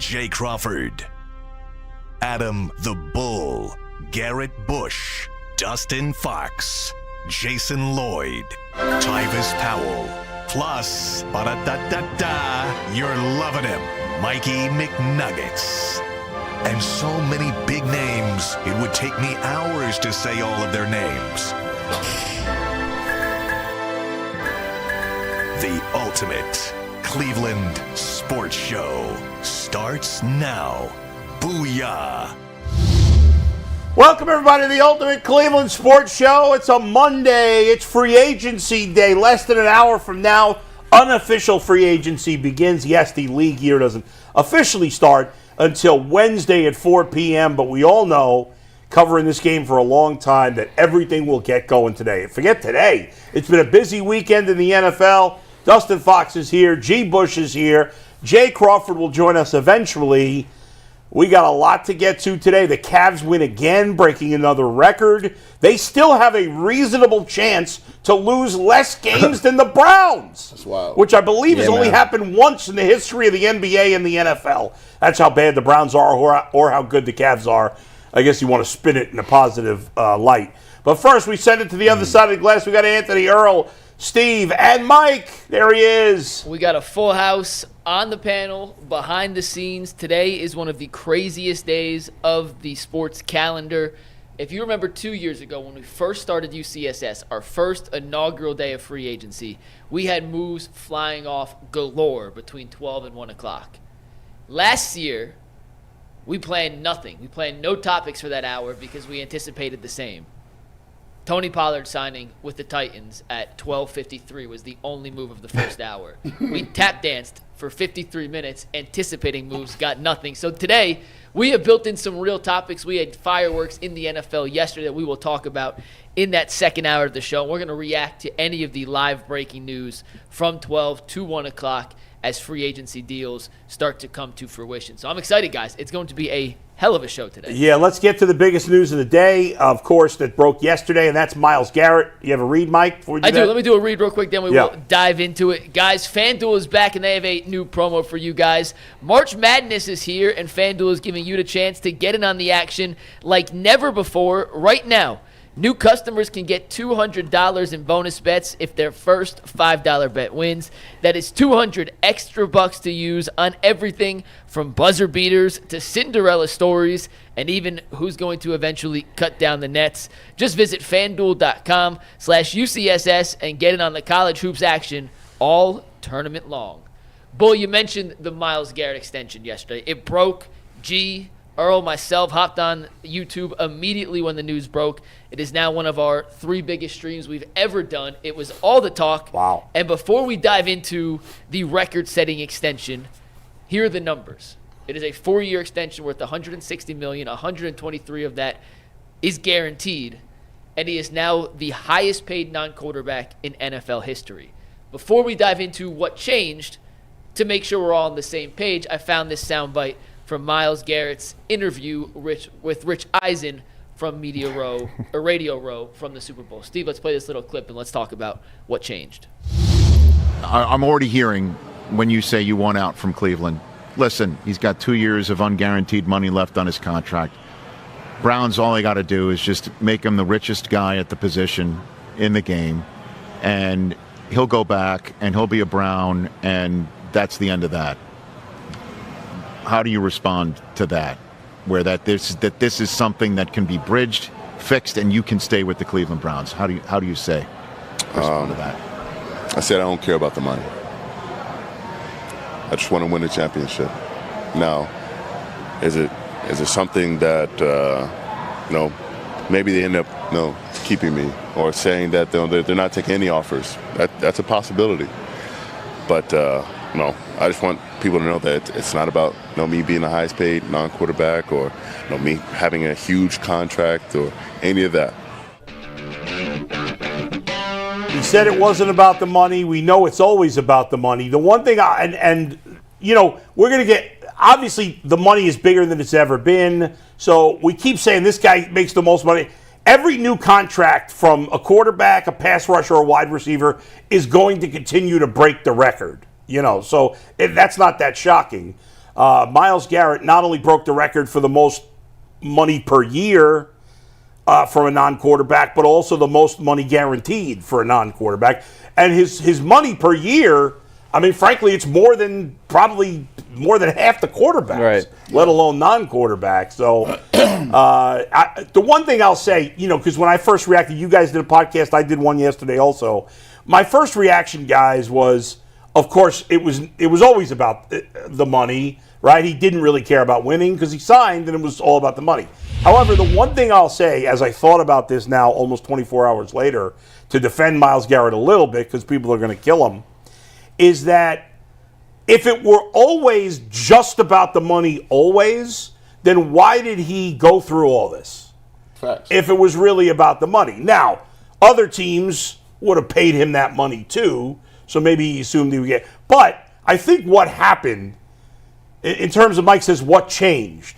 Jay Crawford, Adam the Bull, Garrett Bush, Dustin Fox, Jason Lloyd, Tyvis Powell, plus, ba-da-da-da-da, you're loving him, Mikey McNuggets. And so many big names, it would take me hours to say all of their names. The ultimate Cleveland sports show starts now. Booyah! Welcome, everybody, to the Ultimate Cleveland Sports Show. It's a Monday. It's free agency day. Less than an hour from now, unofficial free agency begins. Yes, the league year doesn't officially start until Wednesday at 4 p.m., but we all know, covering this game for a long time, that everything will get going today. Forget today. It's been a busy weekend in the NFL. Dustin Fox is here. G. Bush is here. Jay Crawford will join us eventually. We got a lot to get to today. The Cavs win again, breaking another record. They still have a reasonable chance to lose less games than the Browns. That's wild. Which I believe has only happened once in the history of the NBA and the NFL. That's how bad the Browns are or how good the Cavs are. I guess you want to spin it in a positive light. But first, we send it to the other side of the glass. We got Anthony, Earl, Steve, and Mike. There he is. We got a full house on the panel, behind the scenes. Today is one of the craziest days of the sports calendar. If you remember 2 years ago when we first started UCSS, our first inaugural day of free agency, we had moves flying off galore between 12 and 1 o'clock. Last year, we planned nothing. We planned no topics for that hour because we anticipated the same. Tony Pollard signing with the Titans at 12:53 was the only move of the first hour. We tap danced for 53 minutes, anticipating moves, got nothing. So today, we have built in some real topics. We had fireworks in the NFL yesterday that we will talk about in that second hour of the show. We're going to react to any of the live breaking news from 12 to 1 o'clock as free agency deals start to come to fruition. So I'm excited, guys. It's going to be a hell of a show today. Yeah, let's get to the biggest news of the day, of course, that broke yesterday, and that's Myles Garrett. You have a read, Mike? Before you do I do. that? Let me do a read real quick, then we will dive into it. Guys, FanDuel is back, and they have a new promo for you guys. March Madness is here, and FanDuel is giving you the chance to get in on the action like never before right now. New customers can get $200 in bonus bets if their first $5 bet wins. That is $200 extra bucks to use on everything from buzzer beaters to Cinderella stories and even who's going to eventually cut down the nets. Just visit FanDuel.com/UCSS and get in on the college hoops action all tournament long. Bull, you mentioned the Myles Garrett extension yesterday. It broke. Earl, myself, hopped on YouTube immediately when the news broke. It is now one of our 3 biggest streams we've ever done. It was all the talk. Wow. And before we dive into the record-setting extension, here are the numbers. It is a 4-year extension worth $160 million. $123 of that is guaranteed. And he is now the highest-paid non-quarterback in NFL history. Before we dive into what changed, to make sure we're all on the same page, I found this soundbite from Myles Garrett's interview with Rich Eisen from Radio Row from the Super Bowl. Steve, let's play this little clip and let's talk about what changed. I'm already hearing when you say you want out from Cleveland. Listen, he's got 2 years of unguaranteed money left on his contract. Browns, all they got to do is just make him the richest guy at the position in the game, and he'll go back and he'll be a Brown, and that's the end of that. How do you respond to that, where that this is something that can be bridged, fixed, and you can stay with the Cleveland Browns? How do you respond to that? I said I don't care about the money. I just want to win a championship. Now, is it something that maybe they end up keeping me or saying that they're not taking any offers? That's a possibility. But no, I just want people to know that it's not about me being the highest paid non-quarterback or me having a huge contract or any of that. He said it wasn't about the money. We know it's always about the money. The one thing, we're going to get, obviously the money is bigger than it's ever been. So we keep saying this guy makes the most money. Every new contract from a quarterback, a pass rusher, or a wide receiver is going to continue to break the record. So that's not that shocking. Myles Garrett not only broke the record for the most money per year from a non-quarterback, but also the most money guaranteed for a non-quarterback. And his money per year, I mean, frankly, it's probably more than half the quarterbacks, right, let alone non-quarterbacks. So the one thing I'll say, because when I first reacted, you guys did a podcast, I did one yesterday also. My first reaction, guys, was, of course, it was always about the money, right? He didn't really care about winning because he signed, and it was all about the money. However, the one thing I'll say, as I thought about this now almost 24 hours later, to defend Myles Garrett a little bit because people are going to kill him, is that if it were always just about the money always, then why did he go through all this? Facts. If it was really about the money. Now, other teams would have paid him that money too, so maybe he assumed he would get. But I think what happened, in terms of Mike says, what changed?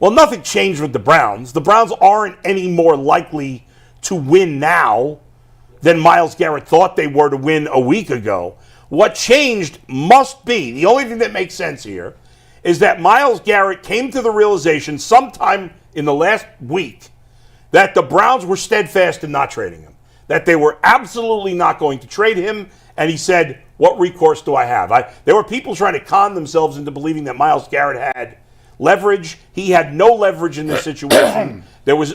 Well, nothing changed with the Browns. The Browns aren't any more likely to win now than Myles Garrett thought they were to win a week ago. What changed must be, the only thing that makes sense here, is that Myles Garrett came to the realization sometime in the last week that the Browns were steadfast in not trading him, that they were absolutely not going to trade him, and he said, what recourse do I have? There were people trying to con themselves into believing that Myles Garrett had leverage. He had no leverage in this situation.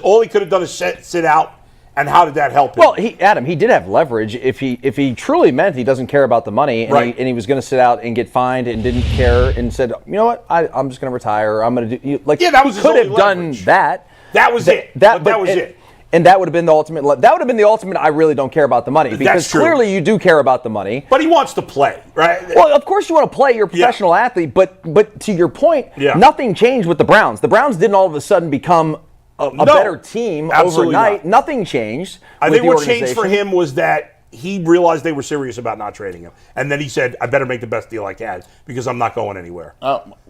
All he could have done is sit out. And how did that help him? Well, he did have leverage if he truly meant he doesn't care about the money, and, right, he was going to sit out and get fined and didn't care and said, you know what, I'm just going to retire. I'm going to do that was he could have done that. That was it. That was it. And that would have been the ultimate. That would have been the ultimate. I really don't care about the money because clearly you do care about the money. But he wants to play, right? Well, of course you want to play. You're a professional athlete. But to your point, nothing changed with the Browns. The Browns didn't all of a sudden become a better team overnight. Not. Nothing changed. I think what changed for him was that he realized they were serious about not trading him. And then he said, I better make the best deal I can because I'm not going anywhere.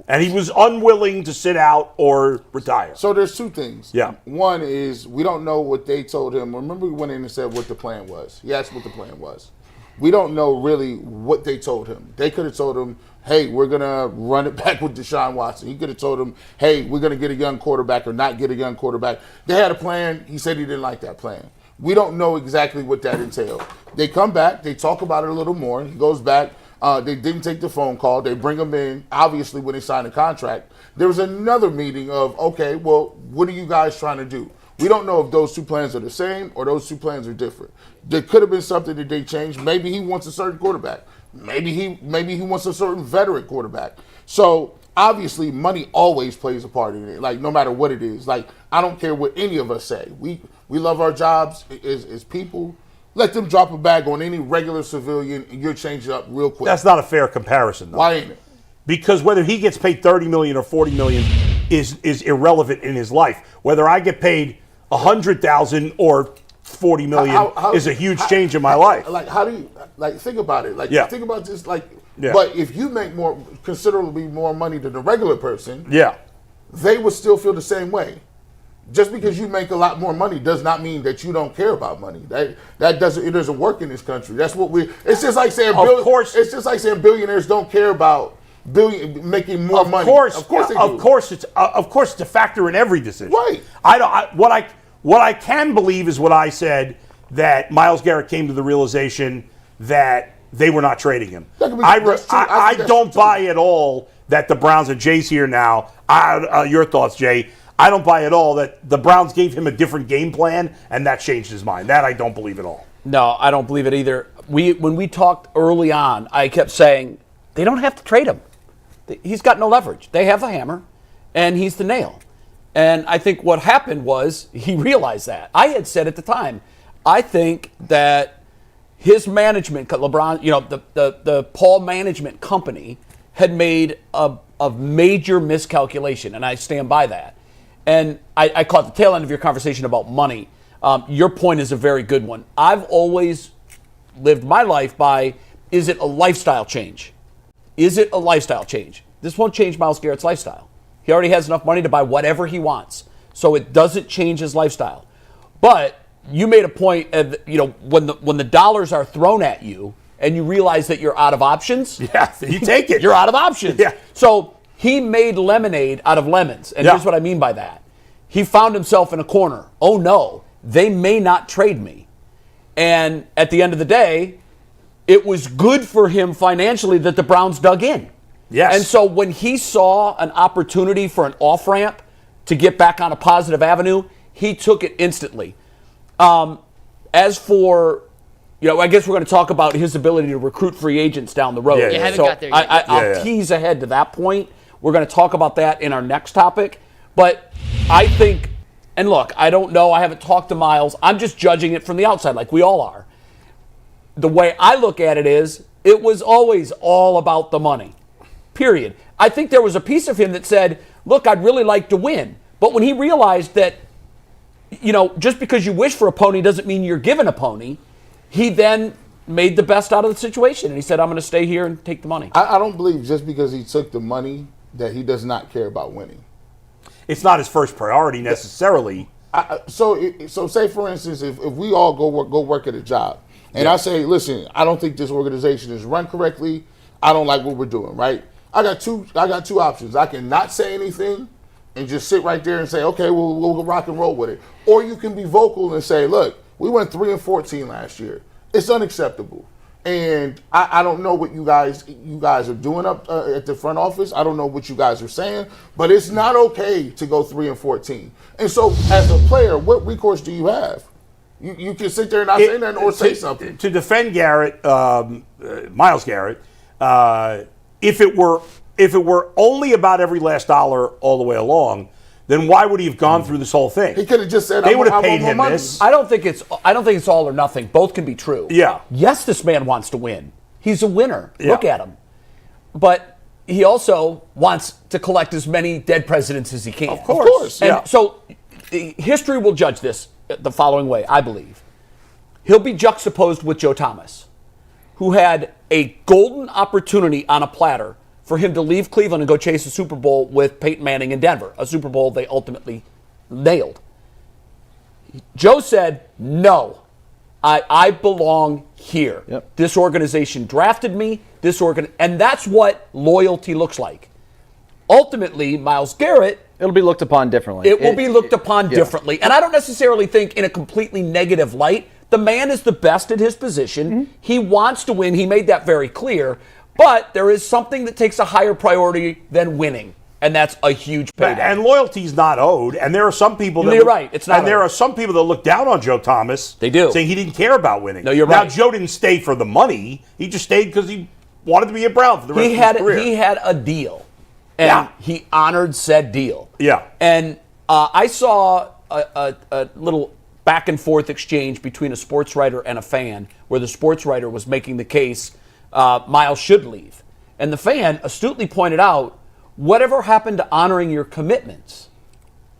And he was unwilling to sit out or retire. So there's two things. Yeah. One is we don't know what they told him. Remember, we went in and said what the plan was. He asked what the plan was. We don't know really what they told him. They could have told him, hey, we're going to run it back with Deshaun Watson. He could have told him, hey, we're going to get a young quarterback or not get a young quarterback. They had a plan. He said he didn't like that plan. We don't know exactly what that entailed. They come back. They talk about it a little more. He goes back. They didn't take the phone call. They bring him in, obviously, when they sign the contract. There was another meeting of, okay, well, what are you guys trying to do? We don't know if those two plans are the same or those two plans are different. There could have been something that they changed. Maybe he wants a certain quarterback. Maybe he wants a certain veteran quarterback. So obviously money always plays a part in it, like no matter what it is. Like I don't care what any of us say. We love our jobs as people. Let them drop a bag on any regular civilian and you're changing up real quick. That's not a fair comparison, though. Why ain't it? Because whether he gets paid $30 million or $40 million is irrelevant in his life. Whether I get paid $100,000 or $40 million is a huge change in my life. Like, how do you think about it? Like, think about this. Like, Yeah. But if you make considerably more money than the regular person, yeah, they would still feel the same way. Just because you make a lot more money does not mean that you don't care about money. It doesn't work in this country. That's what it's just like saying it's just like saying billionaires don't care about making more money. Of course they do. Of course it's a factor in every decision. Right. What I can believe is what I said, that Myles Garrett came to the realization that they were not trading him. I don't buy at all that the Browns, and Jay's here now. Your thoughts, Jay? I don't buy at all that the Browns gave him a different game plan and that changed his mind. That I don't believe at all. No, I don't believe it either. When we talked early on, I kept saying they don't have to trade him. He's got no leverage. They have the hammer, and he's the nail. And I think what happened was he realized that. I had said at the time, I think that his management, LeBron, the Paul management company had made a major miscalculation, and I stand by that. And I caught the tail end of your conversation about money. Your point is a very good one. I've always lived my life by, is it a lifestyle change? Is it a lifestyle change? This won't change Myles Garrett's lifestyle. He already has enough money to buy whatever he wants. So it doesn't change his lifestyle. But you made a point of, when the dollars are thrown at you and you realize that you're out of options. Yeah, you take it. You're out of options. Yeah. So he made lemonade out of lemons. And Yeah. here's what I mean by that. He found himself in a corner. Oh, no, they may not trade me. And at the end of the day, it was good for him financially that the Browns dug in. Yes. And so when he saw an opportunity for an off-ramp to get back on a positive avenue, he took it instantly. As for, I guess we're going to talk about his ability to recruit free agents down the road. Yeah, You haven't So got there yet. I'll tease ahead to that point. We're going to talk about that in our next topic. But I think, and look, I don't know. I haven't talked to Myles. I'm just judging it from the outside like we all are. The way I look at it is, it was always all about the money, period. I think there was a piece of him that said, look, I'd really like to win. But when he realized that, just because you wish for a pony doesn't mean you're given a pony, he then made the best out of the situation. And he said, I'm going to stay here and take the money. I don't believe just because he took the money that he does not care about winning. It's not his first priority necessarily. So say, for instance, if we all go work at a job, and I say, listen, I don't think this organization is run correctly. I don't like what we're doing, right? I got two options. I can not say anything and just sit right there and say, okay, we'll rock and roll with it. Or you can be vocal and say, look, we went 3-14 last year. It's unacceptable. And I don't know what you guys are doing up at the front office. I don't know what you guys are saying, but it's not okay to go 3-14. And so, as a player, what recourse do you have? You can sit there and not say nothing or say something. To defend Garrett, Myles Garrett, if it were only about every last dollar all the way along, then why would he have gone through this whole thing? He could have just said, they would have I paid want more him money. this. I don't think it's all or nothing. Both can be true. Yeah. Yes, this man wants to win. He's a winner. Yeah. Look at him. But he also wants to collect as many dead presidents as he can. Of course. And Yeah. so history will judge this the following way, I believe. He'll be juxtaposed with Joe Thomas, who had a golden opportunity on a platter for him to leave Cleveland and go chase a Super Bowl with Peyton Manning in Denver, a Super Bowl they ultimately nailed. Joe said, no, I belong here. Yep. This organization drafted me, and that's what loyalty looks like. Ultimately, Myles Garrett, It'll be looked upon differently. it will be looked upon differently. And I don't necessarily think in a completely negative light. The man is the best at his position. Mm-hmm. He wants to win. He made that very clear. But there is something that takes a higher priority than winning, and that's a huge payday. And loyalty's not owed. And there are some people that You're right. It's not And there owed. are some people that look down on Joe Thomas. They do. Saying he didn't care about winning. No, you're now, right. Joe didn't stay for the money. He just stayed because he wanted to be a Brown for the rest of his career. He had a deal, and Yeah. he honored said deal. Yeah. And I saw a little back and forth exchange between a sports writer and a fan, where the sports writer was making the case Myles should leave. And the fan astutely pointed out, whatever happened to honoring your commitments?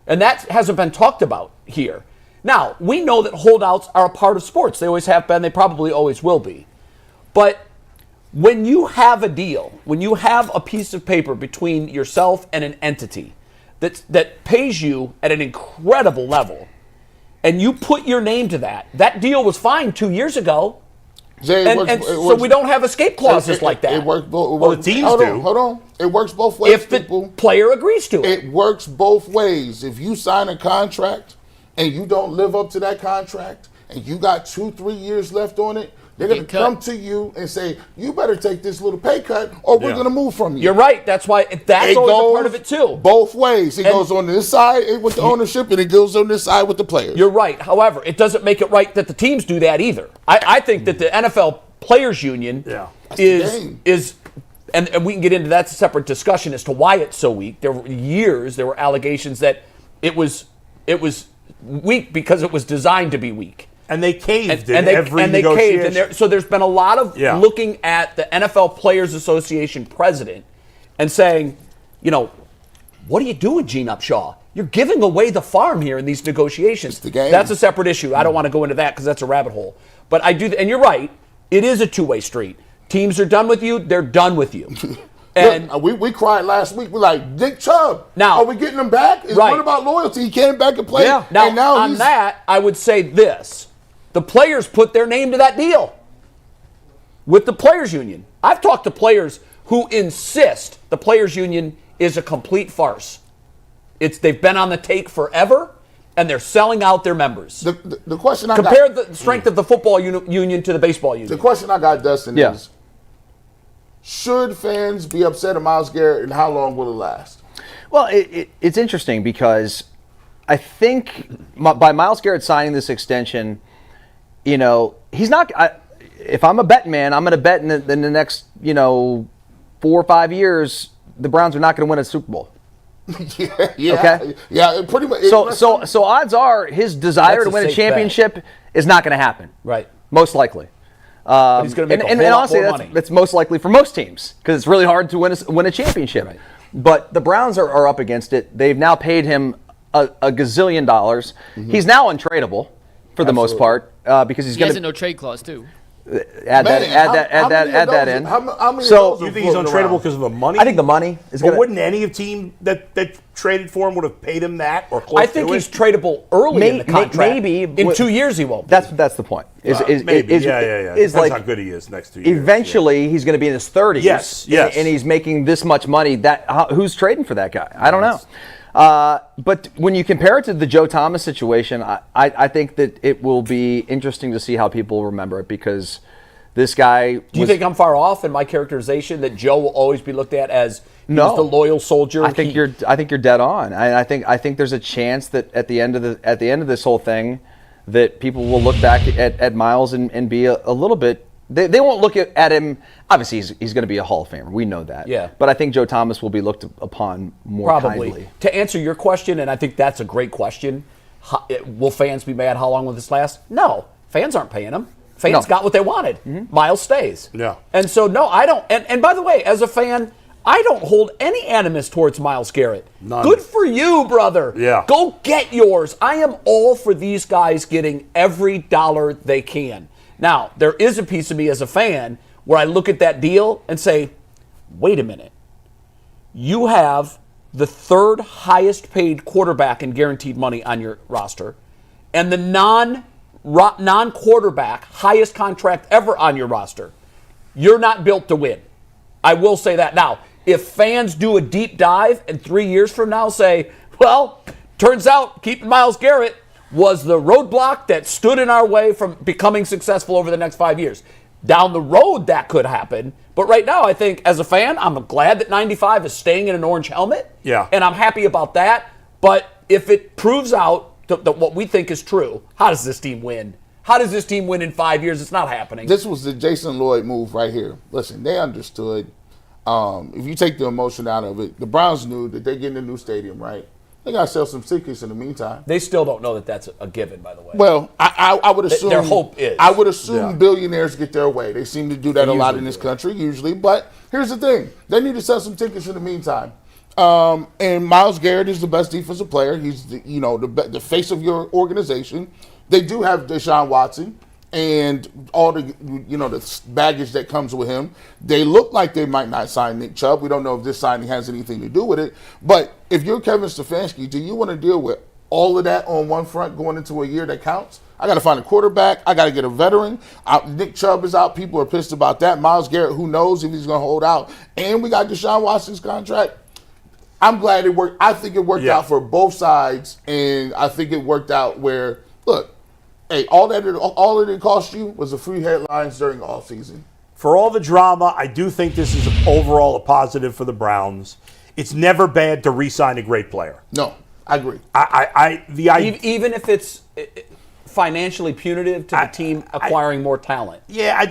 And that hasn't been talked about here. Now, we know that holdouts are a part of sports. They always have been. They probably always will be. But when you have a deal, when you have a piece of paper between yourself and an entity that pays you at an incredible level, and you put your name to that, that deal was fine 2 years ago. Jay, So we don't have escape clauses like that. It works both. Well, the teams do. Hold on. It works both ways, If the people. player agrees to it. It works both ways. If you sign a contract and you don't live up to that contract and you got 2-3 years left on it, they're going to Get cut. come to you and say, you better take this little pay cut or we're Yeah. going to move from you. You're right. That's why that's It always a goes part of it too. both ways. It And- goes on this side with the ownership and it goes on this side with the players. You're right. However, it doesn't make it right that the teams do that either. I think that the NFL Players Union Yeah. That's the game. is and we can get into that's a separate discussion as to why it's so weak. There were allegations that it was weak because it was designed to be weak. And they caved in and they, every and they negotiation. caved. And so there's been a lot of Yeah. looking at the NFL Players Association president and saying, what are you doing, Gene Upshaw? You're giving away the farm here in these negotiations. It's the game. That's a separate issue. I don't want to go into that because that's a rabbit hole. But I do, and you're right. It is a two-way street. Teams are done with you. They're done with you. And Look, we cried last week. We're like, Nick Chubb. Now- are we getting him back? It's Right. what about loyalty? He came back and played. Now, and now on he's, that, I would say this. The players put their name to that deal with the Players Union. I've talked to players who insist the Players Union is a complete farce. They've been on the take forever, and they're selling out their members. The question I compare the strength of the football union to the baseball union. The question I got, Dustin, is: should fans be upset at Myles Garrett, and how long will it last? Well, it's interesting because I think by Myles Garrett signing this extension, he's not. If I'm a betting man, I'm going to bet in the next 4 or 5 years the Browns are not going to win a Super Bowl. Yeah, pretty much. So odds are his desire to win a championship is not going to happen. Right. Most likely. He's going to make a whole lot more money. That's most likely for most teams because it's really hard to win a championship. Right. But the Browns are up against it. They've now paid him a gazillion dollars. Mm-hmm. He's now untradeable for the most part because he has a no trade clause too. Add that in. How many so you think he's untradeable because of the money? I think the money is going. But wouldn't any team that traded for him would have paid him that or close I think he's tradable early in the contract. Maybe in 2 years he won't. That's the point. Maybe. Depends how good he is next 2 years. Eventually, he's going to be in his 30s. Yes. And he's making this much money. Who's trading for that guy? I don't know. But when you compare it to the Joe Thomas situation, I think that it will be interesting to see how people remember it because this guy. Do you think I'm far off in my characterization that Joe will always be looked at as the loyal soldier? I think you're dead on. I think there's a chance that at the end of this whole thing, that people will look back at Myles and be a little bit. They won't look at him. Obviously, he's going to be a Hall of Famer. We know that. Yeah. But I think Joe Thomas will be looked upon more kindly. To answer your question, and I think that's a great question, will fans be mad? How long will this last? No. Fans aren't paying him. Fans got what they wanted. Mm-hmm. Myles stays. Yeah. And so, no, I don't. And by the way, as a fan, I don't hold any animus towards Myles Garrett. None. Good for you, brother. Yeah. Go get yours. I am all for these guys getting every dollar they can. Now, there is a piece of me as a fan where I look at that deal and say, wait a minute. You have the third highest paid quarterback in guaranteed money on your roster and the non-quarterback highest contract ever on your roster. You're not built to win. I will say that. Now, if fans do a deep dive and 3 years from now say, well, turns out keeping Myles Garrett was the roadblock that stood in our way from becoming successful over the next 5 years. Down the road, that could happen. But right now, I think, as a fan, I'm glad that 95 is staying in an orange helmet. Yeah. And I'm happy about that. But if it proves out that what we think is true, how does this team win? How does this team win in 5 years? It's not happening. This was the Jason Lloyd move right here. Listen, they understood. If you take the emotion out of it, the Browns knew that they're getting a new stadium, right? They got to sell some tickets in the meantime. They still don't know that that's a given, by the way. Well, I would assume. Their hope is. I would assume billionaires get their way. They seem to do that a lot in this country, usually. But here's the thing. They need to sell some tickets in the meantime. And Myles Garrett is the best defensive player. He's the face of your organization. They do have Deshaun Watson and all the the baggage that comes with him. They look like they might not sign Nick Chubb. We don't know if this signing has anything to do with it. But if you're Kevin Stefanski, do you want to deal with all of that on one front going into a year that counts? I got to find a quarterback. I got to get a veteran. Nick Chubb is out. People are pissed about that. Myles Garrett, who knows if he's going to hold out. And we got Deshaun Watson's contract. I'm glad it worked. I think it worked out for both sides. And I think it worked out where, look, hey, all it did cost you was the free headlines during the offseason. For all the drama, I do think this is overall a positive for the Browns. It's never bad to re-sign a great player. No, I agree. Even if it's financially punitive to the team acquiring more talent. Yeah,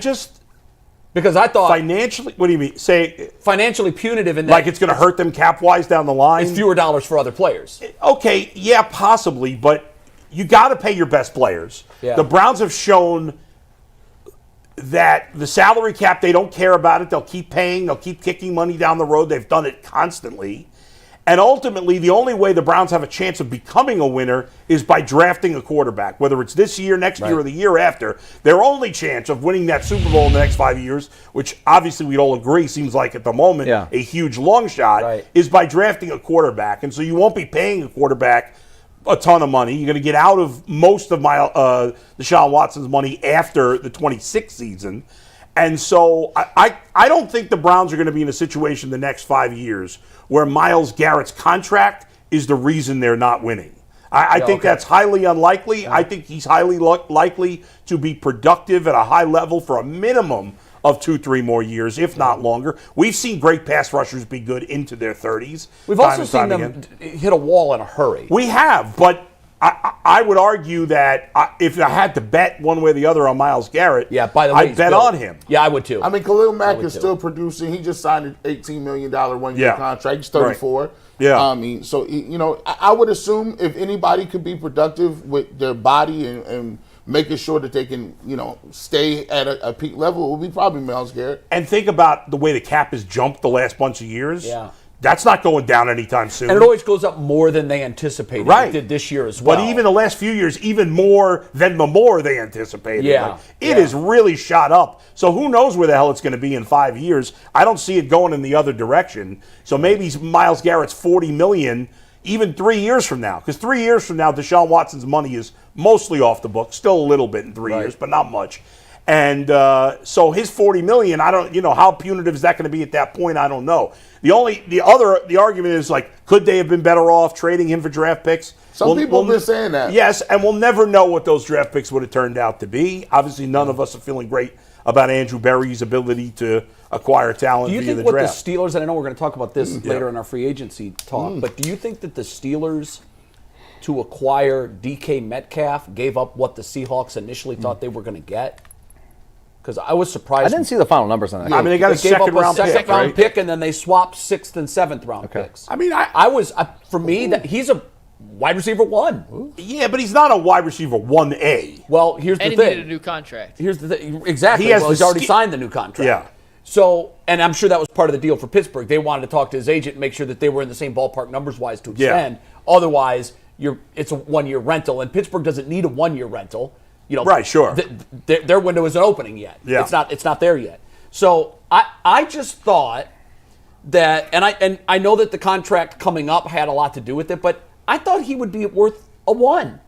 because I thought financially. What do you mean? Say financially punitive in that like it's going to hurt them cap-wise down the line. It's fewer dollars for other players. Okay, yeah, possibly, but you got to pay your best players. Yeah. The Browns have shown that the salary cap, they don't care about it. They'll keep paying. They'll keep kicking money down the road. They've done it constantly. And ultimately, the only way the Browns have a chance of becoming a winner is by drafting a quarterback, whether it's this year, next year, or the year after. Their only chance of winning that Super Bowl in the next 5 years, which obviously we'd all agree seems like at the moment a huge long shot, is by drafting a quarterback. And so you won't be paying a quarterback a ton of money. You're going to get out of most of Deshaun Watson's money after the 26th season. And so I don't think the Browns are going to be in a situation the next 5 years where Myles Garrett's contract is the reason they're not winning. I think that's highly unlikely. I think he's highly likely to be productive at a high level for a minimum of 2-3 more years, if not longer. We've seen great pass rushers be good into their 30s. We've also seen them hit a wall in a hurry. We have, but I would argue that if I had to bet one way or the other on Myles Garrett, by the way, I'd bet on him. Yeah, I would too. I mean, Khalil Mack is still producing. He just signed an $18 million one-year contract. He's 34. Right. Yeah. I mean, so, I would assume if anybody could be productive with their body and making sure that they can, stay at a peak level, it would be probably Myles Garrett. And think about the way the cap has jumped the last bunch of years. Yeah. That's not going down anytime soon. And it always goes up more than they anticipated. Right. It did this year as well. But even the last few years, even more than the more they anticipated. Yeah. It has really shot up. So who knows where the hell it's going to be in 5 years. I don't see it going in the other direction. So maybe Myles Garrett's $40 million even 3 years from now. Because 3 years from now, Deshaun Watson's money is mostly off the book. Still a little bit in 3 years, but not much. And so his $40 million, I don't, how punitive is that going to be at that point? I don't know. The argument is like, could they have been better off trading him for draft picks? Some people have been saying that. Yes, and we'll never know what those draft picks would have turned out to be. Obviously, none of us are feeling great about Andrew Berry's ability to acquire talent via the draft. Do you think what the Steelers, and I know we're going to talk about this later in our free agency talk, but do you think that the Steelers, to acquire DK Metcalf, gave up what the Seahawks initially thought they were going to get? Because I was surprised. I didn't see the final numbers on that. I mean, they got a second round pick, and then they swapped 6th and 7th round picks. I mean, for me, that he's a wide receiver 1. Yeah, but he's not a wide receiver 1A. Well, here's the thing. And he needed a new contract. Here's the thing. Exactly. He's already signed the new contract. Yeah. So, and I'm sure that was part of the deal for Pittsburgh. They wanted to talk to his agent and make sure that they were in the same ballpark numbers-wise to extend. Otherwise, it's a 1-year rental, and Pittsburgh doesn't need a 1-year rental. Right, sure. Their window isn't opening yet. Yeah. It's not there yet. So I just thought that, and I know that the contract coming up had a lot to do with it, but I thought he would be worth a 1.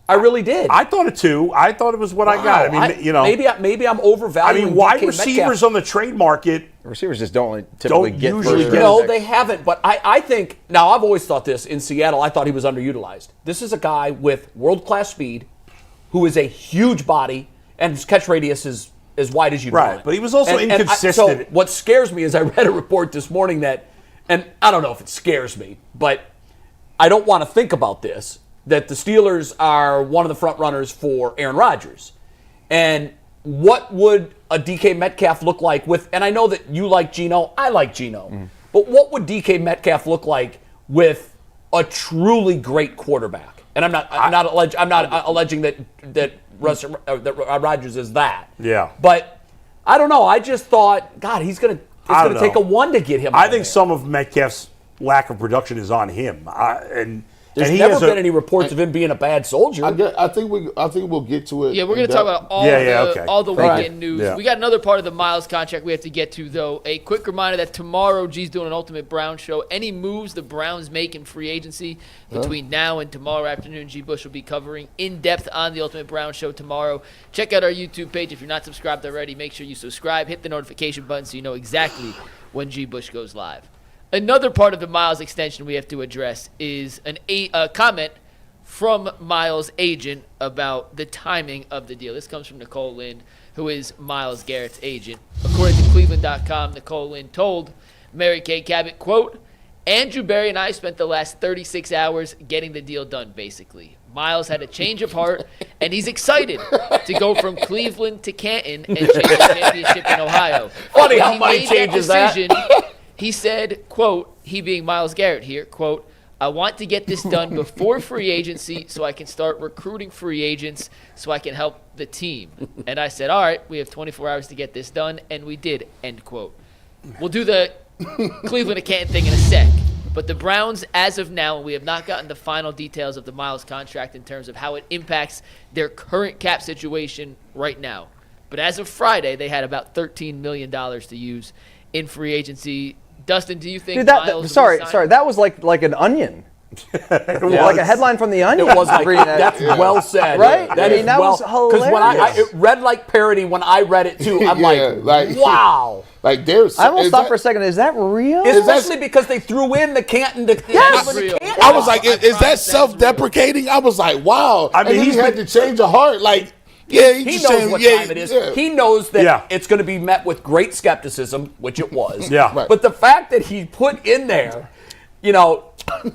I really did. I thought it too. I thought it was what I got. I mean, maybe I'm overvaluing. I mean, wide DK receivers Metcalf. on the trade market. Receivers just don't typically get usually first get- round No, picks. they haven't. But I think, now I've always thought this in Seattle, I thought he was underutilized. This is a guy with world-class speed who is a huge body, and his catch radius is as wide as you Right, want. but he was also inconsistent. So what scares me is I read a report this morning that, and I don't know if it scares me, but I don't want to think about this, that the Steelers are one of the front runners for Aaron Rodgers. And what would a DK Metcalf look like with, and I know that you like Geno, I like Geno, but what would DK Metcalf look like with a truly great quarterback? And I'm not alleging that Rodgers is that. Yeah. But I don't know. I just thought, God, it's going to take a 1 to get him. I think some of Metcalf's lack of production is on him. There's never been any reports of him being a bad soldier. I think we'll get to it. Yeah, we're going to talk about all the weekend news. Yeah. We got another part of the Myles contract we have to get to, though. A quick reminder that tomorrow G's doing an Ultimate Browns show. Any moves the Browns make in free agency between now and tomorrow afternoon, G. Bush will be covering in depth on the Ultimate Browns show tomorrow. Check out our YouTube page. If you're not subscribed already, make sure you subscribe. Hit the notification button so you know exactly when G. Bush goes live. Another part of the Myles extension we have to address is a comment from Myles' agent about the timing of the deal. This comes from Nicole Lind, who is Myles Garrett's agent. According to Cleveland.com, Nicole Lind told Mary Kay Cabot, quote, Andrew Berry and I spent the last 36 hours getting the deal done, basically. Myles had a change of heart, and he's excited to go from Cleveland to Canton and chase the championship in Ohio. Funny When how he money made changes that that. decision, he said, quote, he being Myles Garrett here, quote, I want to get this done before free agency so I can start recruiting free agents so I can help the team. And I said, all right, we have 24 hours to get this done, and we did, end quote. We'll do the Cleveland to Canton thing in a sec. But the Browns, as of now, we have not gotten the final details of the Myles contract in terms of how it impacts their current cap situation right now. But as of Friday, they had about $13 million to use in free agency. Dustin, do you think Dude, Myles sorry, that was like an onion. Like a headline from The Onion. It was like, Bring that- that's well said. Right? That I mean, is that was Because when it read like parody when I read it too, I'm like, wow. Like there's. I almost thought for a second, is that real? Especially because they threw in the Canton. I was like, is that self-deprecating? I was like, wow. I mean, and he had to change a heart. Like, yeah, He knows what time it is. Yeah. He knows that Yeah. it's going to be met with great skepticism, which it was. Yeah. Right. But the fact that he put in there,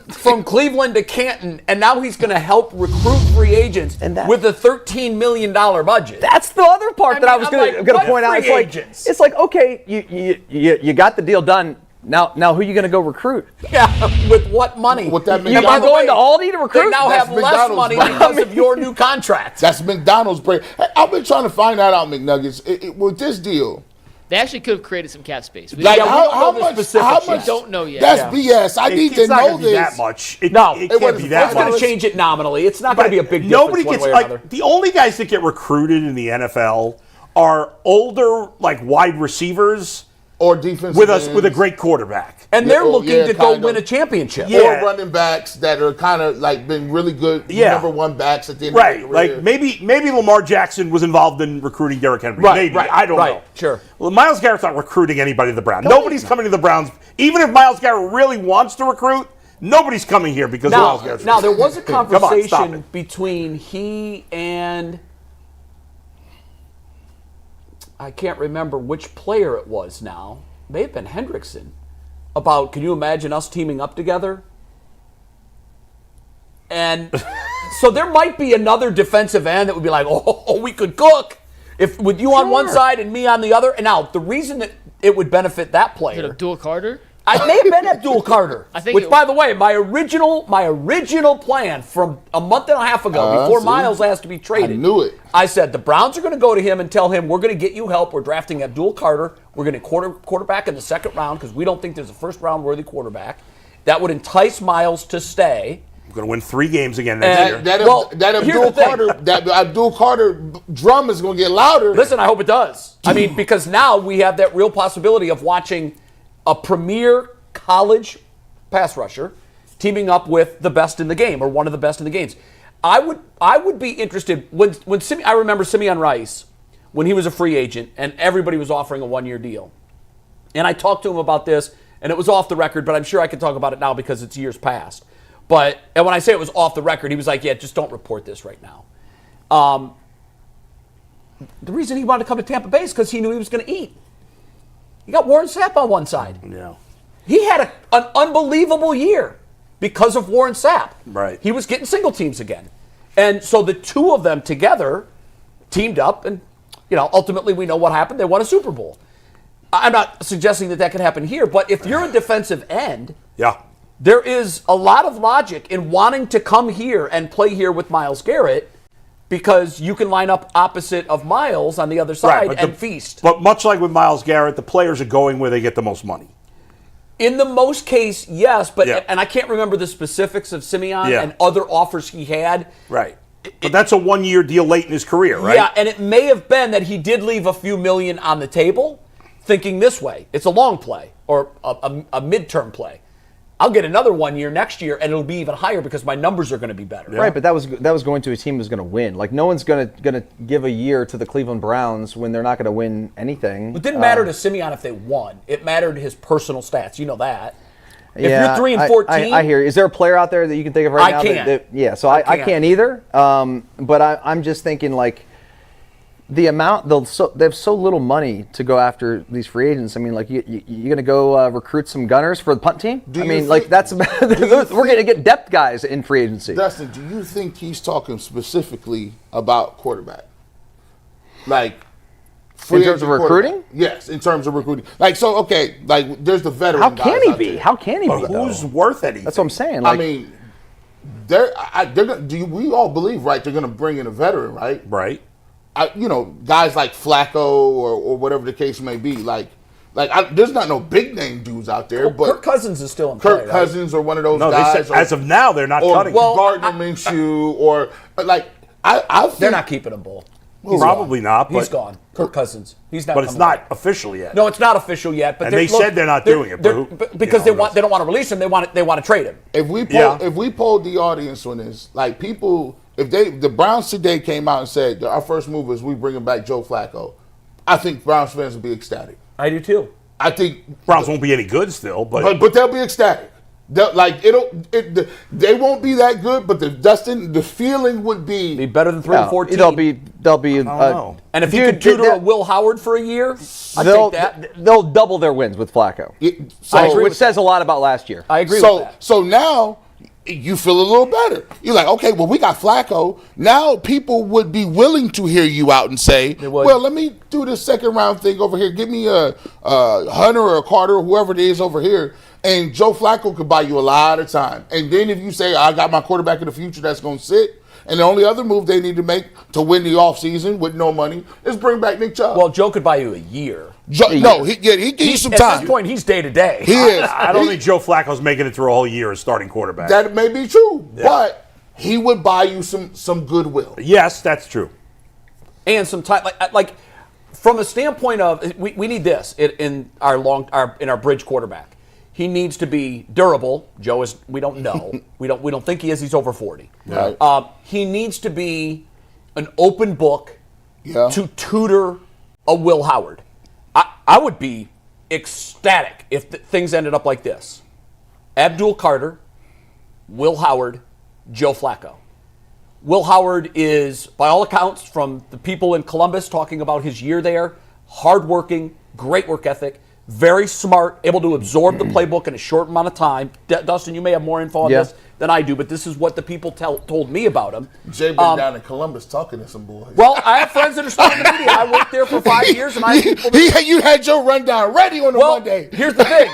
from Cleveland to Canton, and now he's going to help recruit free agents with a $13 million budget. That's the other part that I was going to point out. Free agents? It's like, okay, you got the deal done. Now who are you going to go recruit? Yeah, with what money? With that Am I McDonald's- going to Aldi to recruit? They now That's have less McDonald's money money. because of your new contract. That's McDonald's break. Hey, I've been trying to find that out, McNuggets. With this deal, They actually could have created some cap space. We like we don't how know the much? specifics How yet. much? We don't know yet. That's BS. I need to It's not know gonna be this. that much. It No, can't wasn't- be that That's going much. to change it nominally. It's not going to be a big Nobody difference gets one way or another. the only guys that get recruited in the NFL are older wide receivers Or defense with a great quarterback. And they're looking to go kind of. win a championship. Yeah. Or running backs that are kind of like been really good number one backs at the end Right, of their career. like maybe Lamar Jackson was involved in recruiting Derrick Henry. Maybe I don't know. Sure. Well, Myles Garrett's not recruiting anybody to the Browns. Nobody's coming to the Browns. Even if Myles Garrett really wants to recruit, nobody's coming here because of Myles Garrett. Now, there was a Come on, stop conversation it. between he and I can't remember which player it was now. May have been Hendrickson. About, can you imagine us teaming up together? And so there might be another defensive end that would be like, oh, we could cook. If with you on one side and me on the other. And now, the reason that it would benefit that Is it player, Abdul Carter? I may have been Abdul Carter. I think which, it- by the way, my original plan from a month and a half ago, before see? Myles asked to be traded, I knew it. I said the Browns are going to go to him and tell him we're going to get you help. We're drafting Abdul Carter. We're going to quarterback in the second round because we don't think there's a first round worthy quarterback. That would entice Myles to stay. We're going to win 3 games again next year. That Abdul Carter drum is going to get louder. Listen, I hope it does. I mean, because now we have that real possibility of watching a premier college pass rusher teaming up with the best in the game or one of the best in the games. I would be interested when I remember Simeon Rice when he was a free agent and everybody was offering a 1-year deal. And I talked to him about this, and it was off the record, but I'm sure I can talk about it now because it's years past. And when I say it was off the record, he was like, yeah, just don't report this right now. The reason he wanted to come to Tampa Bay is because he knew he was going to eat. You got Warren Sapp on one side. Yeah. He had an unbelievable year because of Warren Sapp. Right. He was getting single teams again. And so the two of them together teamed up, and ultimately we know what happened. They won a Super Bowl. I'm not suggesting that could happen here, but if you're a defensive end, there is a lot of logic in wanting to come here and play here with Myles Garrett because you can line up opposite of Myles on the other side and feast. But much like with Myles Garrett, the players are going where they get the most money. In the most case, yes, but and I can't remember the specifics of Simeon and other offers he had. Right. But that's a 1-year deal late in his career, right? Yeah, and it may have been that he did leave a few million on the table thinking this way. It's a long play or a midterm play. I'll get another 1 year next year, and it'll be even higher because my numbers are going to be better. Right, but that was going to a team who's going to win. Like no one's going to give a year to the Cleveland Browns when they're not going to win anything. It didn't matter to Simeon if they won. It mattered his personal stats. You know that. If Yeah, you're 3-14, I hear you. Is there a player out there that you can think of right now? I can't. So I can't either. But I'm just thinking like the amount they have so little money to go after these free agents. I mean, like you're going to go recruit some gunners for the punt team. We're going to get depth guys in free agency. Dustin, do you think he's talking specifically about quarterback? Like in terms of recruiting? Yes, in terms of recruiting. Like so, okay. Like there's the veteran. How can he guys be? out there. How can he be? Who's worth anything? That's what I'm saying. I Like, mean, we all believe, right? They're going to bring in a veteran, right? Right. Guys like Flacco or whatever the case may be. There's not no big name dudes out there, but Kirk Cousins is still in play. Kirk Cousins or one of those No, guys. they said as of now they're not or cutting. Gardner Minshew or I think They're not keeping him, Bull. Probably not. But He's gone. Kirk Cousins. He's not. But it's coming not back. official yet. No, it's not official yet. But And they said they're not doing it, because they they don't want to release him. They want to trade him. If we polled the audience on this, like people, if the Browns today came out and said our first move is we bringing back Joe Flacco, I think Browns fans would be ecstatic. I do too. I think Browns won't be any good still, but they'll be ecstatic. They won't be that good, but the feeling would be better than 3-14. They'll be. And if you could tutor a Will Howard for a year, I'd take that. They'll double their wins with Flacco, which says a lot about last year. I agree with that. So now you feel a little better. You're like, okay, well, we got Flacco. Now people would be willing to hear you out and say, well, let me do this second round thing over here. Give me a Hunter or a Carter or whoever it is over here. And Joe Flacco could buy you a lot of time. And then if you say, I got my quarterback in the future that's going to sit, and the only other move they need to make to win the offseason with no money is bring back Nick Chubb. Well, Joe could buy you a year. He give you some time. At this point, he's day to day. He is. I don't think Joe Flacco's making it through a whole year as starting quarterback. That may be true, but he would buy you some goodwill. Yes, that's true. And some time, like from a standpoint of we need this in our bridge quarterback. He needs to be durable. Joe is. We don't know. we don't think he is. He's over 40. Right. He needs to be an open book to tutor a Will Howard. I would be ecstatic if things ended up like this: Abdul Carter, Will Howard, Joe Flacco. Will Howard is, by all accounts, from the people in Columbus talking about his year there, hardworking, great work ethic. Very smart, able to absorb the playbook in a short amount of time. Dustin, you may have more info on this than I do, but this is what the people told me about him. Jay been down in Columbus talking to some boys. Well, I have friends that are still in the media. I worked there for 5 years, and I have people that... You had your rundown ready on Monday. Here's the thing.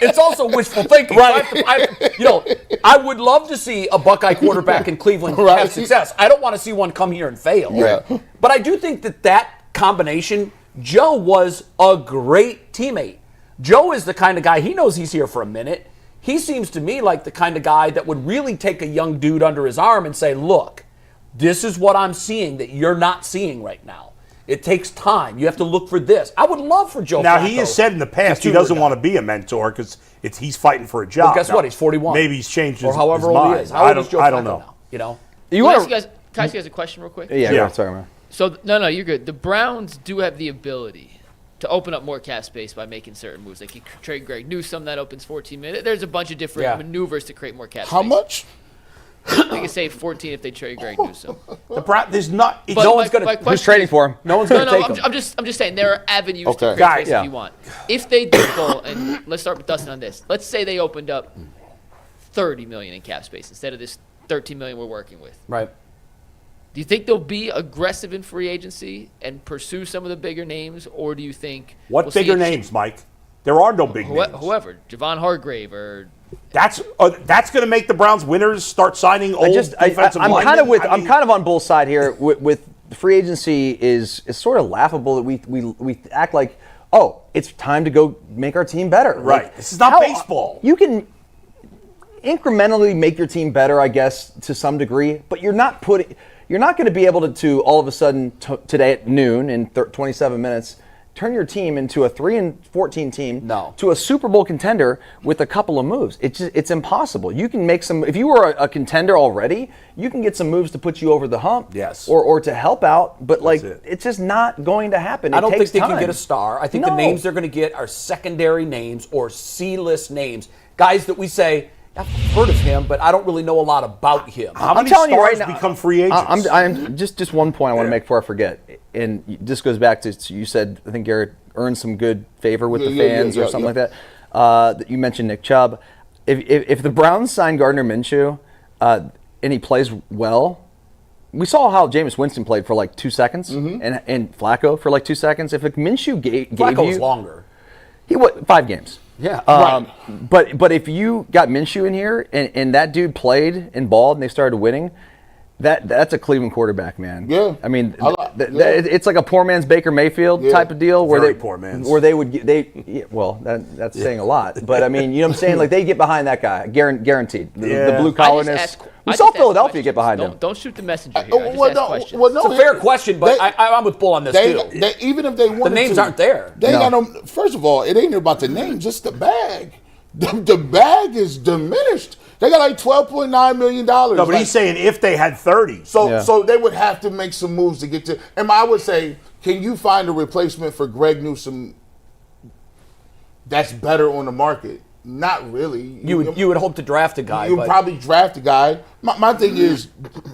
It's also wishful thinking. Right. I would love to see a Buckeye quarterback in Cleveland have success. I don't want to see one come here and fail. Yeah. But I do think that combination... Joe was a great teammate. Joe is the kind of guy, he knows he's here for a minute. He seems to me like the kind of guy that would really take a young dude under his arm and say, look, this is what I'm seeing that you're not seeing right now. It takes time. You have to look for this. I would love for Joe Now, Flacco he has said in the past he doesn't want to be a mentor because he's fighting for a job. Well, guess what? He's 41. Maybe he's changed his or however his old mind. he is. How old is Joe Flacco I don't know. now? You know? Can I ask you guys a question real quick? Yeah. Sorry, man. So, no, you're good. The Browns do have the ability to open up more cap space by making certain moves. Like you trade Greg Newsome, that opens 14 million. There's a bunch of different maneuvers to create more cap space. How much? They can save 14 if they trade Greg Newsome. There's not. No one's going to. Who's trading for him? No one's going to take him. I'm just saying there are avenues to create Guys, space if you want. If they do go, and let's start with Dustin on this. Let's say they opened up 30 million in cap space instead of this 13 million we're working with. Right. Do you think they'll be aggressive in free agency and pursue some of the bigger names, or do you think What bigger names, Mike? There are no big names. Whoever, Javon Hargrave or That's going to make the Browns winners start signing old defensive linemen. I'm kind of on Bull's side here. With free agency is sort of laughable that we act like, oh, it's time to go make our team better. Right. Like, this is not baseball. You can incrementally make your team better, I guess, to some degree, but you're not going to be able to all of a sudden today at noon in 27 minutes turn your team into a 3-14 team to a Super Bowl contender with a couple of moves. It's impossible. You can make some. If you were a contender already, you can get some moves to put you over the hump. Yes. Or to help out. But it's just not going to happen. I don't think they time. can get a star. I think the names they're going to get are secondary names or C-list names, guys that we say, I've heard of him, but I don't really know a lot about him. How many stars become free agents? I'm just one point I want to make before I forget, and this goes back to you said I think Garrett earned some good favor with the fans or something like that. That you mentioned Nick Chubb. If the Browns sign Gardner Minshew and he plays well, we saw how Jameis Winston played for like 2 seconds and Flacco for like 2 seconds. If Minshew gave Flacco you was longer. He was 5 games. Yeah. But if you got Minshew in here and that dude played and balled and they started winning, That's a Cleveland quarterback, man. Yeah. I mean, yeah. it's like a poor man's Baker Mayfield type of deal where Very poor man's. where they would that's saying a lot, but I mean, you know what I'm saying? Like they get behind that guy, guaranteed. The blue collarness. We saw Philadelphia get behind him. Don't shoot the messenger here. I just ask questions. It's a fair question, but I'm with Bull on this too. Even if they wanted the names aren't there. They got no. First of all, it ain't about the name, just the bag. The bag is diminished. They got like $12.9 million. No, but he's saying if they had 30. So they would have to make some moves to get to. And I would say, can you find a replacement for Greg Newsome that's better on the market? Not really. You would hope to draft a guy. You would probably draft a guy. My thing is,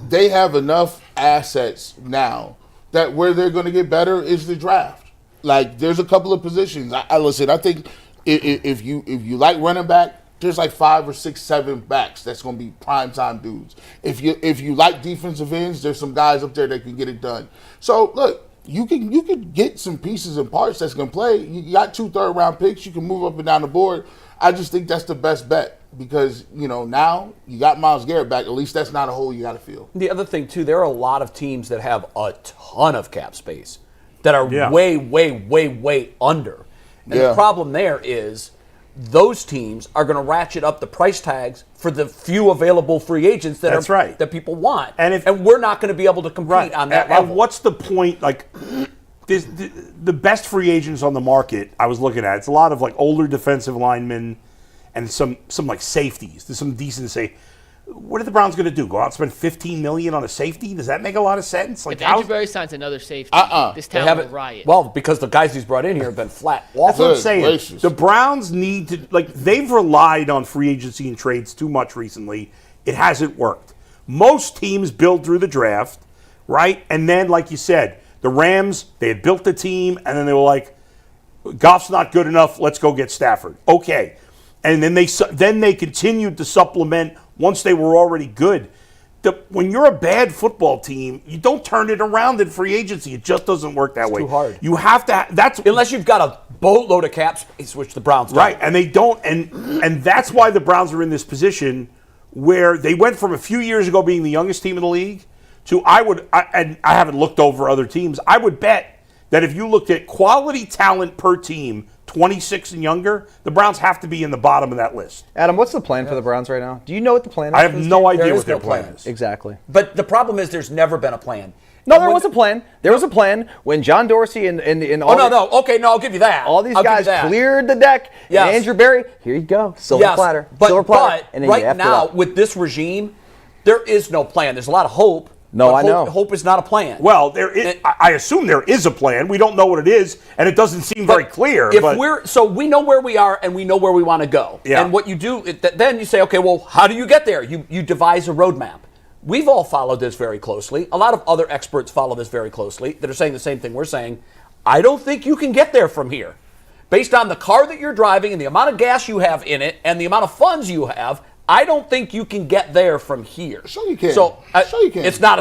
they have enough assets now that where they're going to get better is the draft. Like there's a couple of positions. Listen. I think if you like running back, there's like 5 or 6, 7 backs that's going to be primetime dudes. If you like defensive ends, there's some guys up there that can get it done. So look, you can get some pieces and parts that's going to play. You got 2 third-round picks. You can move up and down the board. I just think that's the best bet because, now you got Myles Garrett back. At least that's not a hole you got to fill. The other thing, too, there are a lot of teams that have a ton of cap space that are way, way, way, way under. And the problem there is those teams are going to ratchet up the price tags for the few available free agents that people want. And we're not going to be able to compete on that level. And what's the point? Like, the best free agents on the market I was looking at, it's a lot of like older defensive linemen and some like safeties. There's some decent safety. What are the Browns going to do? Go out and spend $15 million on a safety? Does that make a lot of sense? Like, if Andrew Berry signs another safety, this town will riot. Well, because the guys he's brought in here have been flat. That's what I'm saying. The Browns need to, they've relied on free agency and trades too much recently. It hasn't worked. Most teams build through the draft, right? And then, like you said, the Rams, they had built the team, and then they were like, Goff's not good enough, let's go get Stafford. Okay. And then they continued to supplement once they were already good. When you're a bad football team, you don't turn it around in free agency. It just doesn't work that way. Too hard. You have to. Unless you've got a boatload of cap space, which the Browns don't. Right, and they don't. And that's why the Browns are in this position where they went from a few years ago being the youngest team in the league to and I haven't looked over other teams. I would bet that if you looked at quality talent per team, 26 and younger, the Browns have to be in the bottom of that list. Adam, what's the plan for the Browns right now? Do you know what the plan is? I have no idea what their plan is. Exactly. But the problem is there's never been a plan. No, there was a plan. There was a plan when John Dorsey and all. Okay, I'll give you that. All these guys cleared the deck. Yes. And Andrew Berry, here you go, silver platter. But and then right now, with this regime, there is no plan. There's a lot of hope. No, I know. Hope is not a plan. Well, I assume there is a plan. We don't know what it is, and it doesn't seem very clear. So we know where we are, and we know where we want to go. Yeah. And what you do, then you say, okay, well, how do you get there? You devise a roadmap. We've all followed this very closely. A lot of other experts follow this very closely that are saying the same thing we're saying. I don't think you can get there from here. Based on the car that you're driving and the amount of gas you have in it and the amount of funds you have, I don't think you can get there from here. Sure you can. So sure you can. It's not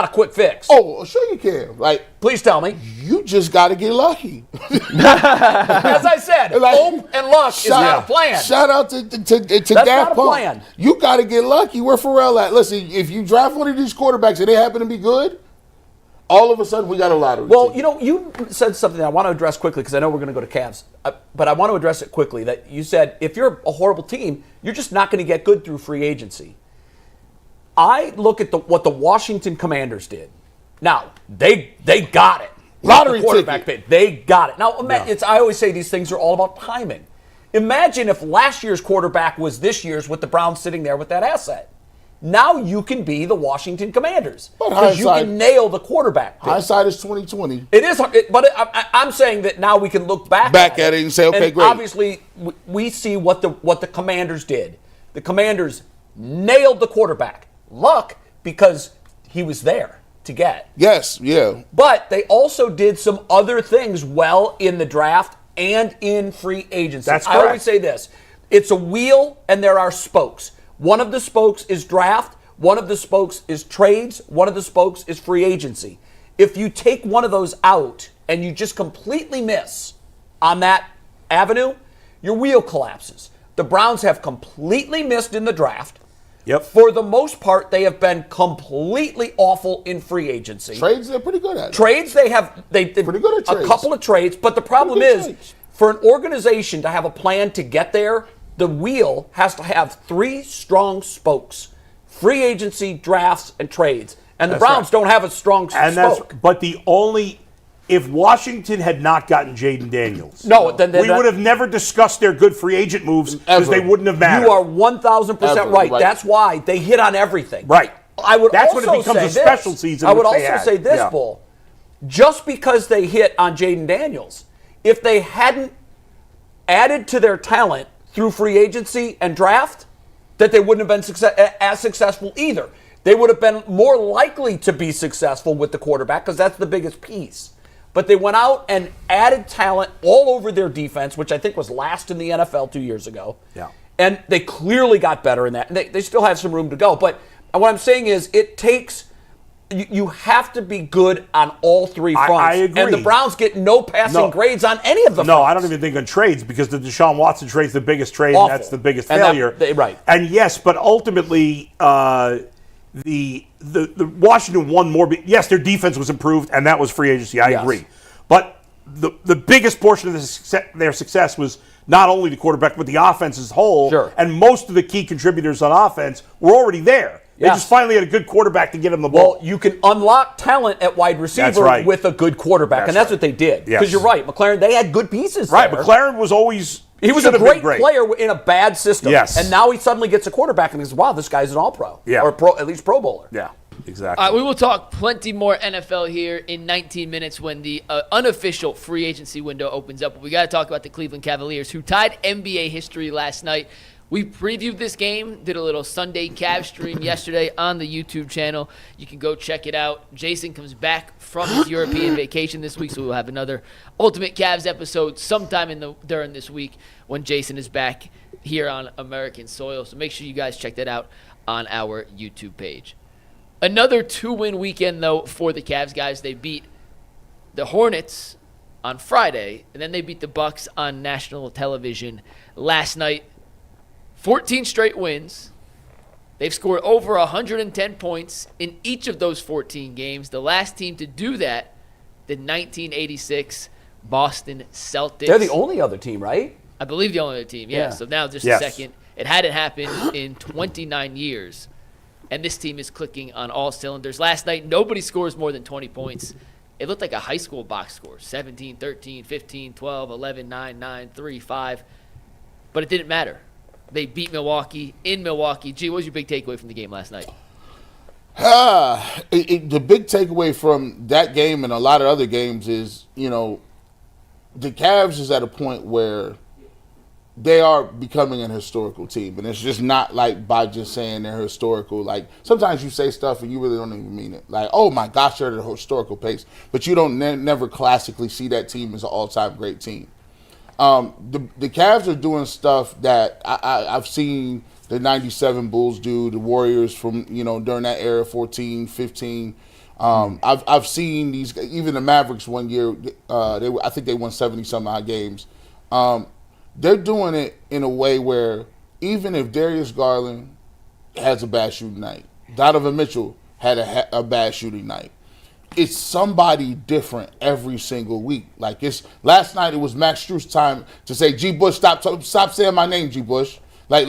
a quick fix. Oh, sure you can. Please tell me. You just got to get lucky. As I said, hope and luck is not a plan. Shout out to That's Daft not a Punk. plan. You got to get lucky. Where Pharrell at? Listen, if you draft one of these quarterbacks and they happen to be good, all of a sudden we got a lottery. Well, you said something I want to address quickly because I know we're going to go to Cavs, but I want to address it quickly. That you said if you're a horrible team, you're just not going to get good through free agency. I look at what the Washington Commanders did. Now they got it. Lottery the quarterback ticket. Paid. They got it. Now I always say these things are all about timing. Imagine if last year's quarterback was this year's with the Browns sitting there with that asset. Now you can be the Washington Commanders because you can nail the quarterback. Hindsight is 20/20. It is, but I'm saying that now we can look back at it and say, okay, great. Obviously, we see what the Commanders did. The Commanders nailed the quarterback. Luck because he was there to get. Yes, yeah. But they also did some other things well in the draft and in free agency. That's correct. I always say this: it's a wheel, and there are spokes. One of the spokes is draft, one of the spokes is trades, one of the spokes is free agency. If you take one of those out and you just completely miss on that avenue, your wheel collapses. The Browns have completely missed in the draft. Yep. For the most part, they have been completely awful in free agency. Trades, they're pretty good at. Trades, they're pretty good at trades. A couple of trades, but the problem Pretty good is, trades. for an organization to have a plan to get there, the wheel has to have 3 strong spokes: free agency, drafts, and trades. And the Browns don't have a strong spoke. But if Washington had not gotten Jaden Daniels, then we would have never discussed their good free agent moves because they wouldn't have mattered. You are 1,000% right. That's why they hit on everything. Right. That's when it becomes a special season. I would also say this, Bull. Just because they hit on Jaden Daniels, if they hadn't added to their talent through free agency and draft, that they wouldn't have been as successful either. They would have been more likely to be successful with the quarterback because that's the biggest piece. But they went out and added talent all over their defense, which I think was last in the NFL 2 years ago. Yeah. And they clearly got better in that. And they still have some room to go. But what I'm saying is it takes – you have to be good on all 3 fronts. I agree. And the Browns get no passing grades on any of the fronts. No, I don't even think on trades because the Deshaun Watson trade's the biggest trade, and that's the biggest failure. Right. And yes, but ultimately the Washington won more. Yes, their defense was improved, and that was free agency. I agree. But the biggest portion of their success was not only the quarterback, but the offense as a whole. Sure. And most of the key contributors on offense were already there. They just finally had a good quarterback to get him the ball. Well, you can unlock talent at wide receiver with a good quarterback, and that's what they did. Because you're right, McLaren, they had good pieces there. McLaren was always... He was a great player in a bad system. Yes. And now he suddenly gets a quarterback and he says, wow, this guy's an all-pro. Yeah. Or at least pro bowler. Yeah, exactly. We will talk plenty more NFL here in 19 minutes when the unofficial free agency window opens up. But we got to talk about the Cleveland Cavaliers, who tied NBA history last night. We previewed this game, did a little Sunday Cavs stream yesterday on the YouTube channel. You can go check it out. Jason comes back from his European vacation this week, so we'll have another Ultimate Cavs episode sometime during this week when Jason is back here on American soil. So make sure you guys check that out on our YouTube page. Another 2-win weekend, though, for the Cavs, guys. They beat the Hornets on Friday, and then they beat the Bucks on national television last night. 14 straight wins. They've scored over 110 points in each of those 14 games. The last team to do that, the 1986 Boston Celtics. They're the only other team, right? I believe the only other team, yeah. So now just a second. It hadn't happened in 29 years. And this team is clicking on all cylinders. Last night, nobody scores more than 20 points. It looked like a high school box score. 17, 13, 15, 12, 11, 9, 9, 3, 5. But it didn't matter. They beat Milwaukee in Milwaukee. What was your big takeaway from the game last night? The big takeaway from that game and a lot of other games is, the Cavs is at a point where they are becoming an historical team. And it's just not like by just saying they're historical. Like, sometimes you say stuff and you really don't even mean it. Like, oh my gosh, they're at a historical pace. But you don't never classically see that team as an all-time great team. The Cavs are doing stuff that I've seen the 97 Bulls do, the Warriors from, during that era, 14, 15. I've seen these, even the Mavericks one year, I think they won 70-some odd games. They're doing it in a way where even if Darius Garland has a bad shooting night, Donovan Mitchell had a bad shooting night, it's somebody different every single week. Like, last night it was Max Strus time to say, G. Bush, stop saying my name, G. Bush. Like,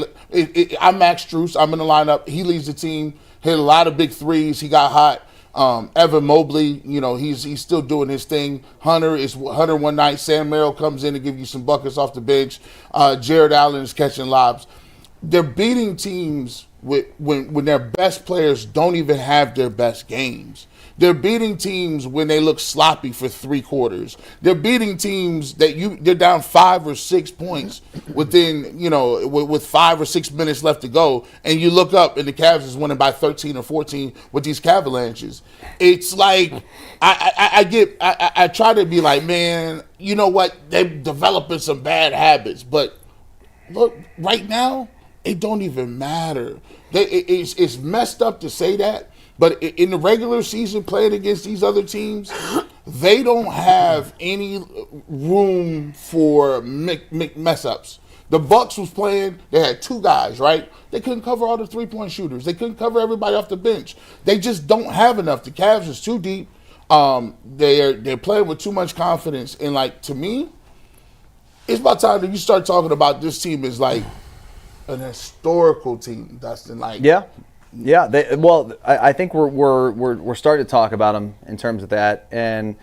I'm Max Strus. I'm in the lineup. He leads the team. Hit a lot of big threes. He got hot. Evan Mobley, he's still doing his thing. Hunter one night. Sam Merrill comes in to give you some buckets off the bench. Jared Allen is catching lobs. They're beating teams when their best players don't even have their best games. They're beating teams when they look sloppy for 3 quarters. They're beating teams that they're down 5 or 6 points within, with 5 or 6 minutes left to go, and you look up and the Cavs is winning by 13 or 14 with these Cavaliers. It's like I try to be like, man, you know what? They're developing some bad habits, but look, right now it don't even matter. It's messed up to say that. But in the regular season, playing against these other teams, they don't have any room for mess-ups. The Bucks was playing. They had 2 guys, right? They couldn't cover all the 3-point shooters. They couldn't cover everybody off the bench. They just don't have enough. The Cavs is too deep. They're playing with too much confidence. And, like, to me, it's about time that you start talking about this team as, like, an historical team, Dustin. Like, yeah. I think we're starting to talk about them in terms of that. And,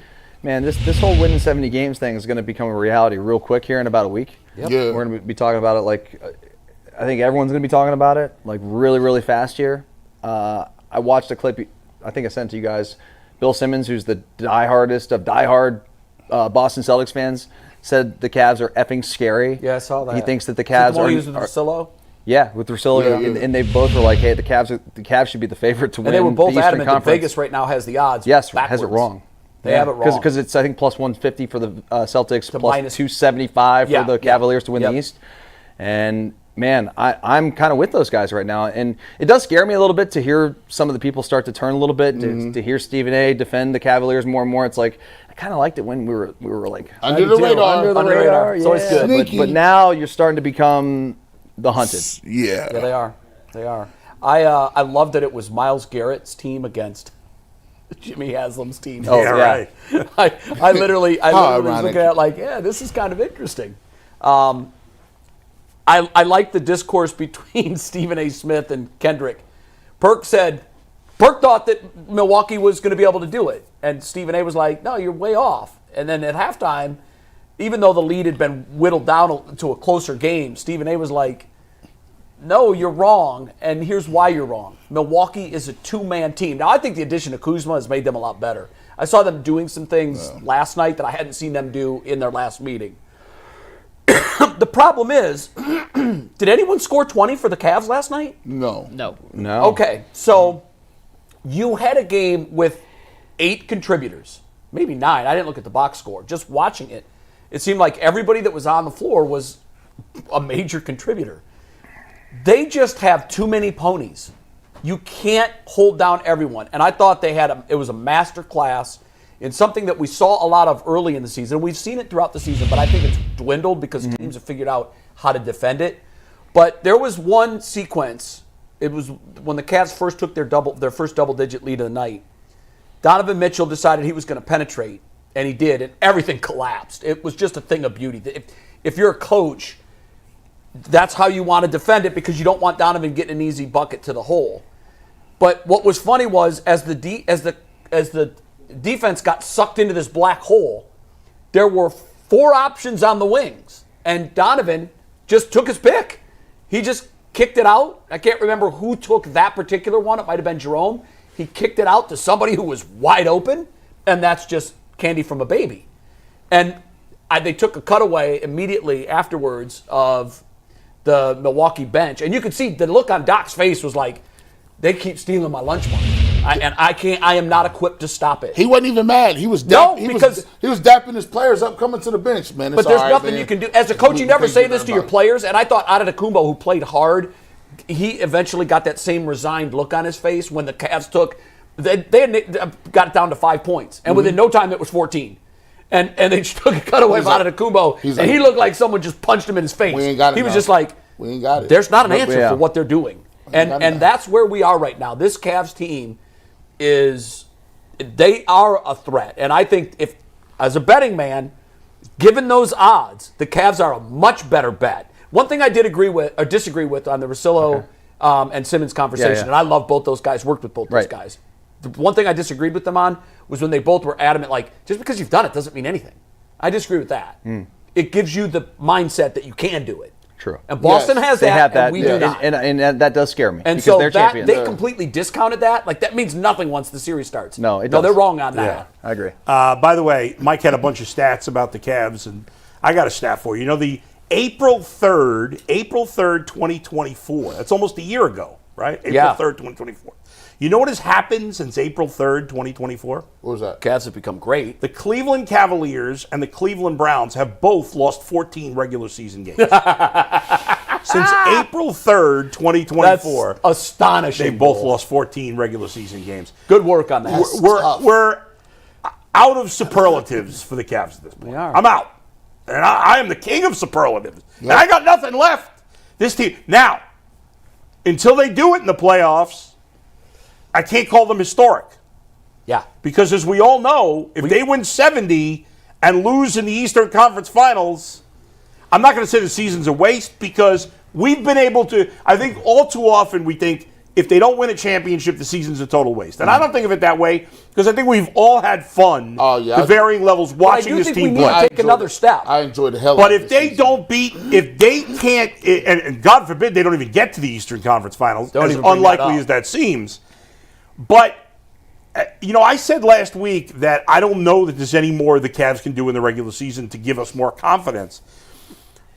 man, this whole winning 70 games thing is going to become a reality real quick here in about a week. Yep. Yeah. We're going to be talking about it like I think everyone's going to be talking about it like really, really fast here. I watched a clip. I think I sent to you guys. Bill Simmons, who's the diehardest of diehard Boston Celtics fans, said the Cavs are effing scary. Yeah, I saw that. He thinks that the Cavs are using Russillo. Yeah, with Russillo, and they both were like, "Hey, the Cavs should be the favorite to win." And they were both the Eastern adamant that Conference. Vegas right now has the odds. Yes, backwards. has it wrong. They have it wrong because it's I think plus 150 for the Celtics, plus minus 275 for the Cavaliers to win the East. And man, I'm kind of with those guys right now, and it does scare me a little bit to hear some of the people start to turn a little bit. To hear Stephen A. defend the Cavaliers more and more. It's like I kind of liked it when we were like under the radar. Under the radar. It's always good. But now you're starting to become the hunted. Yeah, they are. They are. I love that it was Myles Garrett's team against Jimmy Haslam's team. Oh, yeah, right. I literally was ironic. looking at it like, yeah, this is kind of interesting. I like the discourse between Stephen A. Smith and Kendrick. Perk thought that Milwaukee was going to be able to do it. And Stephen A. was like, no, you're way off. And then at halftime, even though the lead had been whittled down to a closer game, Stephen A. was like, no, you're wrong, and here's why you're wrong. Milwaukee is a 2-man team. Now, I think the addition of Kuzma has made them a lot better. I saw them doing some things last night that I hadn't seen them do in their last meeting. The problem is, did anyone score 20 for the Cavs last night? No. Okay, so you had a game with 8 contributors, maybe 9. I didn't look at the box score. Just watching it, it seemed like everybody that was on the floor was a major contributor. They just have too many ponies. You can't hold down everyone. And I thought it was a master class in something that we saw a lot of early in the season. We've seen it throughout the season, but I think it's dwindled because teams have figured out how to defend it. But there was one sequence. It was when the Cavs first took their first double-digit lead of the night. Donovan Mitchell decided he was going to penetrate, and he did, and everything collapsed. It was just a thing of beauty. If you're a coach, that's how you want to defend it because you don't want Donovan getting an easy bucket to the hole. But what was funny was as the defense got sucked into this black hole, there were 4 options on the wings, and Donovan just took his pick. He just kicked it out. I can't remember who took that particular one. It might have been Jerome. He kicked it out to somebody who was wide open, and that's just candy from a baby. And they took a cutaway immediately afterwards of the Milwaukee bench, and you could see the look on Doc's face was like, they keep stealing my lunch money, and I am not equipped to stop it. He wasn't even mad. He was he was dapping his players up coming to the bench, man. But there's nothing you can do as a coach. You never say this to your players, and I thought Antetokounmpo, who played hard, he eventually got that same resigned look on his face when the Cavs they got it down to 5 points, and within no time it was 14. And they just took a cutaway of Antetokounmpo, and he looked like someone just punched him in his face. He was just like, we ain't got it. There's not an answer for what they're doing. And that's where we are right now. This Cavs team they are a threat. And I think if, as a betting man, given those odds, the Cavs are a much better bet. One thing I did agree with or disagree with on the Russillo and Simmons conversation, and I love both those guys, worked with both those guys. The one thing I disagreed with them on was when they both were adamant, like, just because you've done it doesn't mean anything. I disagree with that. It gives you the mindset that you can do it. True. And Boston has that, and we do not. And that does scare me. And so they completely discounted that. Like, that means nothing once the series starts. No, it does. No, they're wrong on that. I agree. By the way, Mike had a bunch of stats about the Cavs, and I got a stat for you. You know, the April 3rd, 2024, that's almost a year ago, right? April 3rd, 2024. You know what has happened since April 3rd, 2024? What was that? Cavs have become great. The Cleveland Cavaliers and the Cleveland Browns have both lost 14 regular season games. Since April 3rd, 2024. That's astonishing. They both lost 14 regular season games. Good work on that. We're out of superlatives for the Cavs at this point. We are. I'm out. And I am the king of superlatives. And I got nothing left. This team. Now, until they do it in the playoffs, I can't call them historic. Yeah. Because as we all know, if they win 70 and lose in the Eastern Conference Finals, I'm not going to say the season's a waste because we've been able to, I think all too often we think if they don't win a championship, the season's a total waste. And I don't think of it that way because I think we've all had fun to varying levels watching this team play. I take another step. I enjoyed the hell But out of if they don't beat, if they can't, and God forbid they don't even get to the Eastern Conference Finals, as unlikely as that seems. But, I said last week that I don't know that there's any more the Cavs can do in the regular season to give us more confidence.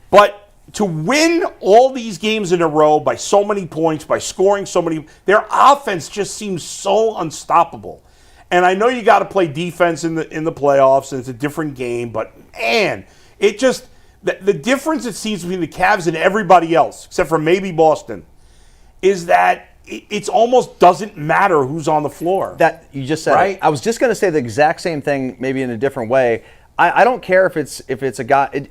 But to win all these games in a row by so many points, by scoring so many, their offense just seems so unstoppable. And I know you got to play defense in the playoffs, and it's a different game. But man, it just the difference it seems between the Cavs and everybody else, except for maybe Boston, is that it almost doesn't matter who's on the floor. That you just said. Right? I was just going to say the exact same thing, maybe in a different way. I don't care if it's a guy.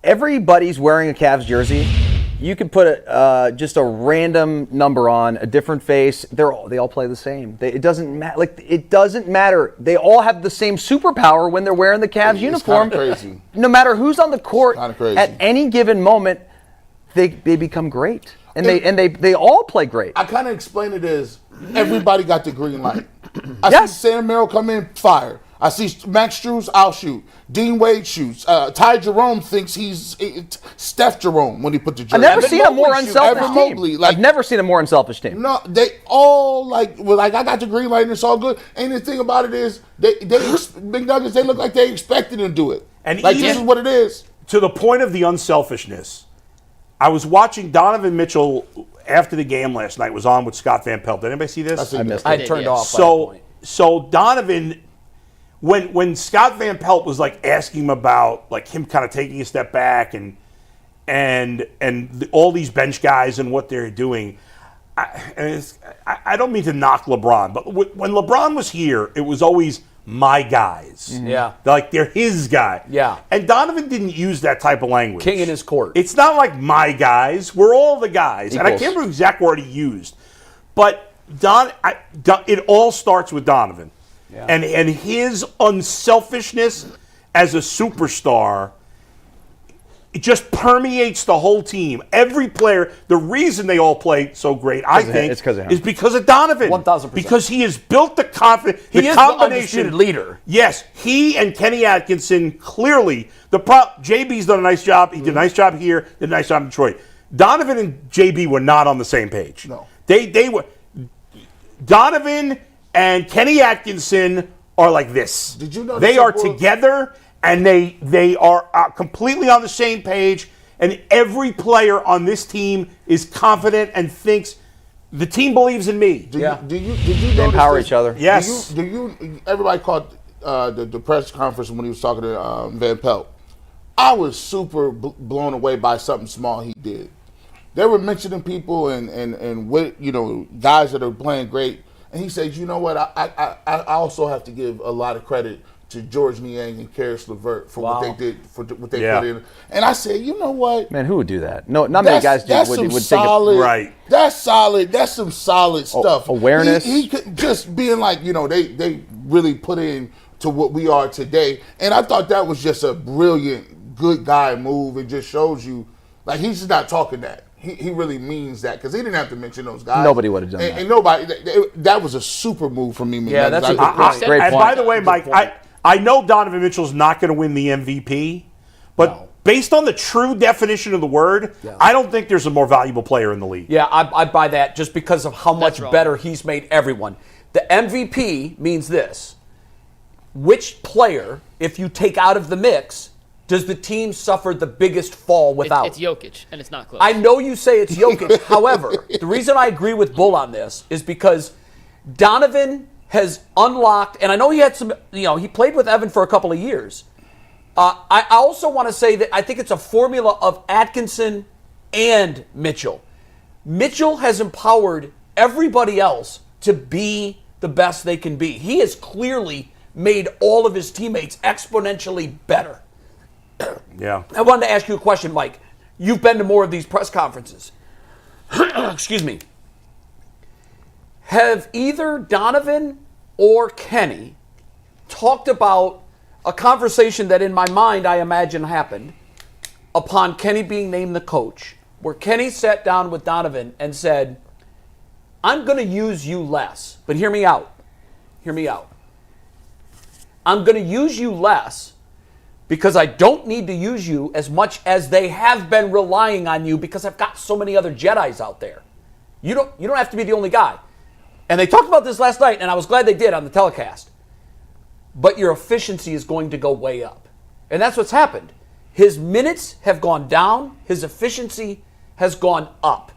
Everybody's wearing a Cavs jersey. You could put just a random number on, a different face. They all play the same. It doesn't matter. It doesn't matter. They all have the same superpower when they're wearing the Cavs uniform. Crazy. No matter who's on the court crazy. at any given moment, they become great, and they all play great. I kind of explain it as everybody got the green light. I see Sam Merrill come in, fire. I see Max Strus, I'll shoot. Dean Wade shoots. Ty Jerome thinks he's Steph Jerome when he put the jersey. I've never seen a more unselfish Evan team. Mobley, I've never seen a more unselfish team. No, they all I got the green light and it's all good. And the thing about it is, Big Nuggets, they look like they expected him to do it. And this is what it is. To the point of the unselfishness, I was watching Donovan Mitchell after the game last night. Was on with Scott Van Pelt. Did anybody see this? I missed it. I turned off by that point. So Donovan, when Scott Van Pelt was asking him about him kind of taking a step back and all these bench guys and what they're doing, I don't mean to knock LeBron, but when LeBron was here, it was always my guys. Mm-hmm. Yeah. They're his guy. Yeah. And Donovan didn't use that type of language. King in his court. It's not like my guys. We're all the guys. And I Equals. can't remember the exact word he used. But it all starts with Donovan. Yeah. And his unselfishness as a superstar, it just permeates the whole team. Every player, the reason they all play so great, I think, is because of Donovan. 1,000%. Because he has built the confidence. He is the undisputed leader. Yes, he and Kenny Atkinson clearly. JB's done a nice job. He did a nice job here. Did a nice job in Detroit. Donovan and JB were not on the same page. No, they were. Donovan and Kenny Atkinson are like this. Did you know they are together and they are completely on the same page? And every player on this team is confident and thinks the team believes in me. Did you They empower each other. Yes. Everybody caught the press conference when he was talking to Van Pelt. I was super blown away by something small he did. They were mentioning people and what, guys that are playing great. And he said, you know what, I also have to give a lot of credit to George Niang and Karis LeVert for what they did, for what they put in. And I said, you know what? Man, who would do that? No, not many guys would solid, think right. That's solid. That's some solid stuff. Awareness. He could just being like, they really put in to what we are today. And I thought that was just a brilliant, good guy move. It just shows you, he's just not talking that. He really means that because he didn't have to mention those guys. Nobody would have done that. And nobody. That was a super move from me. Yeah, that's a good point. Great and point. by the way, Mike, I know Donovan Mitchell's not going to win the MVP, but based on the true definition of the word, I don't think there's a more valuable player in the league. Yeah, I buy that just because of how much better he's made everyone. The MVP means this. Which player, if you take out of the mix, does the team suffer the biggest fall without? It's Jokic, and it's not close. I know you say it's Jokic. However, the reason I agree with Bull on this is because Donovan has unlocked, and I know he had some, he played with Evan for a couple of years. I also want to say that I think it's a formula of Atkinson and Mitchell. Mitchell has empowered everybody else to be the best they can be. He has clearly made all of his teammates exponentially better. Yeah. I wanted to ask you a question, Mike. You've been to more of these press conferences. Excuse me. Have either Donovan or Kenny talked about a conversation that in my mind I imagine happened upon Kenny being named the coach, where Kenny sat down with Donovan and said, I'm going to use you less, but hear me out. Hear me out. I'm going to use you less because I don't need to use you as much as they have been relying on you because I've got so many other Jedis out there. You don't have to be the only guy. And they talked about this last night, and I was glad they did on the telecast. But your efficiency is going to go way up. And that's what's happened. His minutes have gone down. His efficiency has gone up.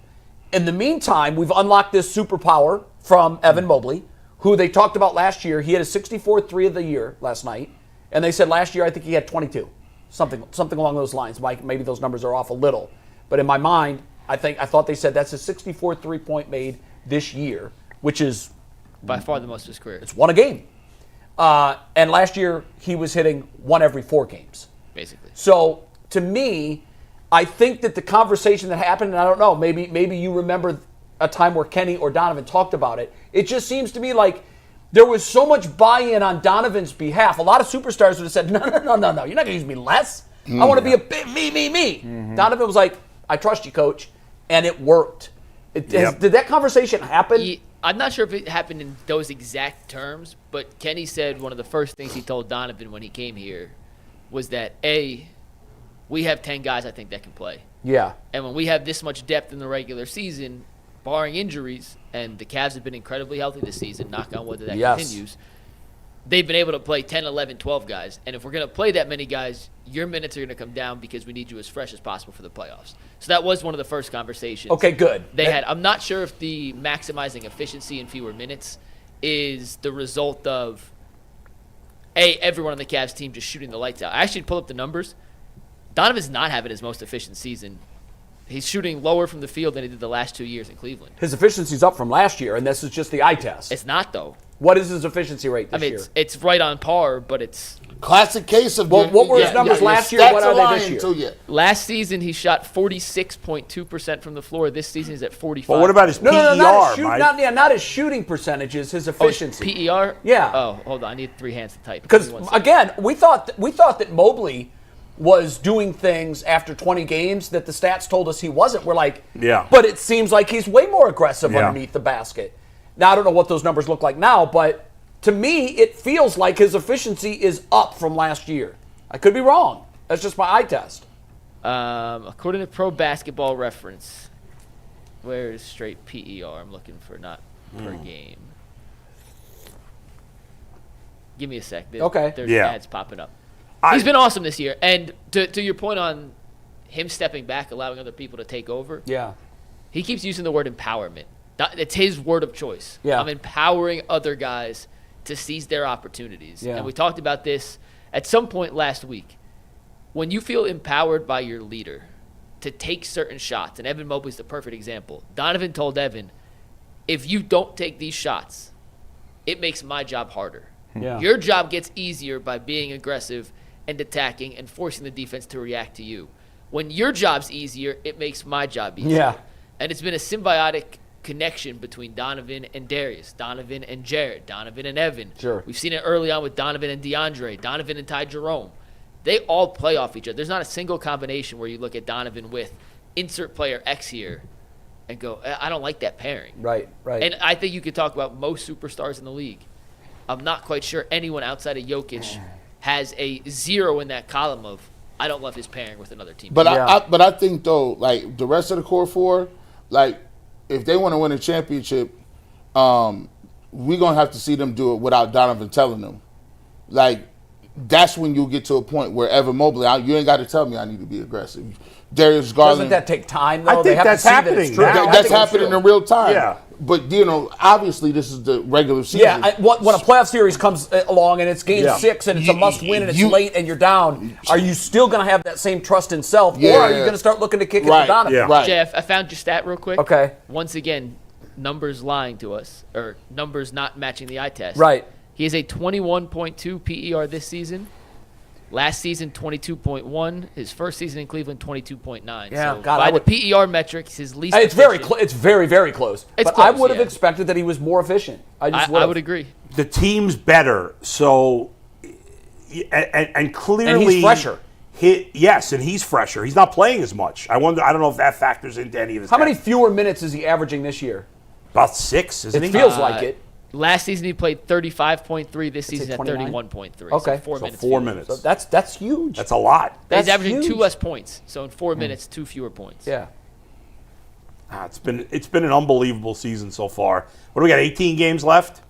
In the meantime, we've unlocked this superpower from Evan Mobley, who they talked about last year. He had a 64-3 of the year last night. And they said last year, I think he had 22. Something along those lines. Mike, maybe those numbers are off a little. But in my mind, I thought they said that's a 64 3-point made this year, which is by far the most of his career. It's one a game. And last year, he was hitting one every 4 games. Basically. So, to me, I think that the conversation that happened, and I don't know, maybe you remember a time where Kenny or Donovan talked about it. It just seems to me like there was so much buy-in on Donovan's behalf. A lot of superstars would have said, no, you're not going to use me less. I want to be a bit me. Mm-hmm. Donovan was like, I trust you, coach. And it worked. Did that conversation happen? I'm not sure if it happened in those exact terms, but Kenny said one of the first things he told Donovan when he came here was that, A, we have 10 guys I think that can play. Yeah. And when we have this much depth in the regular season, barring injuries, and the Cavs have been incredibly healthy this season, knock on wood that continues, they've been able to play 10, 11, 12 guys. And if we're going to play that many guys, your minutes are going to come down because we need you as fresh as possible for the playoffs. So that was one of the first conversations. Okay, good. They had. I'm not sure if the maximizing efficiency in fewer minutes is the result of, A, everyone on the Cavs team just shooting the lights out. I actually pulled up the numbers. Donovan's not having his most efficient season. He's shooting lower from the field than he did the last 2 years in Cleveland. His efficiency's up from last year, and this is just the eye test. It's not, though. What is his efficiency rate this year? It's right on par, but it's... Classic case of... What were his numbers last year? What are they this year? Last season, he shot 46.2% from the floor. This season, he's at 45%. But what about his PER, not his shooting percentages, his efficiency. PER? Yeah. Oh, hold on. I need 3 hands to type. Because, again, we thought that Mobley was doing things after 20 games that the stats told us he wasn't. We're like, but it seems like he's way more aggressive underneath the basket. Now, I don't know what those numbers look like now, but to me, it feels like his efficiency is up from last year. I could be wrong. That's just my eye test. According to Pro Basketball Reference, where is straight PER? I'm looking for not per game. Give me a sec. There's ads popping up. He's been awesome this year. And to your point on him stepping back, allowing other people to take over, he keeps using the word empowerment. It's his word of choice. I'm empowering other guys to seize their opportunities. And we talked about this at some point last week. When you feel empowered by your leader to take certain shots, and Evan Mobley's the perfect example. Donovan told Evan, if you don't take these shots, it makes my job harder. Your job gets easier by being aggressive and attacking and forcing the defense to react to you. When your job's easier, it makes my job easier. And it's been a symbiotic connection between Donovan and Darius, Donovan and Jared, Donovan and Evan. We've seen it early on with Donovan and DeAndre, Donovan and Ty Jerome. They all play off each other. There's not a single combination where you look at Donovan with insert player X here and go, I don't like that pairing. Right. And I think you could talk about most superstars in the league. I'm not quite sure anyone outside of Jokic has a 0 in that column of, I don't love his pairing with another team. But I think, though, like, the rest of the core four, like, if they want to win a championship, we're going to have to see them do it without Donovan telling them. Like, that's when you'll get to a point where Evan Mobley, you ain't got to tell me I need to be aggressive. Darius Garland. Doesn't that take time, though? I think that's happening now. That's happening in real time. But, obviously this is the regular season. When a playoff series comes along and it's game 6 and it's a must-win and it's late and you're down, are you still going to have that same trust in self, or are you going to start looking to kick it to Donovan? Jeff, I found your stat real quick. Okay. Once again, numbers lying to us, or numbers not matching the eye test. Right. He has a 21.2 PER this season. Last season, 22.1. His first season in Cleveland, 22.9. Yeah, so God, by I would- the PER metrics, his least. It's very efficient. It's very, very close. It's but close, I would have yeah. expected that he was more efficient. I would agree. The team's better, so and clearly And he's fresher. Yes, and he's fresher. He's not playing as much. I don't know if that factors into any of his. How many fewer minutes is he averaging this year? About 6, isn't It he? feels like it. Last season, he played 35.3. This season at 29? 31.3. Okay. So 4 So minutes. 4 fewer. minutes. So that's huge. That's a lot. That's He's averaging 2 huge. less points. So in 4 minutes, 2 fewer points. Yeah. It's been an unbelievable season so far. What do we got? 18 games left.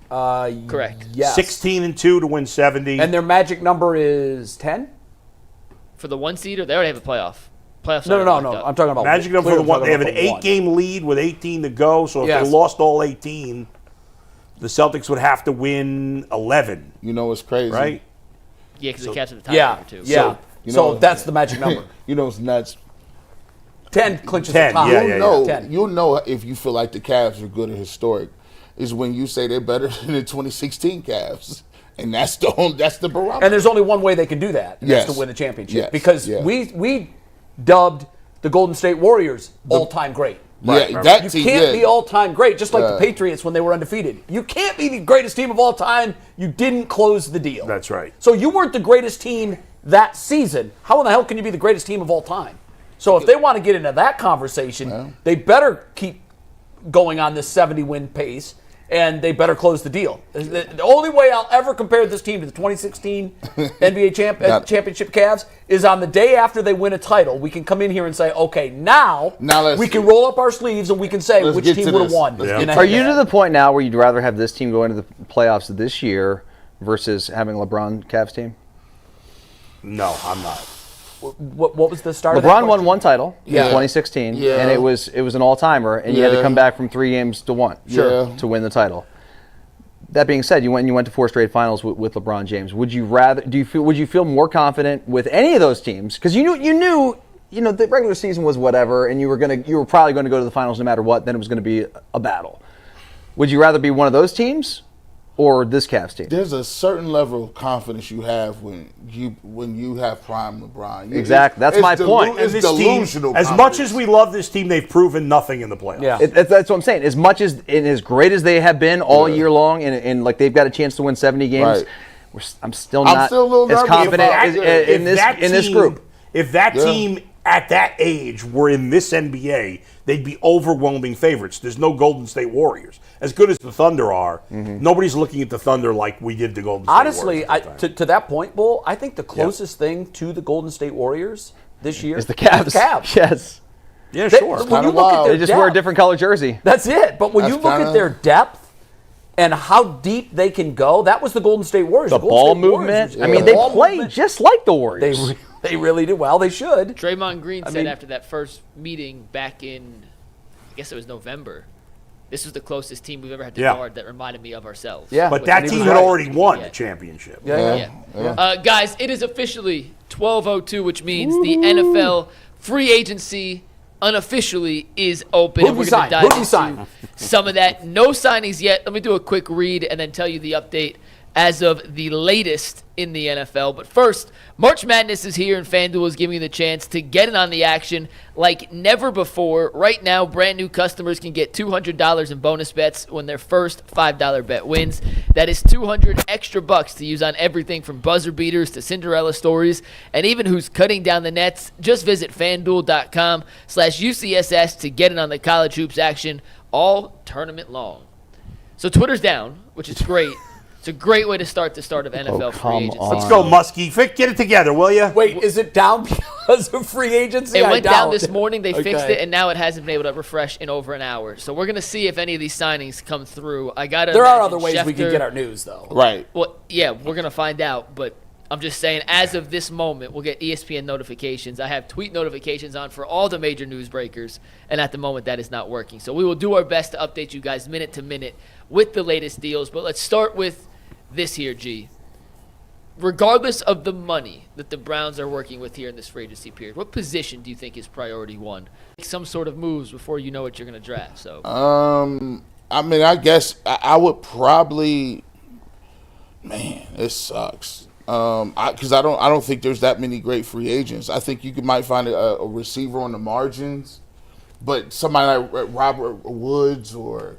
Correct. Yes. 16-2 to win 70. And their magic number is 10? For the 1 seed, or they already have a playoff. Playoffs. No. already locked up. I'm talking about Magic number for the one. They have an talking about 8-game lead with 18 to go. So if Yes. they lost all 18, the Celtics would have to win 11, You know what's crazy? right? Yeah, because the Cavs have the Yeah. tiebreaker too. Yeah. you So know- that's the magic number. You know what's nuts? 10 clinches 10, the top. yeah, yeah, yeah. 10. You'll know if you feel like the Cavs are good and historic is when you say they're better than the 2016 Cavs, and that's the barometer. And there's only one way they can do that, and Yes. that's to win the championship. Yes. Because Yeah. we dubbed the Golden State Warriors all-time great. that You team, can't be all-time great, just like Yeah. the Patriots when they were undefeated. You can't be the greatest team of all time. You didn't close the deal. That's right. So you weren't the greatest team that season. How in the hell can you be the greatest team of all time? So if they want to get into that conversation, they better keep going on this 70-win pace, and they better close the deal. The only way I'll ever compare this team to the 2016 NBA championship Cavs is on the day after they win a title. We can come in here and say, okay, now let's we can see. roll up our sleeves and we can say Let's which get team to would have this. won. Let's in get a to Are you head-to-head. to the point now where you'd rather have this team go into the playoffs this year versus having LeBron Cavs team? No, I'm not. What was the start of that LeBron won question? one title in Yeah. 2016, Yeah. and it was an all-timer, and you had to Yeah. come back from 3 games to 1 Sure. to win the title. That being said, you went to 4 straight finals with LeBron James. Would you feel more confident with any of those teams? Because you knew the regular season was whatever, and you were probably going to go to the finals no matter what. Then it was going to be a battle. Would you rather be one of those teams or this Cavs team? There's a certain level of confidence you have when you have prime LeBron. Exactly. That's my point. It's And this team, delusional. as much as we love this team, they've proven nothing in the playoffs. Yeah. That's what I'm saying. As much as and as great as they have been all year long, and like they've got a chance to win 70 games, Right. I'm still not a little as nervous confident about in this group. If that team at that age were in this NBA, they'd be overwhelming favorites. There's no Golden State Warriors. As good as the Thunder are, nobody's looking at the Thunder like we did the Golden State Honestly, Warriors. at the time. to that point, Bull, I think the closest thing to the Golden State Warriors this year Is the Cavs? Yes. yeah, They- sure. when kinda you look at wild. their They just wear a depth, different color jersey. That's it. But when That's you look kinda- at their depth and how deep they can go, that was the Golden State Warriors. The Golden ball State Warriors movement. was- I mean, the they ball play movement, just like the Warriors. They really do. Well, they should. Draymond Green said mean- after that first meeting back in, I guess it was November, this was the closest team we've ever had to Yeah. guard that reminded me of ourselves. Yeah. But Which that was team was had right. already won Yeah. the championship. Yeah. Guys, it is officially 12:02, which means the NFL free agency unofficially is open. Who'd and we we're going sign? to dive Who'd we into sign? some of that. No signings yet. Let me do a quick read and then tell you the update as of the latest in the NFL. But first, March Madness is here, and FanDuel is giving you the chance to get in on the action like never before. Right now, brand new customers can get $200 in bonus bets when their first $5 bet wins. That is 200 extra bucks to use on everything from buzzer beaters to Cinderella stories, and even who's cutting down the nets. Just visit FanDuel.com/UCSS to get in on the college hoops action all tournament long. So Twitter's down, which is great. It's a great way to start the start of NFL free come agency. on. Let's go, Muskie. Get it together, will you? Wait, is it down because of free agency? It I went down doubt. this morning. They fixed Okay. it, and now it hasn't been able to refresh in over an hour. So we're going to see if any of these signings come through. I got to There are other ways we can get our news, though. Right. Well, yeah, we're going to find out, but I'm just saying, as of this moment, we'll get ESPN notifications. I have tweet notifications on for all the major news breakers, and at the moment, that is not working. So we will do our best to update you guys minute to minute with the latest deals. But let's start with this here, G. Regardless of the money that the Browns are working with here in this free agency period, what position do you think is priority one? Make some sort of moves before you know what you're going to draft. So I mean, I guess I would probably. Man, it sucks. Because I don't think there's that many great free agents. I think you might find a receiver on the margins, but somebody like Robert Woods or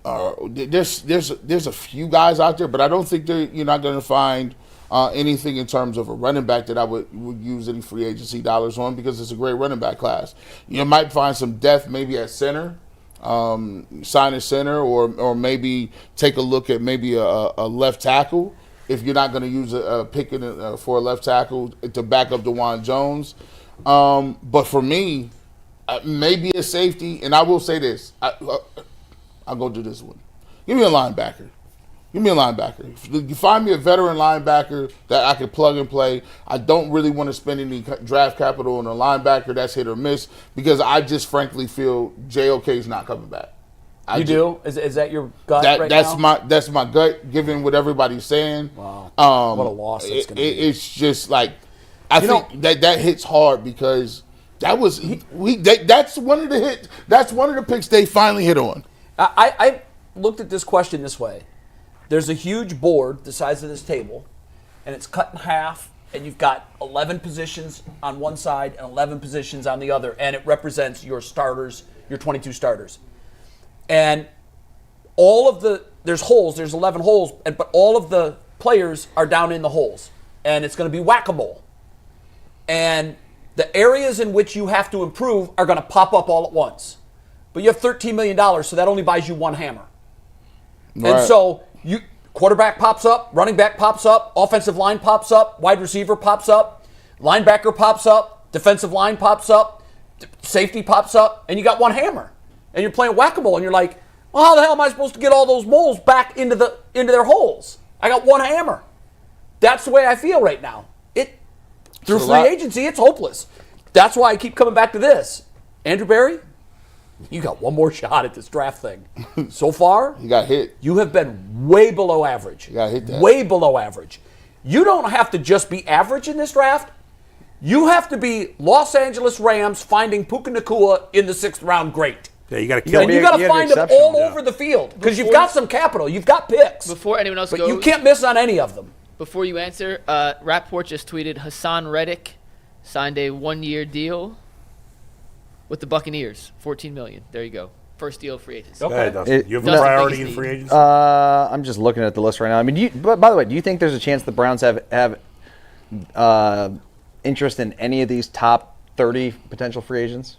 there's a few guys out there, but I don't think you're not going to find anything in terms of a running back that I would use any free agency dollars on, because it's a great running back class. You might find some depth maybe at center, sign a center, or maybe take a look at maybe a left tackle if you're not going to use a pick for a left tackle to back up DeJuan Jones. But for me, maybe a safety, and I will say this. I'll go do this one. Give me a linebacker. If you find me a veteran linebacker that I can plug and play, I don't really want to spend any draft capital on a linebacker that's hit or miss, because I just frankly feel JOK is not coming back. You do? Is that your gut right now? That's my gut, given what everybody's saying. Wow. What a loss it's going to be. It's just like, I think that hits hard, because that was that's one of the hits. That's one of the picks they finally hit on. I looked at this question this way. There's a huge board the size of this table, and it's cut in half, and you've got 11 positions on one side and 11 positions on the other, and it represents your starters, your 22 starters. And there's holes, there's 11 holes, but all of the players are down in the holes, and it's going to be whack-a-mole. And the areas in which you have to improve are going to pop up all at once. But you have $13 million, so that only buys you one hammer. Right. And so quarterback pops up, running back pops up, offensive line pops up, wide receiver pops up, linebacker pops up, defensive line pops up, safety pops up, and you got one hammer. And you're playing whack-a-mole, and you're like, well, how the hell am I supposed to get all those moles back into their holes? I got one hammer. That's the way I feel right now. Through free agency, it's hopeless. That's why I keep coming back to this. Andrew Berry, you got one more shot at this draft thing. So far, you got hit. You have been way below average. You got hit that. Way below average. You don't have to just be average in this draft. You have to be Los Angeles Rams finding Puka Nacua in the 6th round great. Yeah, you got to kill him. And you got to find them all over the field, because you've got some capital. You've got picks. Before anyone else but goes, you can't miss on any of them. Before you answer, Rapport just tweeted Hassan Reddick signed a 1-year deal with the Buccaneers, $14 million. There you go. First deal of free agency. Okay. You have a priority in free agency? I'm just looking at the list right now. I mean, but by the way, do you think there's a chance the Browns have interest in any of these top 30 potential free agents?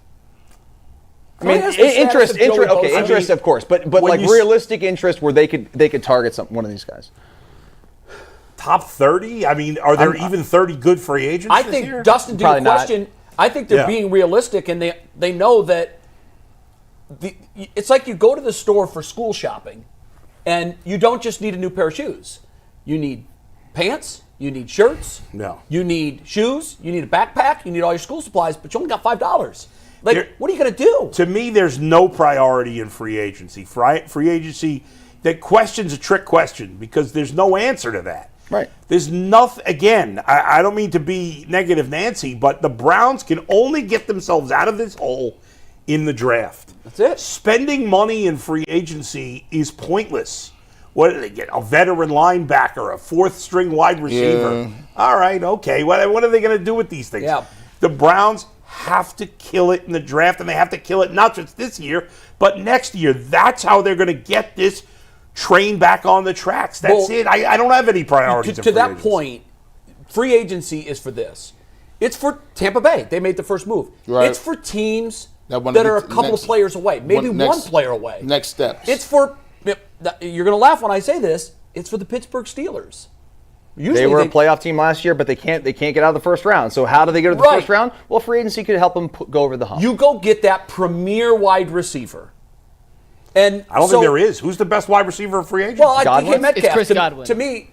I mean, interest, of course, but like realistic interest where they could target one of these guys. Top 30? I mean, are there even 30 good free agents I this think, year? Dustin, to your question, I think they're being realistic, and they know that it's like you go to the store for school shopping, and you don't just need a new pair of shoes. You need pants, you need shirts, you need shoes, you need a backpack, you need all your school supplies, but you only got $5. Like, what are you going to do? To me, there's no priority in free agency. Free agency, that question's a trick question, because there's no answer to that. Right. There's nothing, again, I don't mean to be negative Nancy, but the Browns can only get themselves out of this hole in the draft. That's it. Spending money in free agency is pointless. What do they get? A veteran linebacker, a 4th-string wide receiver. Yeah. All right, okay. What are they going to do with these things? Yeah. The Browns have to kill it in the draft, and they have to kill it not just this year, but next year. That's how they're going to get this train back on the tracks. That's it. I don't have any priorities. To that point, free agency is for this. It's for Tampa Bay. They made the first move. Right. It's for teams that are a couple of players away, maybe one player away. Next steps. It's for, you're going to laugh when I say this, it's for the Pittsburgh Steelers. Usually they were a playoff team last year, but they can't get out of the first round. So how do they get to the first round? Well, free agency could help them go over the hump. You go get that premier wide receiver. And I don't think there is. Who's the best wide receiver of free agents? Well, DK Metcalf. It's Chris Godwin. To me,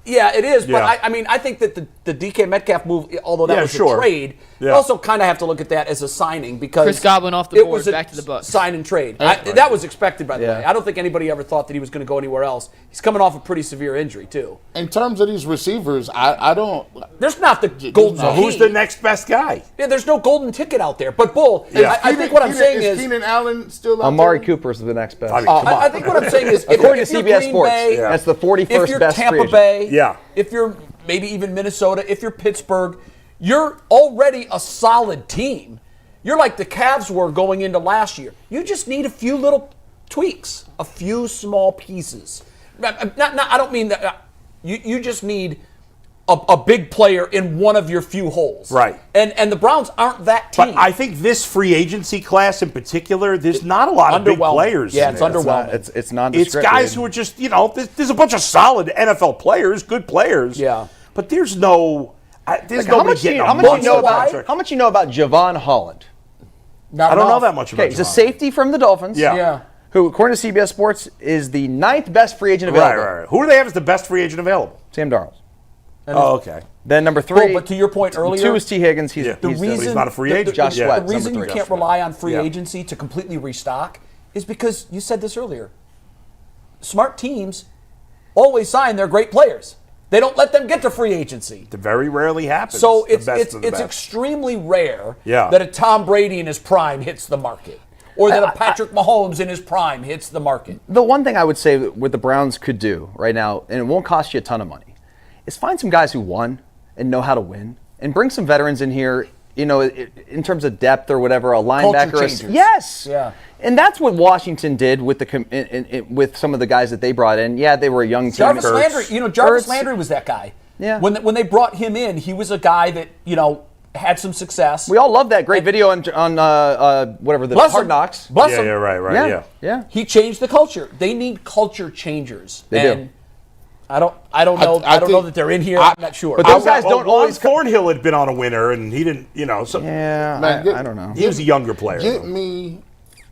yeah, it is. But I mean, I think that the DK Metcalf move, although that was a trade, you also kind of have to look at that as a signing, because Chris Godwin off the board, back to the Bucs. Sign and trade. That was expected, by the way. I don't think anybody ever thought that he was going to go anywhere else. He's coming off a pretty severe injury too. In terms of these receivers, I don't. There's not the golden. So who's the next best guy? Yeah, there's no golden ticket out there. But Bull, I think what I'm saying is Keenan Allen still out Amari there? Cooper's the next best. I think what I'm saying is, according to CBS Sports, that's the 41st best free agent. If you're Tampa Bay, if you're maybe even Minnesota, if you're Pittsburgh, you're already a solid team. You're like the Cavs were going into last year. You just need a few little tweaks, a few small pieces. I don't mean that. You just need a big player in one of your few holes. Right. And the Browns aren't that team. But I think this free agency class in particular, there's not a lot of big players. Yeah, it's underwhelming. It's nondescript. It's guys who are just, there's a bunch of solid NFL players, good players. Yeah. But there's no, there's how nobody much getting how much you know about Javon Holland? I don't know that much about Okay, he's a safety from the Dolphins. Yeah. Who, according to CBS Sports, is the 9th best free agent available. Right. Who do they have as the best free agent available? Sam Darnold. Oh, okay. Then number 3. But to your point earlier, 2 is T. Higgins. He's he's not a free agent. Josh Sweat. The reason you can't rely on free Yeah. agency to completely restock is because you said this earlier. Smart teams always sign their great players. They don't let them get to free agency. It very rarely happens. So The it's best of the best. extremely rare Yeah. that a Tom Brady in his prime hits the market, or that a Patrick Mahomes in his prime hits the market. The one thing I would say what the Browns could do right now, and it won't cost you a ton of money, is find some guys who won and know how to win, and bring some veterans in here. In terms of depth or whatever, a linebacker. changers. Yes. Yeah. And that's what Washington did with with some of the guys that they brought in. Yeah, they were a young team. Jarvis Landry, Jarvis Ertz. Landry was that guy. Yeah. When they brought him in, he was a guy that had some success. We all love that great video on whatever the Bless Hard him. Knocks. Bless Yeah, him. right. Yeah. He changed the culture. They need culture changers. They do. I don't know. I don't know that they're in here. I'm not sure. But those guys don't always. Thornhill had been on a winner, and he didn't. So Yeah, Man, I don't know. he was a younger player. Get me.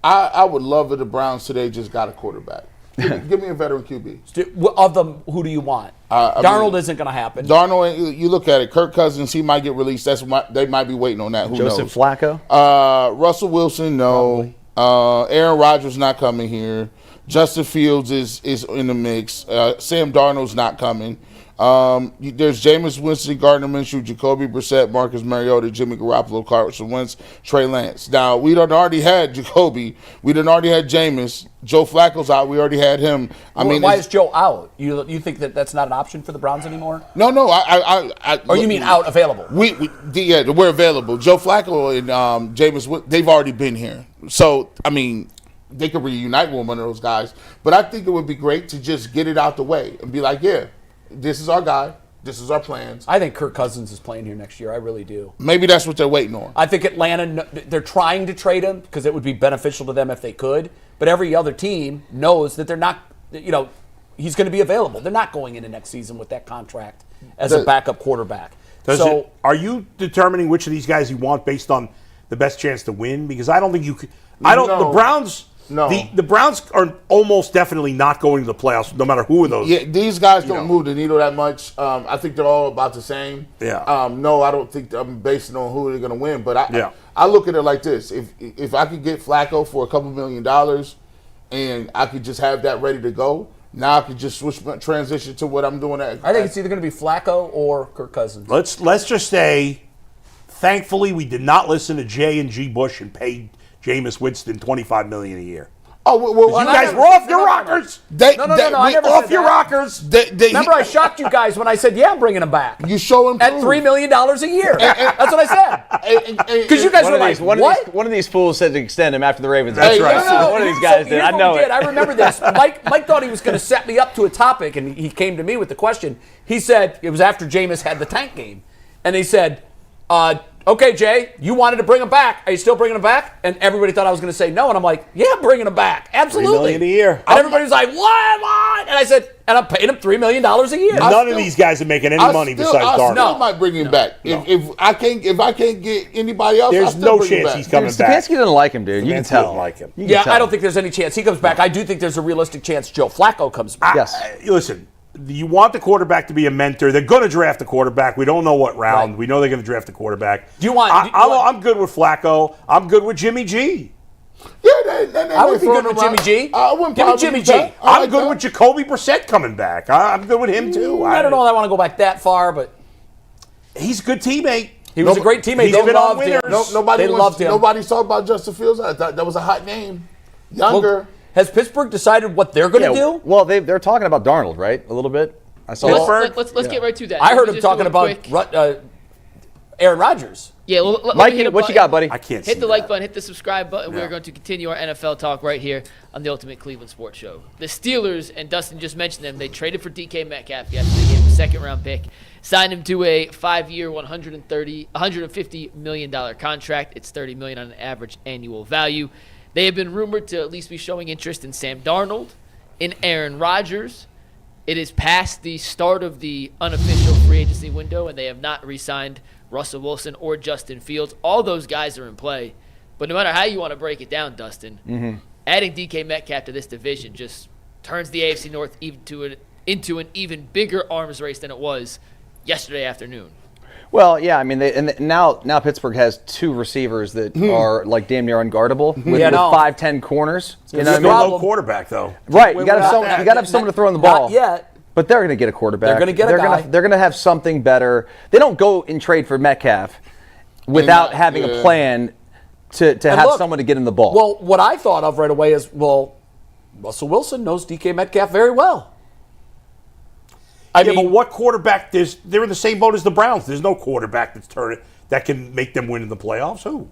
I would love if the Browns today just got a quarterback. Give me a veteran QB. Of them, who do you want? Darnold isn't going to happen. Darnold, you look at it. Kirk Cousins, he might get released. They might be waiting on that. Who knows? Joseph Flacco. Russell Wilson, no. Aaron Rodgers not coming here. Justin Fields is in the mix. Sam Darnold's not coming. There's Jameis Winston, Gardner Minshew, Jacoby Brissett, Marcus Mariota, Jimmy Garoppolo, Carson Wentz, Trey Lance. Now, we done already had Jacoby. We done already had Jameis. Joe Flacco's out. We already had him. Why is Joe out? You think that's not an option for the Browns anymore? No. Or you mean out available? We're available. Joe Flacco and Jameis, they've already been here. So, they could reunite with one of those guys. But I think it would be great to just get it out the way and be like, yeah, this is our guy. This is our plans. I think Kirk Cousins is playing here next year. I really do. Maybe that's what they're waiting on. I think Atlanta, they're trying to trade him because it would be beneficial to them if they could. But every other team knows that they're not, he's going to be available. They're not going into next season with that contract as a backup quarterback. Are you determining which of these guys you want based on the best chance to win? Because I don't think you could. The Browns. No. The Browns are almost definitely not going to the playoffs, no matter who of those. Yeah, these guys don't move the needle that much. I think they're all about the same. Yeah. No, I don't think I'm basing on who they're going to win. But I look at it like this: if I could get Flacco for a couple $1 million, and I could just have that ready to go, now I could just transition to what I'm doing. I think it's either going to be Flacco or Kirk Cousins. Let's just say, thankfully, we did not listen to J and G Bush and pay Jameis Winston $25 million a year. Oh, well, you guys were off your rockers. No, I never off said your that. rockers. Remember, I shocked you guys when I said, yeah, I'm bringing him back. You show him at $3 million a year. That's what I said. Because you guys were like, what? One of these fools said to extend him after the Ravens. That's right. No, one of these guys did. I know it. I remember this. Mike thought he was going to set me up to a topic, and he came to me with the question. He said, it was after Jameis had the tank game, and he said, okay, Jay, you wanted to bring him back. Are you still bringing him back? And everybody thought I was going to say no. And I'm like, yeah, I'm bringing him back. Absolutely. $3 million a year. And everybody was like, what? And I said, and I'm paying him $3 million a year. None of these guys are making any money besides Darnold. I might bring him back. No. If I can't get anybody else, there's no chance he's coming back. Stefanski doesn't like him, dude. You can tell. Doesn't like him. Yeah, I don't think there's any chance he comes back. I do think there's a realistic chance Joe Flacco comes back. Yes. Listen, you want the quarterback to be a mentor. They're going to draft a quarterback. We don't know what round. Right. We know they're going to draft a quarterback. I'm good with Flacco. I'm good with Jimmy G. Yeah, I would be good with Jimmy G. Give me Jimmy G. I'm good with Jacoby Brissett coming back. I'm good with him too. I don't know if I want to go back that far, but he's a good teammate. He was a great teammate. He's They been on loved him. winners. Loved him. Nobody's talking about Justin Fields. I thought that was a hot name. Younger. Has Pittsburgh decided what they're going to do? Well, they're talking about Darnold, right? A little bit. I saw Pittsburgh? Let's get right to that. I Let heard me him just talking do a quick- about Aaron Rodgers. Yeah, let me Mikey, hit a what you button. got, buddy? I can't Hit see the like that. button, hit the subscribe button. Yeah. We're going to continue our NFL talk right here on the Ultimate Cleveland Sports Show. The Steelers, and Dustin just mentioned them, they traded for DK Metcalf yesterday. They gave him a second-round pick, signed him to a 5-year, $150 million contract. It's $30 million on an average annual value. They have been rumored to at least be showing interest in Sam Darnold, in Aaron Rodgers. It is past the start of the unofficial free agency window, and they have not re-signed Russell Wilson or Justin Fields. All those guys are in play. But no matter how you want to break it down, Dustin, adding DK Metcalf to this division just turns the AFC North into an even bigger arms race than it was yesterday afternoon. Well, yeah, I mean, now Pittsburgh has 2 receivers that are like damn near unguardable with 5'10" corners. You know what I There's mean? no low quarterback, though. Right, you got to have someone to throw in the ball. Not yet. But they're going to get a quarterback. They're going to get a guy. They're going to have something better. They don't go and trade for Metcalf without having a plan to have look, someone to get in the ball. Well, what I thought of right away is, Russell Wilson knows DK Metcalf very well. I mean, but what quarterback? They're in the same boat as the Browns. There's no quarterback that can make them win in the playoffs. Who?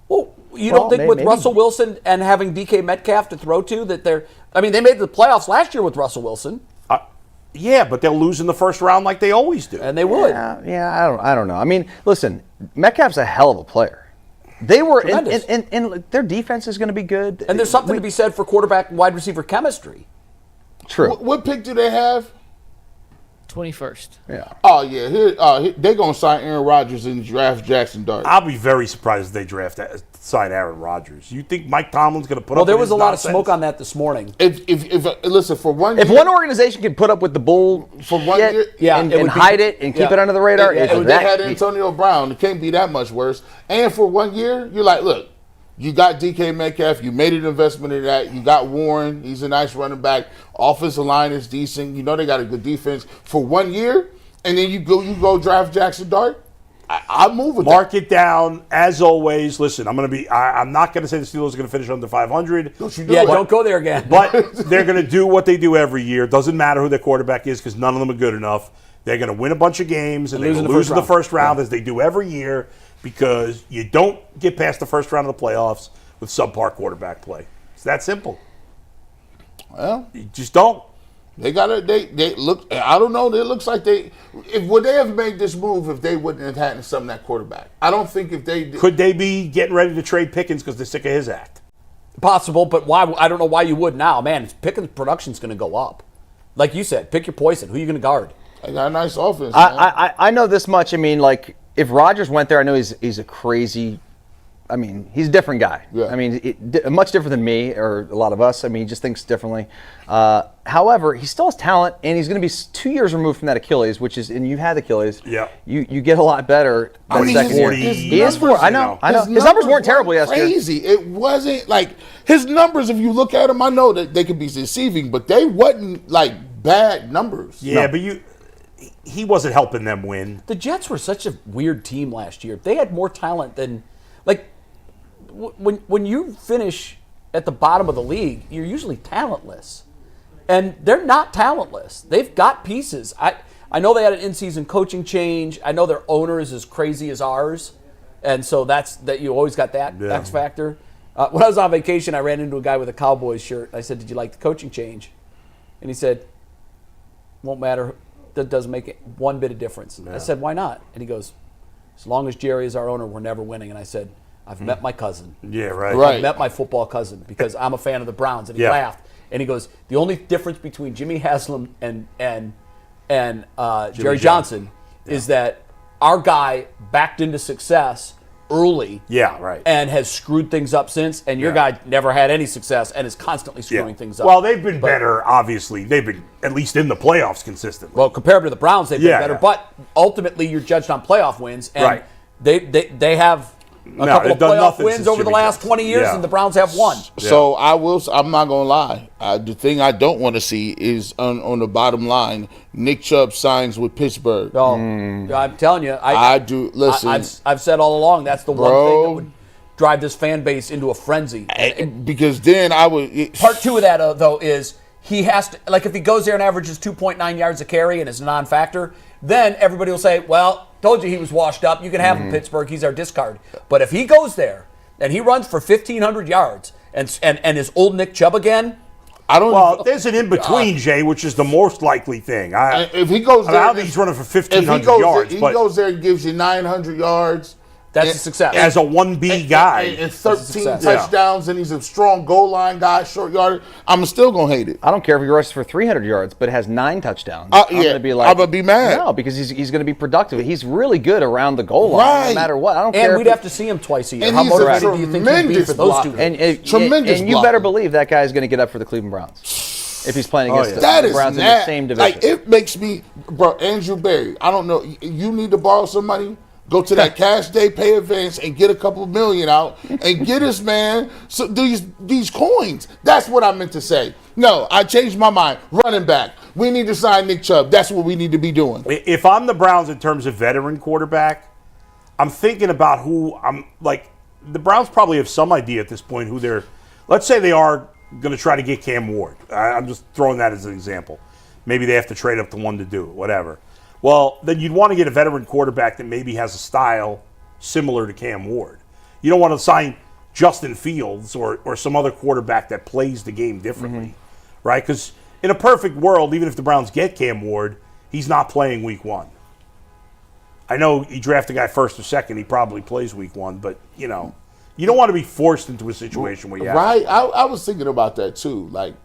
Well, you don't think with maybe. Russell Wilson and having DK Metcalf to throw to that they're – I mean, they made the playoffs last year with Russell Wilson. Yeah, but they'll lose in the first round like they always do. And they would. Yeah, I don't know. I mean, listen, Metcalf's a hell of a player. They were – and their defense is going to be good. And there's something to be said for quarterback and wide receiver chemistry. True. What pick do they have? 21st. Yeah. Oh, yeah. They're going to sign Aaron Rodgers and draft Jackson Dart. I'll be very surprised if they sign Aaron Rodgers. You think Mike Tomlin's going to put up? Well, there with was a his lot nonsense? of smoke on that this morning. If listen, for one If year, one organization can put up with the bull For 1 year, yeah, and it would be- hide it and keep it under the radar, Yeah, it's they that. had Antonio Brown. It can't be that much worse. And for 1 year, you're like, look, you got DK Metcalf. You made an investment in that. You got Warren. He's a nice running back. Offensive line is decent. You know they got a good defense. For 1 year, and then you go draft Jackson Dart. I'll move with Mark it down as always. Listen, I'm not going to say the Steelers are going to finish under 500. Don't you do Yeah, it. don't go there again. But they're going to do what they do every year. Doesn't matter who their quarterback is because none of them are good enough. They're going to win a bunch of games and they're going to lose in the first round as they do every year because you don't get past the first round of the playoffs with subpar quarterback play. It's that simple. Well, You just don't. they look. I don't know. It looks like would they have made this move if they wouldn't have had some of that quarterback? I don't think if they did. Could they be getting ready to trade Pickens because they're sick of his act? Possible, but why? I don't know why you would now. Man, Pickens' production's going to go up. Like you said, pick your poison. Who are you going to guard? They got a nice offense. Man. I know this much. I mean, like, if Rodgers went there, I know he's a crazy. I mean, he's a different guy. Yeah. I mean, much different than me or a lot of us. I mean, he just thinks differently. However, he still has talent, and he's going to be 2 years removed from that Achilles, and you've had Achilles. Yeah. You get a lot better that second year. his He is numbers, 40. I know. you His numbers weren't terrible yesterday. Crazy. It wasn't like his numbers. If you look at them, I know that they could be deceiving, but they wasn't like bad numbers. Yeah, but he wasn't helping them win. The Jets were such a weird team last year. They had more talent than, like, when you finish at the bottom of the league, you're usually talentless. And they're not talentless. They've got pieces. I know they had an in-season coaching change. I know their owner is as crazy as ours. And so that you always got that X factor. When I was on vacation, I ran into a guy with a Cowboys shirt. I said, "Did you like the coaching change?" And he said, "Won't matter. That doesn't make it one bit of difference." I said, "Why not?" And he goes, "As long as Jerry is our owner, we're never winning." And I said, "I've met my cousin. Yeah, right. Right. I've met my football cousin because I'm a fan of the Browns." And he Yeah. laughed. And he goes, "The only difference between Jimmy Haslam and Jerry Johnson is that our guy backed into success early." Yeah, right. And has screwed things up since, and your guy never had any success and is constantly screwing things up. Well, they've been better, obviously. They've been at least in the playoffs consistently. Well, compared to the Browns, they've been Yeah, better. yeah. But ultimately, you're judged on playoff wins, and Right. they have a couple they've of done playoff nothing wins since over the Jimmy last Johnson. 20 years, Yeah. and the Browns have one. So I'm not gonna lie. The thing I don't want to see is on the bottom line. Nick Chubb signs with Pittsburgh. So, I'm telling you, I do. Listen, I've said all along that's the one Bro. thing that would drive this fan base into a frenzy. because then I would. Part two of that, though, is he has to, like, if he goes there and averages 2.9 yards a carry and is a non-factor, then everybody will say, well, told you he was washed up. You can have him, Pittsburgh. He's our discard. But if he goes there and he runs for 1,500 yards and is old Nick Chubb again, there's an in-between, Jay, which is the most likely thing. If he goes there, I don't think he's running for 1,500 yards. He goes there and gives you 900 yards. that's a success. As a 1B guy. And 13 touchdowns, and he's a strong goal line guy, short yardage. I'm still going to hate it. I don't care if he rushes for 300 yards, but has 9 touchdowns. I'm going to be like, I'm going to be mad. No, because he's going to be productive. He's really good around the goal line, no matter what. I don't care. And we'd have to see him twice a year. And How he's a motivated do you think he'd be for those two? Tremendous And you better believe that guy's going to get up for the Cleveland Browns if he's playing against That the is Browns in the same division. Like, it makes me, bro, Andrew Berry, I don't know, you need to borrow some money? Go to that cash day, pay advance, and get a couple million out, and get this man these coins. That's what I meant to say. No, I changed my mind. Running back. We need to sign Nick Chubb. That's what we need to be doing. If I'm the Browns in terms of veteran quarterback, I'm thinking about who I'm like. The Browns probably have some idea at this point who they're. Let's say they are going to try to get Cam Ward. I'm just throwing that as an example. Maybe they have to trade up to one to do it, whatever. Well, then you'd want to get a veteran quarterback that maybe has a style similar to Cam Ward. You don't want to sign Justin Fields or some other quarterback that plays the game differently, right? Because in a perfect world, even if the Browns get Cam Ward, he's not playing week 1. I know you draft a guy first or second, he probably plays week 1, but, you know, you don't want to be forced into a situation where you have Right. I was thinking about that, too. Like,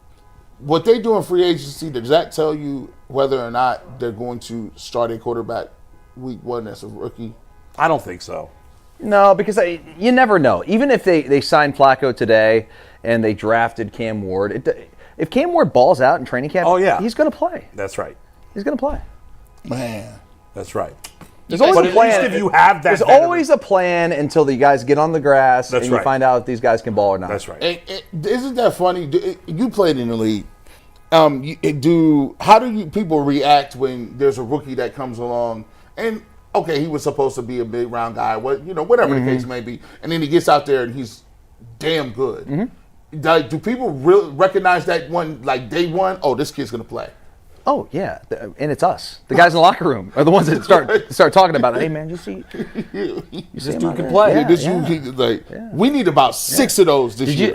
what they do in free agency, does that tell you whether or not they're going to start a quarterback week 1 as a rookie? I don't think so. No, because you never know. Even if they signed Flacco today and they drafted Cam Ward, if Cam Ward balls out in training camp, he's going to play. That's right. He's going to play. Man. That's right. There's always a plan. At least if you have that there's always a plan until the guys get on the grass and you find out if these guys can ball or not. That's right. Isn't that funny? You played in the league. How do people react when there's a rookie that comes along and okay, he was supposed to be a big round guy, whatever the case may be, and then he gets out there and he's damn good. Do people really recognize that one, like day one? Oh, this kid's gonna play. Oh yeah, and it's us. The guys in the locker room are the ones that start talking about it. Hey man, just see, this dude can play. We need about 6 of those this year.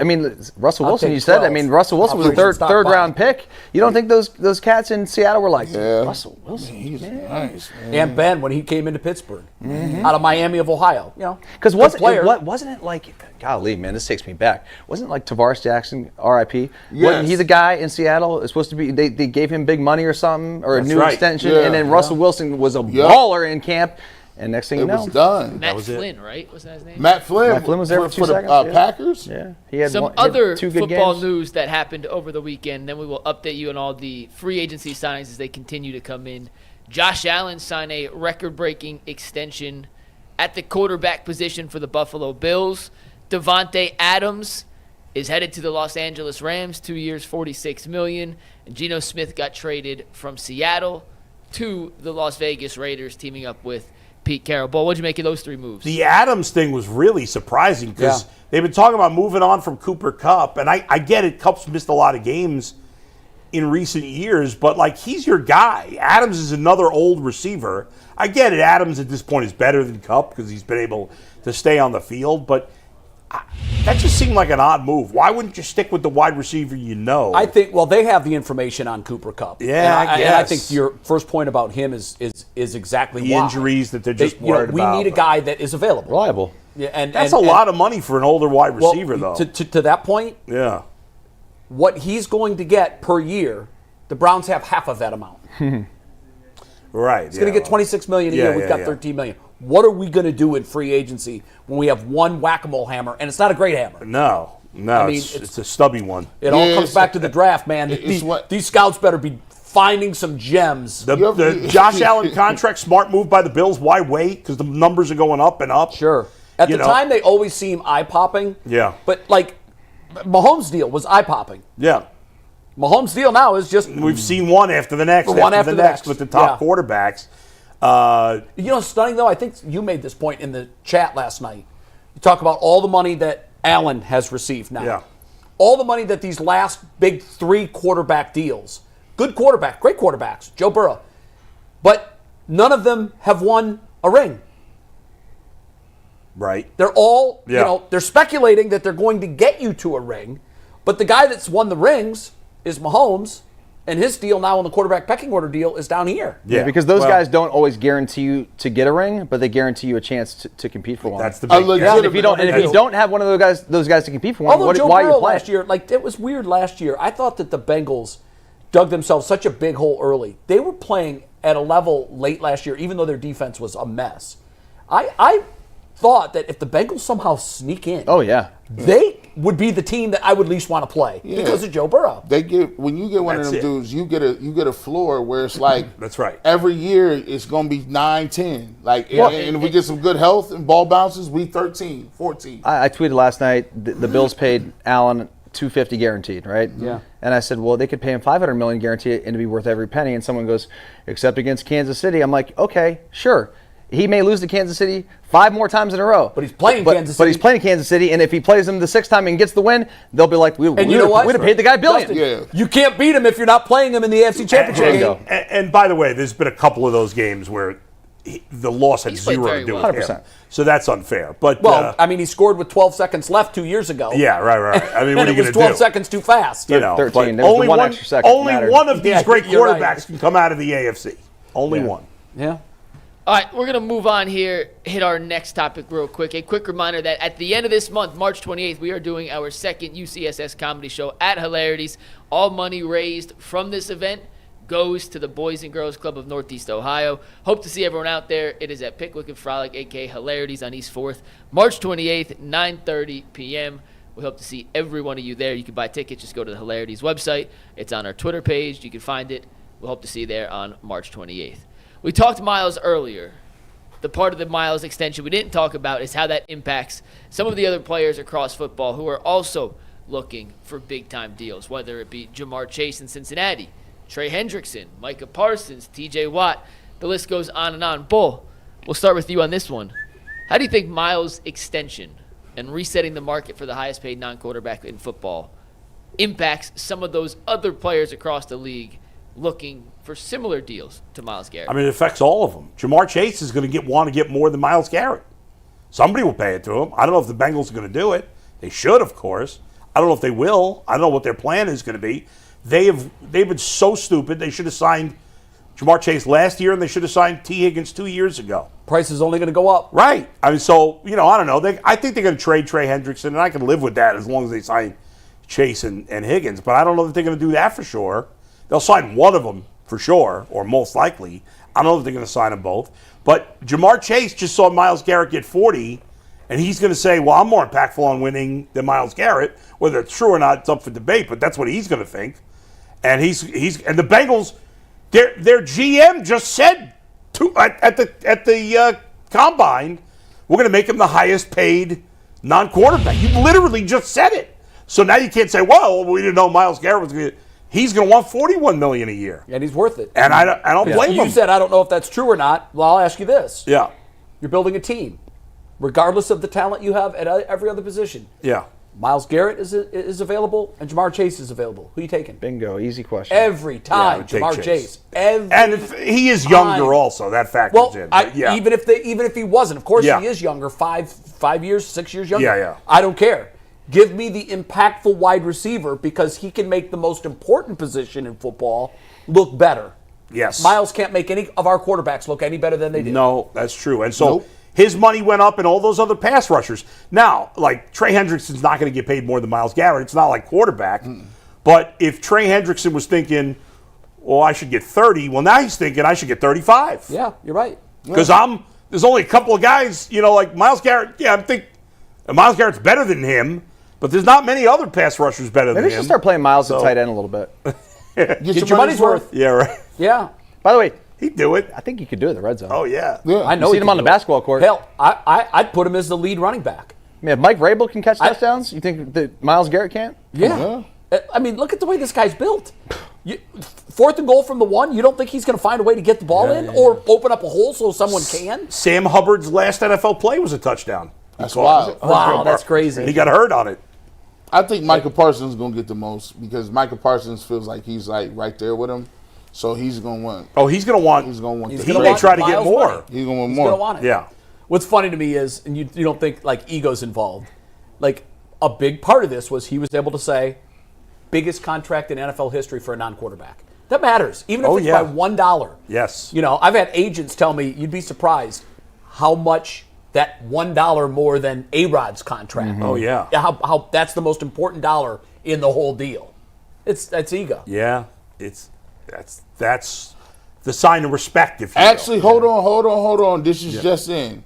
Russell Wilson. You said. Russell Wilson was a third round pick. You don't think those cats in Seattle were like Russell Wilson? He's nice, man. And Ben when he came into Pittsburgh out of Miami of Ohio, because wasn't it like? Golly, man, this takes me back. Wasn't it like Tavares Jackson, R.I.P.? Yes. Wasn't he the guy in Seattle? It's supposed to be. They gave him big money or something, or a new extension, and then Russell Wilson was a baller in camp. And next thing you know, it was done. Matt Flynn, right? What's that his name? Matt Flynn. Matt Flynn was there for 2 seconds. The Packers. Yeah, he had some other 2 good football games. news that happened over the weekend. Then we will update you on all the free agency signings as they continue to come in. Josh Allen signed a record-breaking extension at the quarterback position for the Buffalo Bills. Devontae Adams is headed to the Los Angeles Rams, 2 years, $46 million. And Geno Smith got traded from Seattle to the Las Vegas Raiders, teaming up with Pete Carroll. Bo, what'd you make of those 3 moves? The Adams thing was really surprising because they've been talking about moving on from Cooper Kupp, and I get it. Kupp's missed a lot of games in recent years, but like he's your guy. Adams is another old receiver. I get it. Adams at this point is better than Kupp because he's been able to stay on the field, but that just seemed like an odd move. Why wouldn't you stick with the wide receiver you know? I think, they have the information on Cooper Kupp. Yeah, I guess. And I think your first point about him is exactly the why. injuries that they're just worried we about. We need a guy that is available. Reliable. Yeah, and that's a lot of money for an older wide receiver, though. To that point, what he's going to get per year, the Browns have half of that amount. Right. He's going to get $26 million a year. We've got $13 million. What are we going to do in free agency when we have one whack-a-mole hammer, and it's not a great hammer? No, it's a stubby one. It all comes back to the draft, man. These scouts better be finding some gems. The Josh Allen contract, smart move by the Bills. Why wait? Because the numbers are going up and up. Sure. At the time, they always seem eye-popping. Yeah. But, Mahomes' deal was eye-popping. Yeah. Mahomes' deal now is just... We've seen one after the next, with the top quarterbacks. Stunning, though, I think you made this point in the chat last night. You talk about all the money that Allen has received now. Yeah. all the money that these last big 3 quarterback deals, good quarterback, great quarterbacks, Joe Burrow, but none of them have won a ring. Right. They're all, they're speculating that they're going to get you to a ring, but the guy that's won the rings is Mahomes, and his deal now on the quarterback pecking order deal is down here. Yeah, because those guys don't always guarantee you to get a ring, but they guarantee you a chance to compete for one. That's the big and if you don't have one of those guys to compete for one, why are you playing? Last year, it was weird last year. I thought that the Bengals dug themselves such a big hole early. They were playing at a level late last year, even though their defense was a mess. I thought that if the Bengals somehow sneak in, they would be the team that I would least want to play because of Joe Burrow. When you get one of them dudes, you get a floor where it's like that's right. Every year it's going to be 9-10. And if we get some good health and ball bounces, we 13, 14. I tweeted last night the Bills paid Allen $250 guaranteed, right? Yeah. And I said, well, they could pay him $500 million guaranteed and to be worth every penny. And someone goes, except against Kansas City. I'm like, okay, sure. He may lose to Kansas City 5 more times in a row. But he's playing Kansas City. But he's playing Kansas City, and if he plays them the 6th time and gets the win, they'll be like, we'd have paid the guy $1 billion. Justin, you can't beat him if you're not playing him in the AFC Championship game. And by the way, there's been a couple of those games where the loss had zero to do with 100%. him. So that's unfair. But he scored with 12 seconds left 2 years ago. Yeah, right. I mean, what are you going to do? 12 seconds too fast. 13. Only one extra second. Only one of these great quarterbacks can come out of the AFC. Only one. Yeah. All right, we're going to move on here, hit our next topic real quick. A quick reminder that at the end of this month, March 28th, we are doing our second UCSS comedy show at Hilarities. All money raised from this event goes to the Boys and Girls Club of Northeast Ohio. Hope to see everyone out there. It is at Pickwick and Frolic, a.k.a. Hilarities on East 4th, March 28th, 9:30 p.m. We hope to see every one of you there. You can buy tickets. Just go to the Hilarities website. It's on our Twitter page. You can find it. We'll hope to see you there on March 28th. We talked Myles earlier. The part of the Myles extension we didn't talk about is how that impacts some of the other players across football who are also looking for big-time deals, whether it be Jamar Chase in Cincinnati, Trey Hendrickson, Micah Parsons, TJ Watt. The list goes on and on. Bull, we'll start with you on this one. How do you think Myles' extension and resetting the market for the highest-paid non-quarterback in football impacts some of those other players across the league looking for similar deals to Myles Garrett? I mean, it affects all of them. Jamar Chase is going to want to get more than Myles Garrett. Somebody will pay it to him. I don't know if the Bengals are going to do it. They should, of course. I don't know if they will. I don't know what their plan is going to be. They've been so stupid. They should have signed Jamar Chase last year, and they should have signed T. Higgins 2 years ago. Price is only going to go up. Right. I mean, so, I don't know. I think they're going to trade Trey Hendrickson, and I can live with that as long as they sign Chase and Higgins. But I don't know that they're going to do that for sure. They'll sign one of them for sure, or most likely. I don't know if they're going to sign them both. But Jamar Chase just saw Myles Garrett get 40, and he's going to say, well, I'm more impactful on winning than Myles Garrett. Whether it's true or not, it's up for debate, but that's what he's going to think. And and the Bengals, their GM just said at the combine, we're going to make him the highest paid non-quarterback. You literally just said it. So now you can't say, well, we didn't know Myles Garrett was going to. He's going to want $41 million a year, and he's worth it. And I don't blame him. You said I don't know if that's true or not. Well, I'll ask you this: Yeah, you're building a team, regardless of the talent you have at every other position. Yeah, Myles Garrett is available, and Jamar Chase is available. Who are you taking? Bingo, easy question. Every time, Jamar Chase. And he is younger, also that factors in. Even if he wasn't, of course he is younger. 5 years, 6 years younger. Yeah. I don't care. Give me the impactful wide receiver because he can make the most important position in football look better. Yes. Myles can't make any of our quarterbacks look any better than they did. No, that's true. And so his money went up and all those other pass rushers. Now, like Trey Hendrickson's not going to get paid more than Myles Garrett. It's not like quarterback. But if Trey Hendrickson was thinking, well, I should get 30, well, now he's thinking I should get 35. Yeah, you're right. Because there's only a couple of guys, like Myles Garrett. Yeah, I think Myles Garrett's better than him. But there's not many other pass rushers better than him. Maybe they should start playing Myles at tight end a little bit. Get your money's worth. Yeah, right. Yeah. By the way, he'd do it. I think he could do it in the red zone. Oh, yeah. I know You've seen him on the basketball court. Hell, I'd put him as the lead running back. I mean, if Mike Vrabel can catch touchdowns, you think that Myles Garrett can't? Yeah. I mean, look at the way this guy's built. 4th and goal from the 1, you don't think he's going to find a way to get the ball in or open up a hole so someone can? Sam Hubbard's last NFL play was a touchdown. That's wild. Wow, that's crazy. And he got hurt on it. I think Micah Parsons is going to get the most because Micah Parsons feels like he's like right there with him. So he's going to want. Oh, he's going to want. He's going to want. He may try to get Myles more. money. He's going to want He's more. going to want it. Yeah. What's funny to me is, and you don't think like ego's involved. Like a big part of this was he was able to say, biggest contract in NFL history for a non-quarterback. That matters, even if it's by $1. Yes. You know, I've had agents tell me you'd be surprised how much that $1 more than A-Rod's contract. Oh yeah. How that's the most important dollar in the whole deal. That's ego. Yeah. That's the sign of respect. If you Actually, will. hold on. This is just in.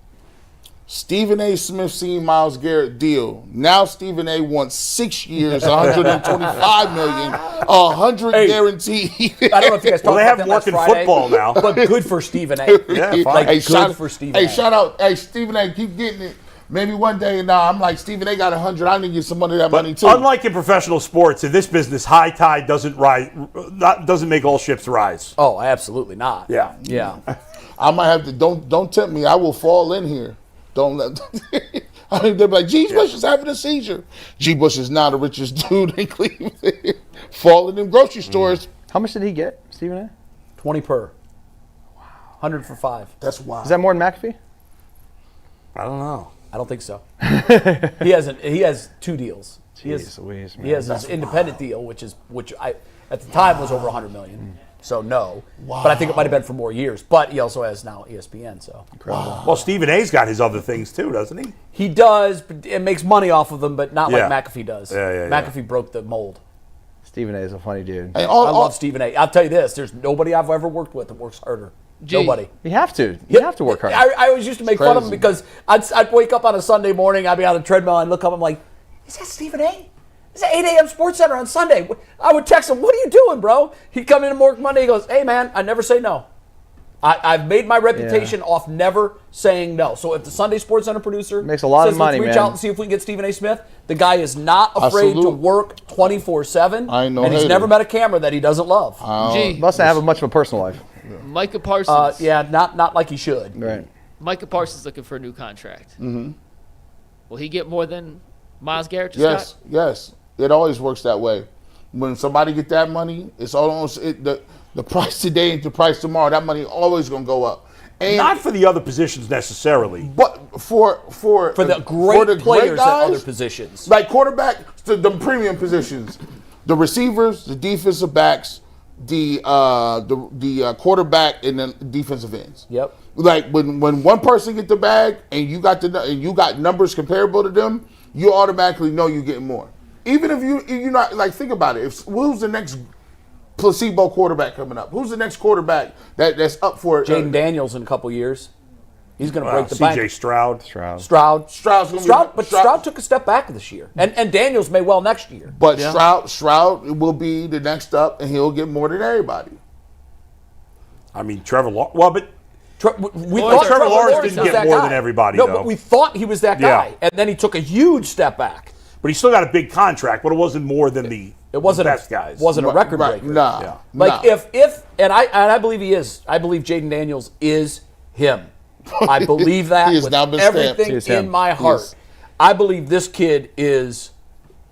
Stephen A. Smith seen Myles Garrett deal. Now Stephen A. wants 6 years, $125 million, 100 guaranteed. I don't know if you guys talked Well, they about have that last working Friday, football now. but good for Stephen A. Yeah, fine. Like, good shout, for Stephen Hey, A. shout out. Hey, Stephen A. Keep getting it. Maybe one day now I'm like, Stephen A. got 100. I need to get some of that money too. Unlike in professional sports, in this business, high tide doesn't make all ships rise. Oh, absolutely not. Yeah. Yeah. I might have to. Don't tempt me. I will fall in here. Don't let. I mean, they're like, G. Bush is having a seizure. G. Bush is now the richest dude in Cleveland. Falling in grocery stores. How much did he get, Stephen A? 20 per. Wow. 100 for 5. That's wild. Is that more than McAfee? I don't know. I don't think so. He has 2 deals. He has his independent deal, which I at the time was over $100 million. So no. Wow. But I think it might have been for more years. But he also has now ESPN, so incredible. Well, Stephen A's got his other things too, doesn't he? He does, but it makes money off of them, but not like McAfee does. Yeah. McAfee broke the mold. Stephen A is a funny dude. Hey, I love Stephen A. I'll tell you this: there's nobody I've ever worked with that works harder. Nobody. You have to. You have to work hard. I always used to make fun of him because I'd wake up on a Sunday morning, I'd be on the treadmill, and look up, I'm like, is that Stephen A? It's at 8 a.m. Sports Center on Sunday. I would text him, what are you doing, bro? He'd come in work Monday, he goes, hey, man, I never say no. I've made my reputation off never saying no. So if the Sunday Sports Center producer makes a lot of money, let's reach out and see if we can get Stephen A. Smith, the guy is not afraid to work 24/7, I know and he's never met a camera that he doesn't love. G, Mustn't have much of a personal life. Micah Parsons. Not like he should. Right. Micah Parsons looking for a new contract. Mm-hmm. Will he get more than Myles Garrett just Yes, got? yes. It always works that way. When somebody get that money, it's almost the price today and the price tomorrow. That money always gonna go up. And Not for the other positions necessarily. but for The great players at guys, other positions. like quarterback, the premium positions, the receivers, the defensive backs, the quarterback, and the defensive ends. Yep. Like when one person get the bag and you got numbers comparable to them, you automatically know you're getting more. Even if you're not, like, think about it. Who's the next placebo quarterback coming up? Who's the next quarterback that's up for it? Jaden Daniels in a couple years. He's going to break the C.J. bank. Stroud. Stroud took a step back this year, and Daniels may well next year. But Stroud will be the next up, and he'll get more than everybody. I mean, Trevor Lawrence. Well, but We Well, thought Trevor Lawrence was didn't get that more guy. than everybody, No, though. but we thought he was that guy, and then he took a huge step back. he still got a big contract, but it wasn't more than the best guys. Wasn't a record Right, breaker. nah. Like if I believe he is. I believe Jaden Daniels is him. I believe that He has with now been stamped. everything He is in him. my heart. Yes. I believe this kid is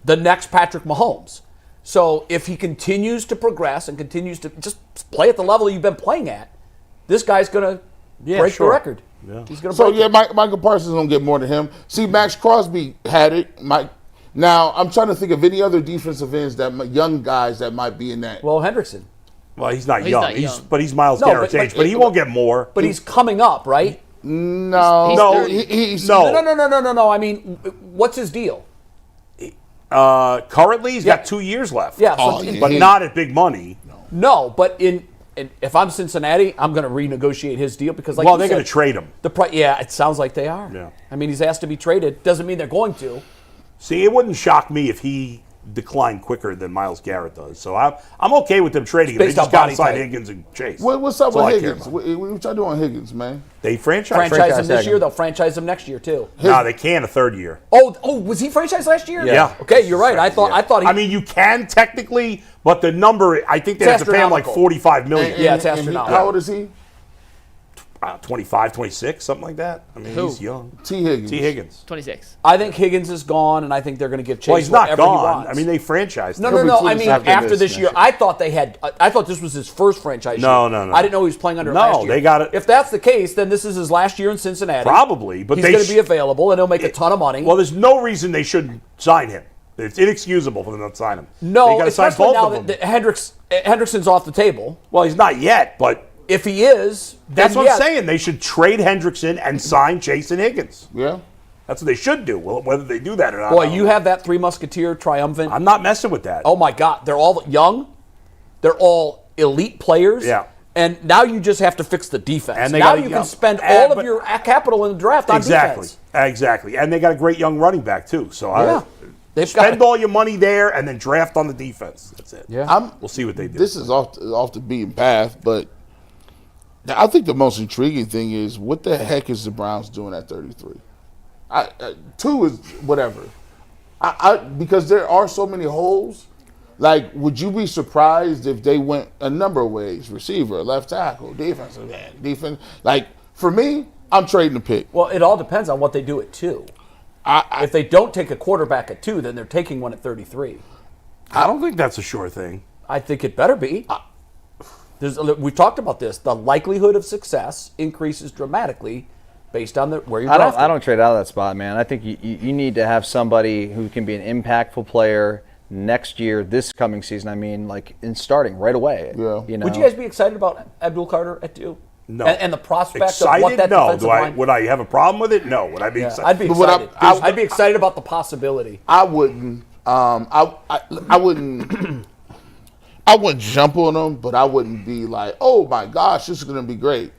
the next Patrick Mahomes. So if he continues to progress and continues to just play at the level you've been playing at, this guy's going to break sure. the record. Yeah. He's going to So break it. Michael Parsons gonna get more than him. See, Max Crosby had it. Now I'm trying to think of any other defensive ends young guys that might be in that. Well, Hendrickson. Well, he's not He's young. not young. But he's Myles No, Garrett's but- age. But he won't get more. But he's coming up, right? No, He's No, 30. he's no. No. I mean, what's his deal? Currently, he's Yeah. got 2 years left. Yeah, Oh, so yeah. But not at big money. no, but if I'm Cincinnati, I'm going to renegotiate his deal because, like, Well, you they're said, going to trade him. Yeah, it sounds like they are. Yeah. I mean, he's asked to be traded. Doesn't mean they're going to. See, it wouldn't shock me if he declined quicker than Myles Garrett does. So I'm okay with them trading him. They based just on got body to sign type. Higgins and Chase. What's up That's all with I care Higgins? about. What y'all doing on Higgins, man? They franchise. Franchise him this tag year. him. They'll franchise him next year too. No, they can a third year. Oh, was he franchised last year? Yeah. Okay, you're right. I thought he. I mean, you can technically, but the number, I think they It's have to pay him like astronomical. $45 million. Yeah, it's And astronomical. how old is he? 25, 26, something like that. I mean, Who? he's young. T. Higgins. 26. I think Higgins is gone, and I think they're going to give Chase Well, he's not whatever he gone. wants. I mean, they franchised No, him. no, no. I mean, after after this this year, I thought this was his first franchise year. No. I didn't know he was playing under No, last year. they got it. If that's the case, then this is his last year in Cincinnati. Probably, but he's they going to be available, and he'll make a ton of money. Well, there's no reason they shouldn't sign him. It's inexcusable for them not to sign him. no, they got to sign especially both now of them. that Hendrickson's off the table. Well, he's not yet, but If he is, that's then what I'm yes. saying. They should trade Hendrickson and sign Jason Higgins. Yeah. That's what they should do. Well, whether they do that or not. Boy, I don't you know. have that Three Musketeer triumphant. I'm not messing with that. Oh my God, they're all young. They're all elite players. Yeah. And now you just have to fix the defense. And they now got a you young- can spend and- all of but- your capital in the draft on defense. Exactly. And they got a great young running back too. So Yeah. They've spend got all your money there and then draft on the defense. That's it. Yeah. We'll see what they do. This is off the beaten path, but I think the most intriguing thing is what the heck is the Browns doing at 33? 2 is whatever. Because there are so many holes. Like, would you be surprised if they went a number of ways? Receiver, left tackle, defensive end, defense. Like, for me, I'm trading the pick. Well, it all depends on what they do at 2. If they don't take a quarterback at 2, then they're taking one at 33. I don't think that's a sure thing. I think it better be. We've talked about this. The likelihood of success increases dramatically based on where you're drafted. I don't trade out of that spot, man. I think you need to have somebody who can be an impactful player next year, this coming season. I mean, like in starting right away. Yeah. You know? Would you guys be excited about Abdul Carter at 2? No. And the prospect Excited? of what that No. defensive line... Would I have a problem with it? No. Would I be excited? I'd be But what excited. I'd be excited about the possibility. I wouldn't. I wouldn't. I wouldn't jump on them, but I wouldn't be like, "Oh my gosh, this is going to be great."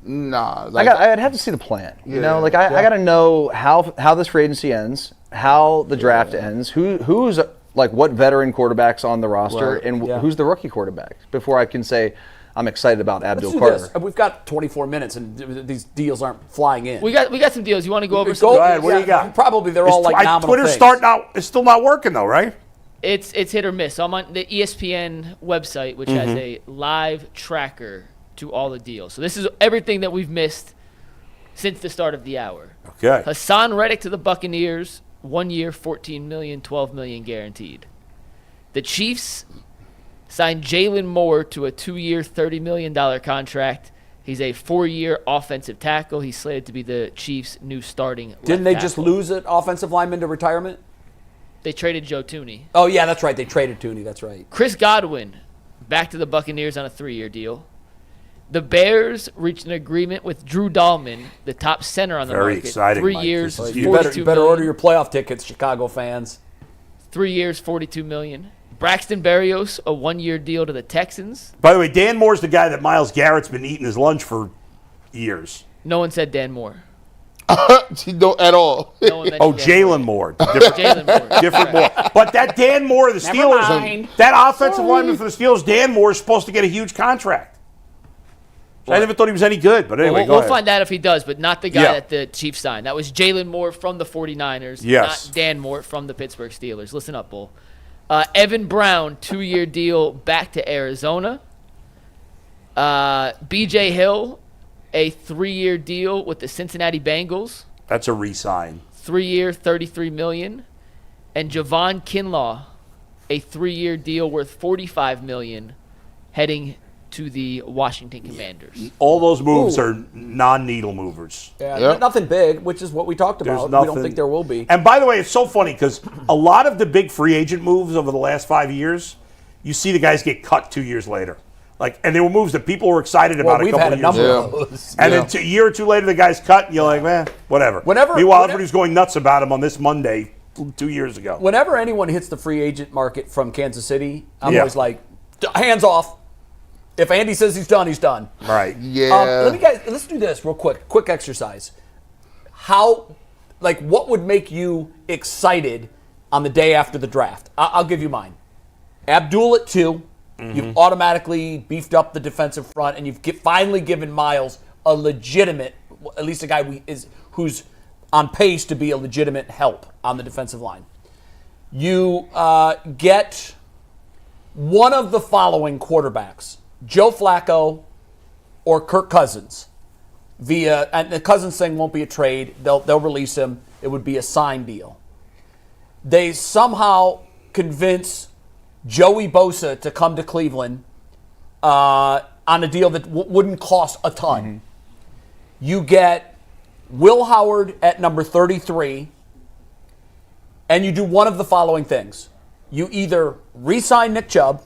Nah, like, I'd have to see the plan. You know, Yeah, like I got to know how this free agency ends, how the draft ends, who's like what veteran quarterbacks on the roster, Right. and Yeah. who's the rookie quarterback before I can say I'm excited about Abdul Let's do Carter. this. We've got 24 minutes, and these deals aren't flying in. We got some deals. You want to go over Go- some? Go ahead. What do you got? Probably they're all like nominal Twitter's things. it's still not working though, right? It's hit or miss. I'm on the ESPN website, which has a live tracker to all the deals. So this is everything that we've missed since the start of the hour. Okay. Hassan Reddick to the Buccaneers, 1 year, $14 million, $12 million guaranteed. The Chiefs signed Jalen Moore to a 2-year, $30 million contract. He's a 4-year offensive tackle. He's slated to be the Chiefs' new starting left Didn't they just tackle. lose an offensive lineman to retirement? They traded Joe Tooney. Oh, yeah, that's right. They traded Tooney. That's right. Chris Godwin back to the Buccaneers on a 3-year deal. The Bears reached an agreement with Drew Dahlman, the top center on the Very market. exciting, 3 Mike. years, This is You huge. better order your playoff tickets, Chicago fans. 3 years, $42 million. Braxton Berrios, a 1-year deal to the Texans. By the way, Dan Moore's the guy that Myles Garrett's been eating his lunch for years. No one said Dan Moore. don't at all. No one mentioned Oh, Dan Moore. Jalen Moore. Different, Jalen Moore. different Moore. But that Dan Moore of the Steelers, that offensive lineman for the Steelers, Dan Moore is supposed to get a huge contract. So I never thought he was any good, but anyway, We'll go find out if he does, but not the guy Yeah. that the Chiefs signed. That was Jalen Moore from the 49ers, Yes. not Dan Moore from the Pittsburgh Steelers. Listen up, Bull. Evan Brown, 2-year deal back to Arizona. B.J. Hill, a 3-year deal with the Cincinnati Bengals. That's a re-sign. 3-year, $33 million. And Javon Kinlaw, a 3-year deal worth $45 million, heading to the Washington Commanders. All those moves are non-needle movers. Yeah, Yep. nothing big, which is what we talked There's about. nothing. We don't think there will be. And by the way, it's so funny because a lot of the big free agent moves over the last 5 years, you see the guys get cut 2 years later. And they were moves that people were excited Well, about a we've couple had a of years number ago. of those. And then a year or two later, the guy's cut, and you're like, man, whatever. Meanwhile, everybody's going nuts about him on this Monday 2 years ago. Whenever anyone hits the free agent market from Kansas City, I'm Yeah. always like, hands off. If Andy says he's done, he's done. Right. Yeah. Let's do this real quick. Quick exercise. What would make you excited on the day after the draft? I'll give you mine. Abdul at 2. You've automatically beefed up the defensive front, and you've finally given Myles a legitimate, at least a guy who's on pace to be a legitimate help on the defensive line. You get one of the following quarterbacks, Joe Flacco or Kirk Cousins, via, and the Cousins thing won't be a trade. They'll release him. It would be a signed deal. They somehow convince Joey Bosa to come to Cleveland on a deal that wouldn't cost a ton. Mm-hmm. You get Will Howard at number 33, and you do one of the following things. You either re-sign Nick Chubb,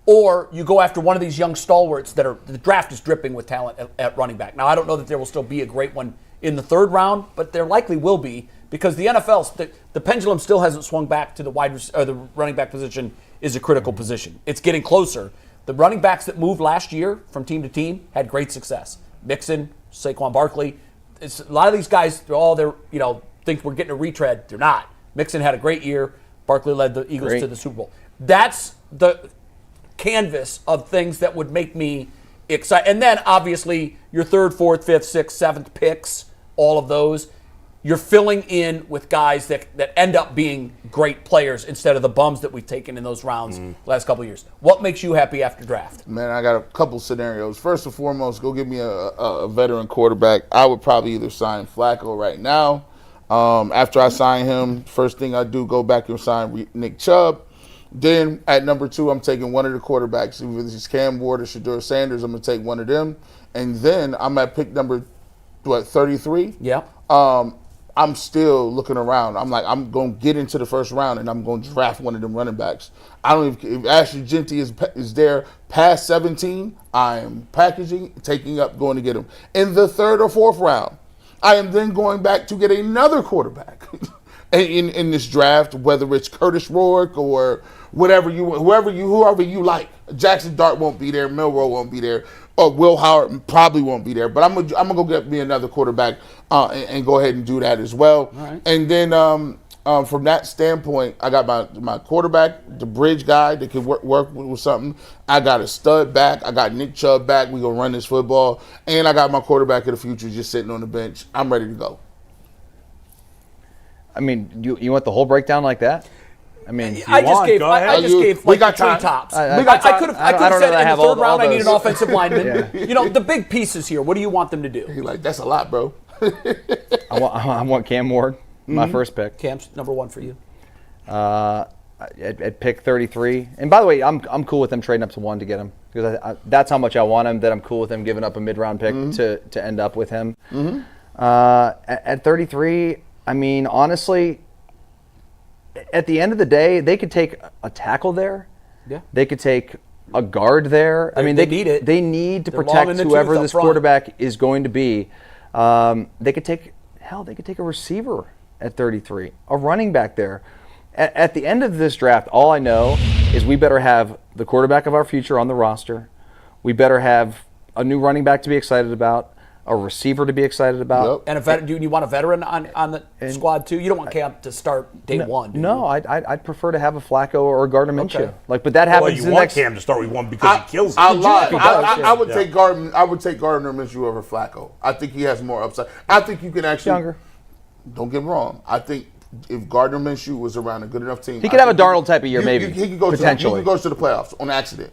or you go after one of these young stalwarts the draft is dripping with talent at running back. Now, I don't know that there will still be a great one in the third round, but there likely will be, because the NFL, the pendulum still hasn't swung back to the the running back position is a critical position. It's getting closer. The running backs that moved last year from team to team had great success. Mixon, Saquon Barkley. A lot of these guys, think we're getting a retread. They're not. Mixon had a great year. Barkley led the Eagles to the Super Bowl. That's the canvas of things that would make me excited. And then, obviously, your third, fourth, fifth, sixth, seventh picks, all of those, you're filling in with guys that end up being great players instead of the bums that we've taken in those rounds the last couple of years. What makes you happy after draft? Man, I got a couple scenarios. First and foremost, go get me a veteran quarterback. I would probably either sign Flacco right now. After I sign him, first thing I do, go back and sign Nick Chubb. Then at number 2, I'm taking one of the quarterbacks. If it's Cam Ward or Shedeur Sanders, I'm going to take one of them. And then I'm at pick number, 33? Yeah. I'm still looking around. I'm like, I'm going to get into the first round, and I'm going to draft one of them running backs. I don't even, if Ashley Genty is there past 17, I am packaging, taking up, going to get him. In the third or fourth round, I am then going back to get another quarterback in this draft, whether it's Curtis Rourke or whoever you like. Jackson Dart won't be there. Milroe won't be there. Or Will Howard probably won't be there. But I'm gonna go get me another quarterback and go ahead and do that as well. Right. And then from that standpoint, I got my quarterback, the bridge guy that can work with something. I got a stud back. I got Nick Chubb back. We gonna run this football. And I got my quarterback of the future just sitting on the bench. I'm ready to go. I mean, you want the whole breakdown like that? I mean, I just gave We got three time. tops. I could have said in the third round I need an offensive lineman. Yeah. The big pieces here. What do you want them to do? He like, that's a lot, bro. I want Cam Ward, my first pick. Cam's number 1 for you. At pick 33. And by the way, I'm cool with them trading up to 1 to get him, because that's how much I want him. That I'm cool with them giving up a mid-round pick to end up with him. At 33. I mean, honestly, at the end of the day, they could take a tackle there. Yeah. They could take a guard there. They need it. They need to They're protect long in the whoever tooth this up front. quarterback is going to be. They could take a receiver at 33, a running back there. At the end of this draft, all I know is we better have the quarterback of our future on the roster. We better have a new running back to be excited about, a receiver to be excited about. Yep. And do you want a veteran on the squad too? You don't want Cam to start day one. Do No, you? I'd prefer to have a Flacco or a Gardner Minshew. Okay. But that happens. Well, you want Cam to start with 1 because he kills it. I lied. I would Yeah. take Gardner. I would take Gardner Minshew over Flacco. I think he has more upside. I think you can actually. Younger. Don't get me wrong. I think if Gardner Minshew was around a good enough team, He could have a Darnold type of year, maybe. He could go potentially. he could go to the playoffs on accident.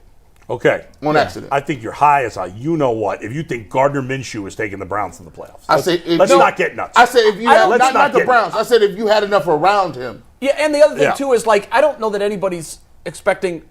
Okay. On accident. I think you're high as a you-know-what if you think Gardner Minshew is taking the Browns to the playoffs. Let's not get nuts. I said if you had let's not the get Browns. I said if you had enough around him. Yeah, and the other thing Yeah. too is I don't know that anybody's expecting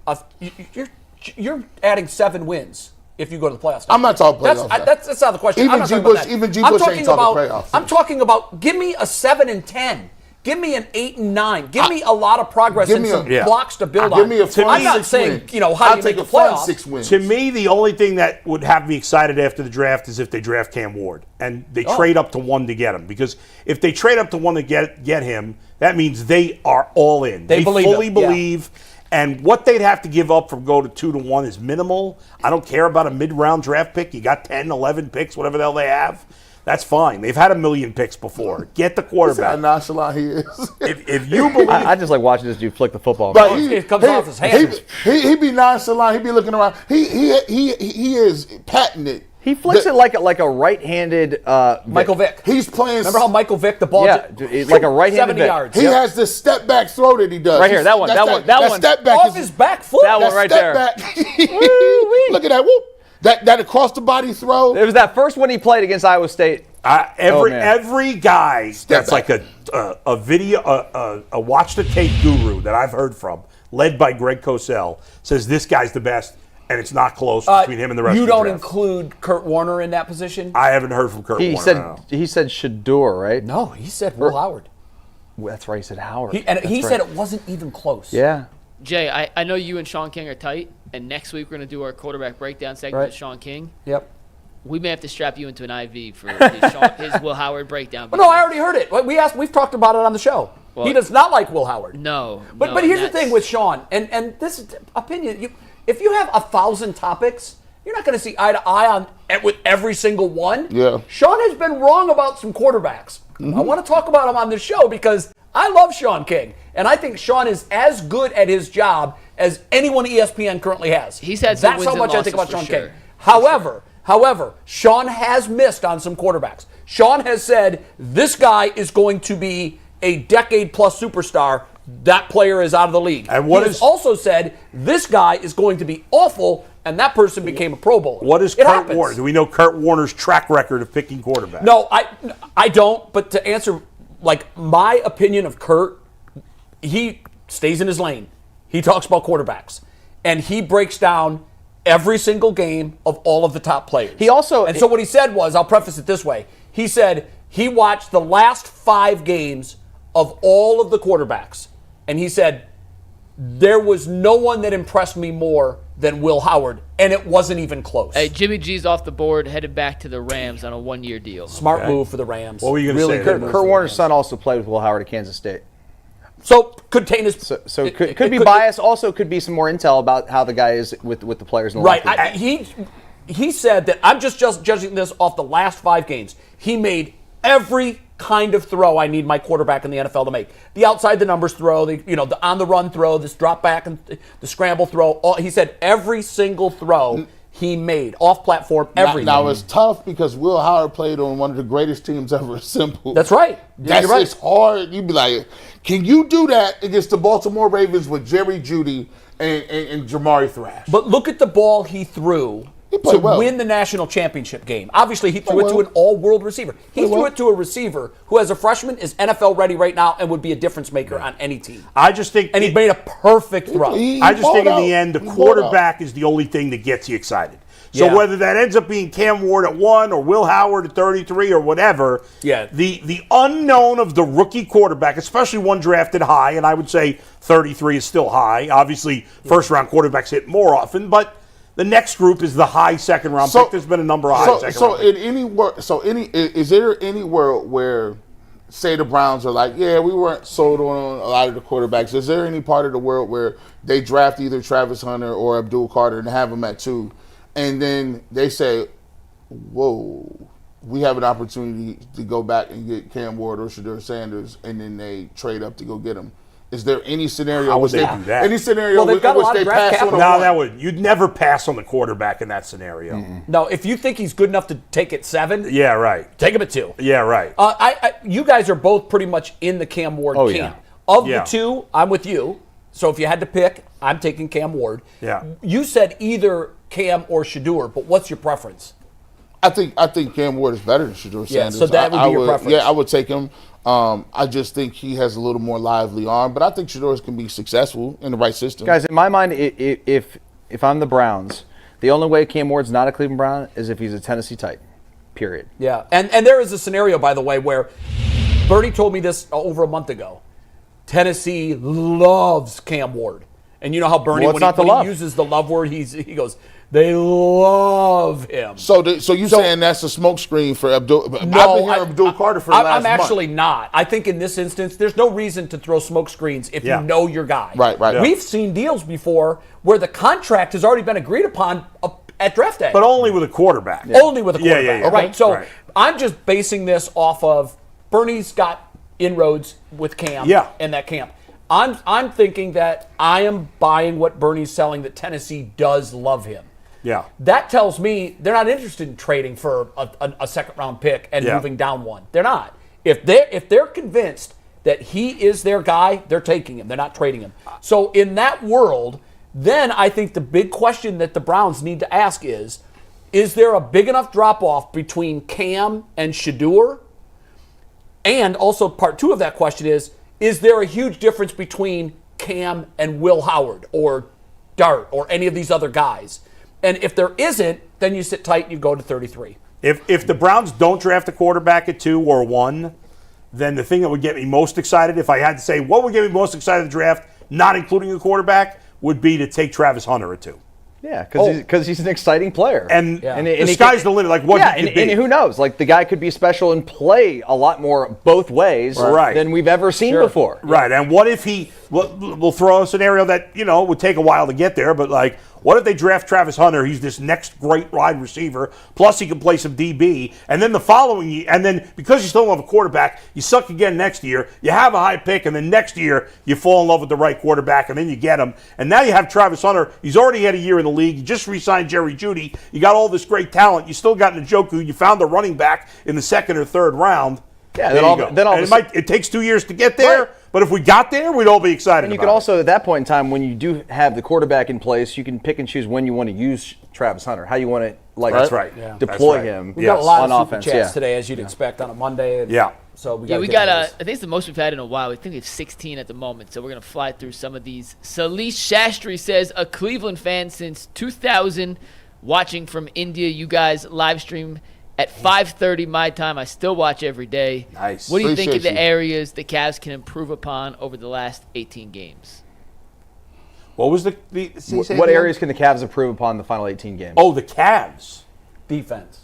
you're adding 7 wins if you go to the playoffs. I'm not talking playoffs. That's not the question. Even I'm not G. talking about Bush- that. even G. I'm Bush talking ain't talking about, playoffs. I'm talking about give me a 7-10. Give me an 8-9. Give me a lot of progress give and me some a- yeah. blocks to build Give on. me a fun I'm not 6 saying wins. how I'll do you take make a the fun playoffs. 6 wins. To me, the only thing that would have me excited after the draft is if they draft Cam Ward and they trade up to 1 to get him. Because if they trade up to 1 to get him, that means they are all in. They believe fully him, yeah. believe. And what they'd have to give up from go to 2 to 1 is minimal. I don't care about a mid-round draft pick. You got 10, 11 picks, whatever the hell they have. That's fine. They've had 1 million picks before. Get the How quarterback. nonchalant he is. If you believe, I just like watching this dude flick the football. But It comes off his hands. He be nonchalant. He be looking around. He is patented. He flicks it like a right-handed Michael Vick. He's playing. Remember how Michael Vick, the ball like a right-handed 70 Vick. yards. He has this step back throw that he does. Right here, that one. Step back off is, his back foot. That one right step there. back. Look at that. Whoop. That across the body throw. It was that first one he played against Iowa State. Every guy that's back. like a video a watch the tape guru that I've heard from, led by Greg Cosell, says this guy's the best, and it's not close between him and the rest. You of the don't draft. Include Kurt Warner in that position? I haven't heard from Kurt Warner. He said Shador, right? No, he said Will Howard. That's right. He said Howard. He said it wasn't even close. Yeah. Jay, I know you and Sean King are tight, and next week we're going to do our quarterback breakdown segment with Sean King. Yep. We may have to strap you into an IV for his Will Howard breakdown. No, I already heard it. We've talked about it on the show. Well, he does not like Will Howard. No. But here's the thing with Sean, and this is opinion. If you have 1,000 topics, you're not going to see eye to eye with every single one. Yeah. Sean has been wrong about some quarterbacks. I want to talk about him on this show because I love Sean King, and I think Sean is as good at his job as anyone ESPN currently has. He's had some That's wins how and much I think about losses Sean for sure. King. However, Sean has missed on some quarterbacks. Sean has said this guy is going to be a decade-plus superstar. That player is out of the league. And he has also said this guy is going to be awful, and that person became a Pro Bowler. What is Kurt Warner? Do we know Kurt Warner's track record of picking quarterbacks? No, I don't. But to answer, my opinion of Kurt, he stays in his lane. He talks about quarterbacks, and he breaks down every single game of all of the top players. So what he said was, I'll preface it this way. He said he watched the last 5 games of all of the quarterbacks, and he said there was no one that impressed me more than Will Howard, and it wasn't even close. Hey, Jimmy G's off the board, headed back to the Rams on a 1-year deal. Smart move for the Rams. What were you going to say? Kurt Warner's son also played with Will Howard at Kansas State. So could taint his. So it could be biased. Also, could be some more intel about how the guy is with the players in the Right. locker room. He said that I'm just judging this off the last 5 games. He made every kind of throw I need my quarterback in the NFL to make. The outside the numbers throw, the on the run throw, this drop back and the scramble throw. He said every single throw he made off platform. Everything. Now it's tough because Will Howard played on one of the greatest teams ever assembled. That's right. That's You're right. It's hard. You'd be like, can you do that against the Baltimore Ravens with Jerry Jeudy and Jamari Thrash? But look at the ball he threw to win the national championship game. Obviously, he threw it to an all-world receiver. He threw it to a receiver who, as a freshman, is NFL ready right now and would be a difference maker on any team. I just think, and he made a perfect throw. I just think in the end, the quarterback is the only thing that gets you excited. So whether that ends up being Cam Ward at 1 or Will Howard at 33 or whatever, the unknown of the rookie quarterback, especially one drafted high, and I would say 33 is still high. Obviously, first-round quarterbacks hit more often, but the next group is the high second-round pick. There's been a number of high second-round picks. Is there any world where, say, the Browns are like, yeah, we weren't sold on a lot of the quarterbacks. Is there any part of the world where they draft either Travis Hunter or Abdul Carter and have them at 2? And then they say, whoa, we have an opportunity to go back and get Cam Ward or Shedeur Sanders, and then they trade up to go get him. Is there any scenario How would they do that? Any scenario in which they pass on a one? You'd never pass on the quarterback in that scenario. No, if you think he's good enough to take it 7, yeah, right. Take him at 2. Yeah, right. You guys are both pretty much in the Cam Ward camp. Of the 2, I'm with you. So if you had to pick, I'm taking Cam Ward. Yeah. You said either Cam or Shedeur, but what's your preference? I think Cam Ward is better than Shedeur Sanders. So that would be your preference. Yeah, I would take him. I just think he has a little more lively arm, but I think Shedeur can be successful in the right system. Guys, in my mind, if I'm the Browns, the only way Cam Ward's not a Cleveland Brown is if he's a Tennessee Titan. Period. Yeah, and there is a scenario, by the way, where Bernie told me this over a month ago. Tennessee loves Cam Ward. And you know how Bernie, when he uses the love word, he goes, they love him. So you're saying that's a smokescreen for Abdul? No, I've been hearing Abdul Carter for the last month. I'm actually not. I think in this instance, there's no reason to throw smokescreens if you know your guy. Right. Yeah. We've seen deals before where the contract has already been agreed upon at draft day. But only with a quarterback. Yeah. Only with a quarterback. Yeah. All right. So I'm just basing this off of Bernie's got inroads with Cam in that camp. I'm thinking that I am buying what Bernie's selling, that Tennessee does love him. Yeah. That tells me they're not interested in trading for a second-round pick and moving down one. They're not. If they're convinced that he is their guy, they're taking him. They're not trading him. So in that world, then I think the big question that the Browns need to ask is, is there a big enough drop-off between Cam and Shedeur? And also part 2 of that question is there a huge difference between Cam and Will Howard or Dart or any of these other guys? And if there isn't, then you sit tight and you go to 33. If the Browns don't draft a quarterback at 2 or 1, then the thing that would get me most excited, if I had to say what would get me most excited in the draft, not including a quarterback, would be to take Travis Hunter at 2. Yeah, because he's an exciting player. And the sky's the limit, like what he could be. And who knows? Like, the guy could be special and play a lot more both ways than we've ever seen before. Right, and what if we'll throw a scenario that, would take a while to get there, but like, what if they draft Travis Hunter? He's this next great wide receiver, plus he can play some DB, and then the following year, and then because you still don't have a quarterback, you suck again next year, you have a high pick, and then next year you fall in love with the right quarterback, and then you get him, and now you have Travis Hunter. He's already had a year in the league. You just re-signed Jerry Jeudy. You got all this great talent. You still got Njoku. You found a running back in the 2nd or 3rd round. Yeah, it takes 2 years to get there, but if we got there, we'd all be excited. And you could also, at that point in time, when you do have the quarterback in place, you can pick and choose when you want to use Travis Hunter, how you want to deploy him. We got a lot on of super offense chats today, as you'd expect on a Monday. And so we got I think it's the most we've had in a while. I think it's 16 at the moment, so we're gonna fly through some of these. Salish Shastri says, a Cleveland fan since 2000, watching from India. You guys live stream at 5:30 my time. I still watch every day. Nice. What do you think of the areas the Cavs can improve upon over the last 18 games? What was what areas can the Cavs improve upon the final 18 games? Oh, the Cavs. Defense.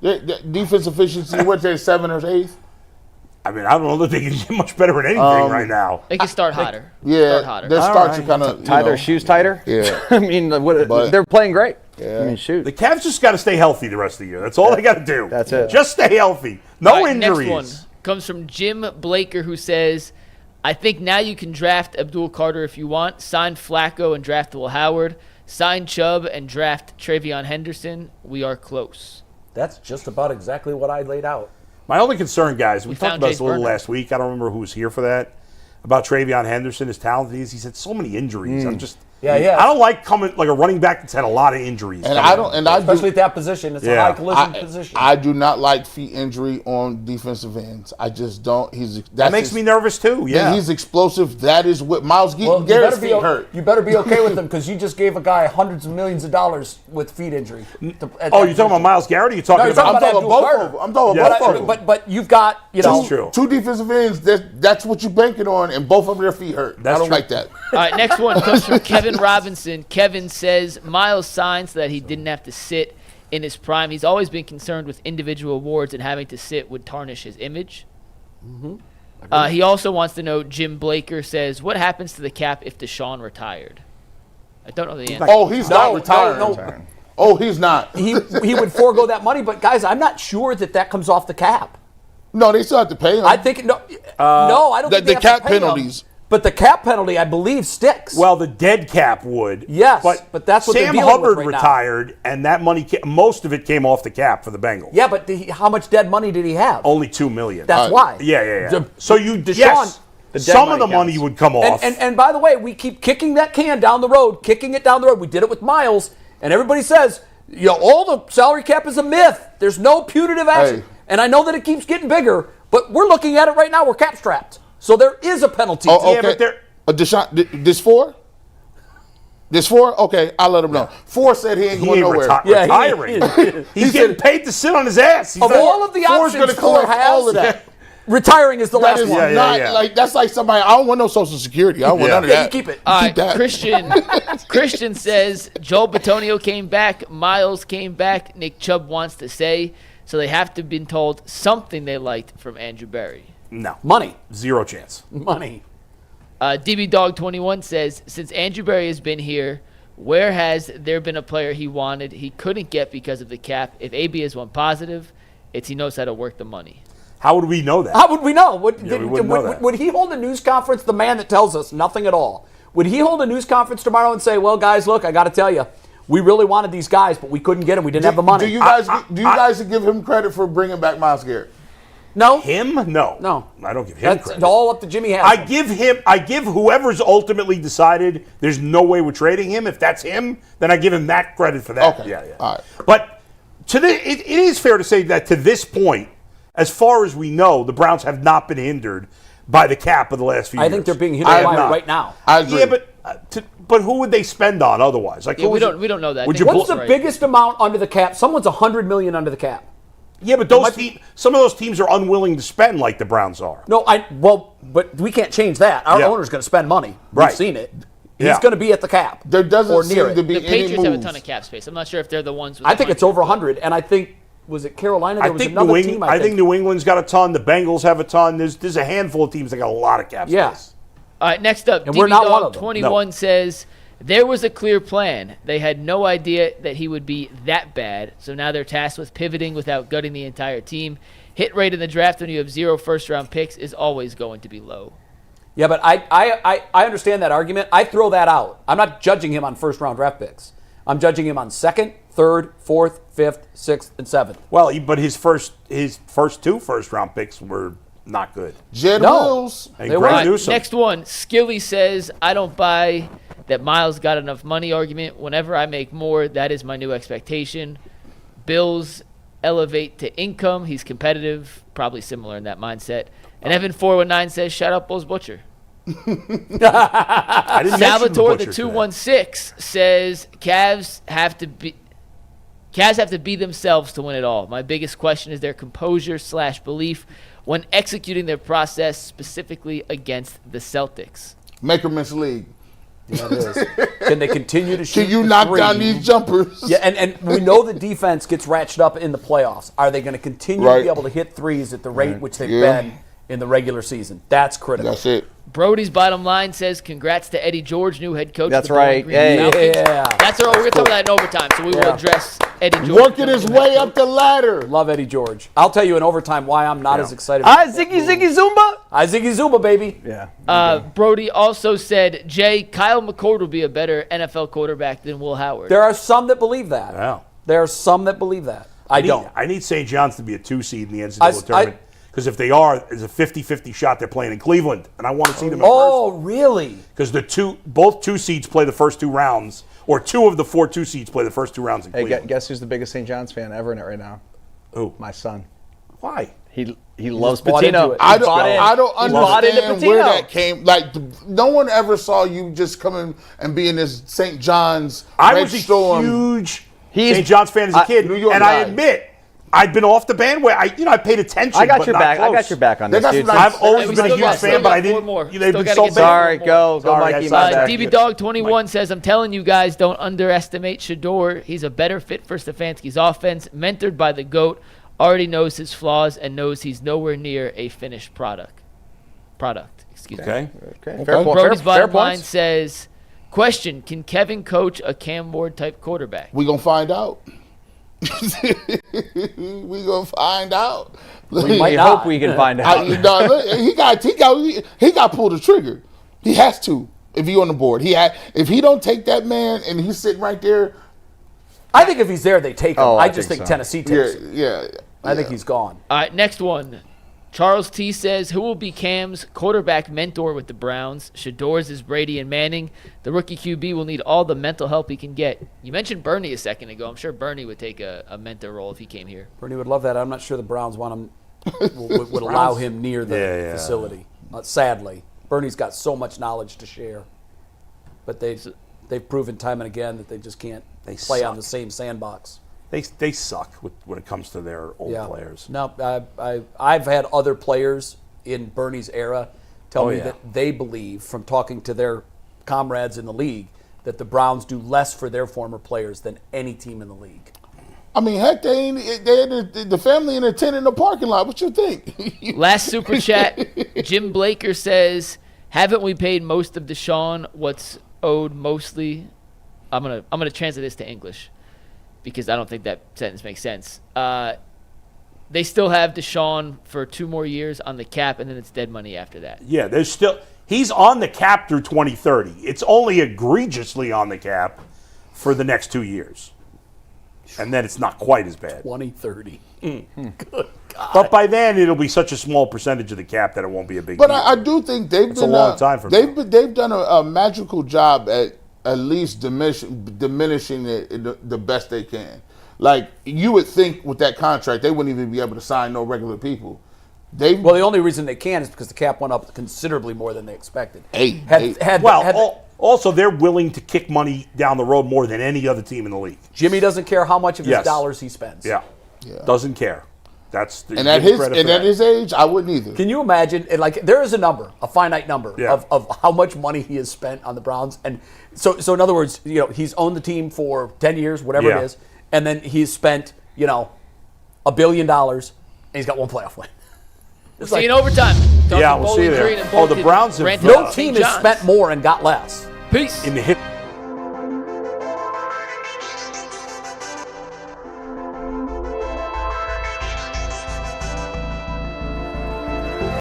Defense efficiency, what's that, 7th or 8th? I mean, I don't know that they can get much better at anything right now. They can start hotter. Yeah, Start their hotter. starts are kind of tie their shoes tighter. Yeah. I mean, they're playing great. Yeah. I mean, shoot. The Cavs just got to stay healthy the rest of the year. That's all they got to do. That's it. Just stay healthy. No All right, injuries. Next one comes from Jim Blaker, who says, I think now you can draft Abdul Carter if you want, sign Flacco and draft Will Howard, sign Chubb and draft Travion Henderson. We are close. That's just about exactly what I laid out. My only concern, guys, we talked found about this Jace a little Burner. last week. I don't remember who was here for that. About Travion Henderson, as talented he is. He's had so many injuries. I'm just... Yeah. I don't like coming like a running back that's had a lot of injuries. And I don't, and I Especially do, at that position. It's a high collision position. I do not like feet injury on defensive ends. I just don't. That makes me nervous too. Yeah, he's explosive. That is what Myles Garrett's feet hurt. You better be okay with him because you just gave a guy hundreds of millions of dollars with feet injury. You're talking about Myles Garrett? Or you talking No, about? I'm talking about both of them. I'm talking about both of them. But you've got That's true. Two defensive ends. That's what you're banking on, and both of their feet hurt. I don't like that. All right, next one comes from Kevin Robinson. Kevin says, Myles signed so that he didn't have to sit in his prime. He's always been concerned with individual awards, and having to sit would tarnish his image. He also wants to know, Jim Blaker says, what happens to the cap if Deshaun retired? I don't know the answer. Oh, he's not retiring. No. Oh, he's not. He would forego that money, but guys, I'm not sure that comes off the cap. No, they still have to pay him. I think no, I don't think they the have cap to pay penalties. him. But the cap penalty, I believe, sticks. Well, the dead cap would. Yes, but that's what Sam they're dealing with Hubbard right now. retired, and that money, most of it came off the cap for the Bengals. Yeah, but how much dead money did he have? Only $2 million. That's why. Yeah. So Deshaun, yes, the dead some of the money money would come off. And by the way, we keep kicking that can down the road, We did it with Myles, and everybody says, all the salary cap is a myth. There's no punitive action. Hey. And I know that it keeps getting bigger, but we're looking at it right now. We're cap strapped. So there is a penalty. Oh, Yeah, but they're... Deshaun, this 4? This 4? Okay, I'll let him know. 4 said he ain't He going ain't nowhere. retiring. He's getting paid to sit on his ass. He's Of not- all of the 4's options gonna collect Ford has, all of that. retiring is the That last is one. not like that's like somebody. I don't want no Social Security. I don't want none of Yeah, that. you keep it. All Keep right, that. Christian says, Joe Batonio came back, Myles came back, Nick Chubb wants to say, so they have to have been told something they liked from Andrew Berry. No. Money. Zero chance. Money. DB Dog 21 says, since Andrew Berry has been here, where has there been a player he wanted he couldn't get because of the cap? If AB is one positive, it's he knows how to work the money. How would we know that? How would we know? we wouldn't know that. Would he hold a news conference, the man that tells us nothing at all? Would he hold a news conference tomorrow and say, well, guys, look, I got to tell you, we really wanted these guys, but we couldn't get them. We didn't have the money. Do you guys give him credit for bringing back Myles Garrett? No. Him? No. No. I don't give him That's credit. all up to Jimmy Haslam. I give whoever's ultimately decided there's no way we're trading him. If that's him, then I give him that credit for that. Okay. Yeah. All right. But it is fair to say that to this point, as far as we know, the Browns have not been hindered by the cap of the last few years. I think they're being hindered by it right now. I agree. Yeah, but who would they spend on otherwise? Like, Yeah, we don't know that. What's the biggest amount under the cap? Someone's $100 million under the cap. Yeah, but some of those teams are unwilling to spend like the Browns are. No, but we can't change that. Our owner's going to spend money. Right. We've seen it. He's going to be at the cap. There doesn't or seem near to be The any Patriots have a moves. ton of cap space. I'm not sure if they're the ones. With I think it's over 100, and I think was it Carolina? There was another team. I think New England's got a ton. The Bengals have a ton. There's a handful of teams that got a lot of cap space. Yeah. All right, next up, And we're not one of them. 21 says there was a clear plan. They had no idea that he would be that bad, so now they're tasked with pivoting without gutting the entire team. Hit rate in the draft when you have 0 first-round picks is always going to be low. Yeah, but I understand that argument. I throw that out. I'm not judging him on first-round draft picks. I'm judging him on second, third, fourth, fifth, sixth, and seventh. Well, but his first 2 first-round picks were not good. Jed Wills. Hey, They Greg weren't. Newsome. Next one, Skilly says, I don't buy that Myles got enough money argument. Whenever I make more, that is my new expectation. Bills elevate to income. He's competitive, probably similar in that mindset. And Evan 419 says, shout out Bulls Butcher. I didn't mention Salvatore the Butcher 216 says Cavs have to be themselves to win it all. My biggest question is their composure / belief when executing their process, specifically against the Celtics. Make or miss league. Yeah, it is. Can they continue to shoot? Can you the knock three? down these jumpers? Yeah, and we know the defense gets ratcheted up in the playoffs. Are they going to continue to Right. be able to hit threes at the rate which they've Yeah. been in the regular season? That's critical. That's it. Brody's bottom line says, congrats to Eddie George, new head coach. That's of the Bowling right. Green Hey. Falcons. Yeah. That's all. We're going to talk about that in overtime, so we will Yeah. address Eddie George. Working his way up the ladder. Love Eddie George. I'll tell you in overtime why I'm not as excited. Ziggy Zumba. Ziggy Zumba, baby. Yeah. Brody also said, Jay, Kyle McCord will be a better NFL quarterback than Will Howard. There are some that believe that. Wow. There are some that believe that. I don't. I need St. John's to be a 2 seed in the NCAA tournament. Because if they are, there's a 50-50 shot they're playing in Cleveland, and I want to see them in Oh, really? Because both 2 seeds play the first 2 rounds, or 2 of the 4 2 seeds play the first 2 rounds in Hey, Cleveland. guess who's the biggest St. John's fan ever in it right now? Who? My son. Why? He loves bought into Patino. it. I He don't bought into understand where Patino. that came. Like, no one ever saw you just come in and be in this St. John's I Red was a Storm. huge He's- St. John's fan as a kid, New York and guy. I admit I've been off the bandwagon. I paid attention. I got but your not back. I close. got your back on They this, got dude. some nice- I've always Hey, we been a still huge got- fan, still but got I didn't. 4 more. They've Still been gotta so get bad. Sorry, go Sorry, Mikey. I My saw bad. DB Dog 21 says, I'm telling you guys, don't underestimate Shador. He's a better fit for Stefanski's offense, mentored by the GOAT, already knows his flaws, and knows he's nowhere near a finished product. Excuse me. Okay. Okay. Fair point. Brody's Fair bottom line points. says, question, can Kevin coach a Cam Ward type quarterback? We gonna find out. We gonna find out. We might We not. hope we can find out. Look, he got pull the trigger. He has to if he on the board. If he don't take that man and he's sitting right there. I think if he's there, they take him. Oh, I I just think think so. Tennessee Yeah, takes him. yeah. I think he's gone. All right, next one. Charles T says, who will be Cam's quarterback mentor with the Browns? Shador's is Brady and Manning. The rookie QB will need all the mental help he can get. You mentioned Bernie a second ago. I'm sure Bernie would take a mentor role if he came here. Bernie would love that. I'm not sure the Browns want him, would allow him near the Yeah. facility. Sadly, Bernie's got so much knowledge to share, but they've proven time and again that they just can't play on the same sandbox. They suck when it comes to their old players. No, I've had other players in Bernie's era tell me that they believe, from talking to their comrades in the league, that the Browns do less for their former players than any team in the league. I mean, heck, they had the family in a tent in the parking lot. What you think? Last super chat, Jim Blaker says, haven't we paid most of Deshaun what's owed mostly? I'm gonna translate this to English, because I don't think that sentence makes sense. They still have Deshaun for 2 more years on the cap, and then it's dead money after that. Yeah, he's on the cap through 2030. It's only egregiously on the cap for the next 2 years. And then it's not quite as bad. 2030. Good God. But by then it'll be such a small percentage of the cap that it won't be a big But deal. I do think they've a long time from they've done a magical job at least diminishing it the best they can. Like, you would think with that contract, they wouldn't even be able to sign no regular people. Well, the only reason they can is because the cap went up considerably more than they expected. Also, they're willing to kick money down the road more than any other team in the league. Jimmy doesn't care how much of his dollars he spends. Yeah. Doesn't care. And at his age, I wouldn't either. Can you imagine? Like, there is a number, a finite number of how much money he has spent on the Browns, and so in other words, he's owned the team for 10 years, whatever it is, and then he's spent $1 billion, and he's got one playoff win. See you in overtime. We'll see you there. The Browns have no team has spent more and got less. Peace. In the hit.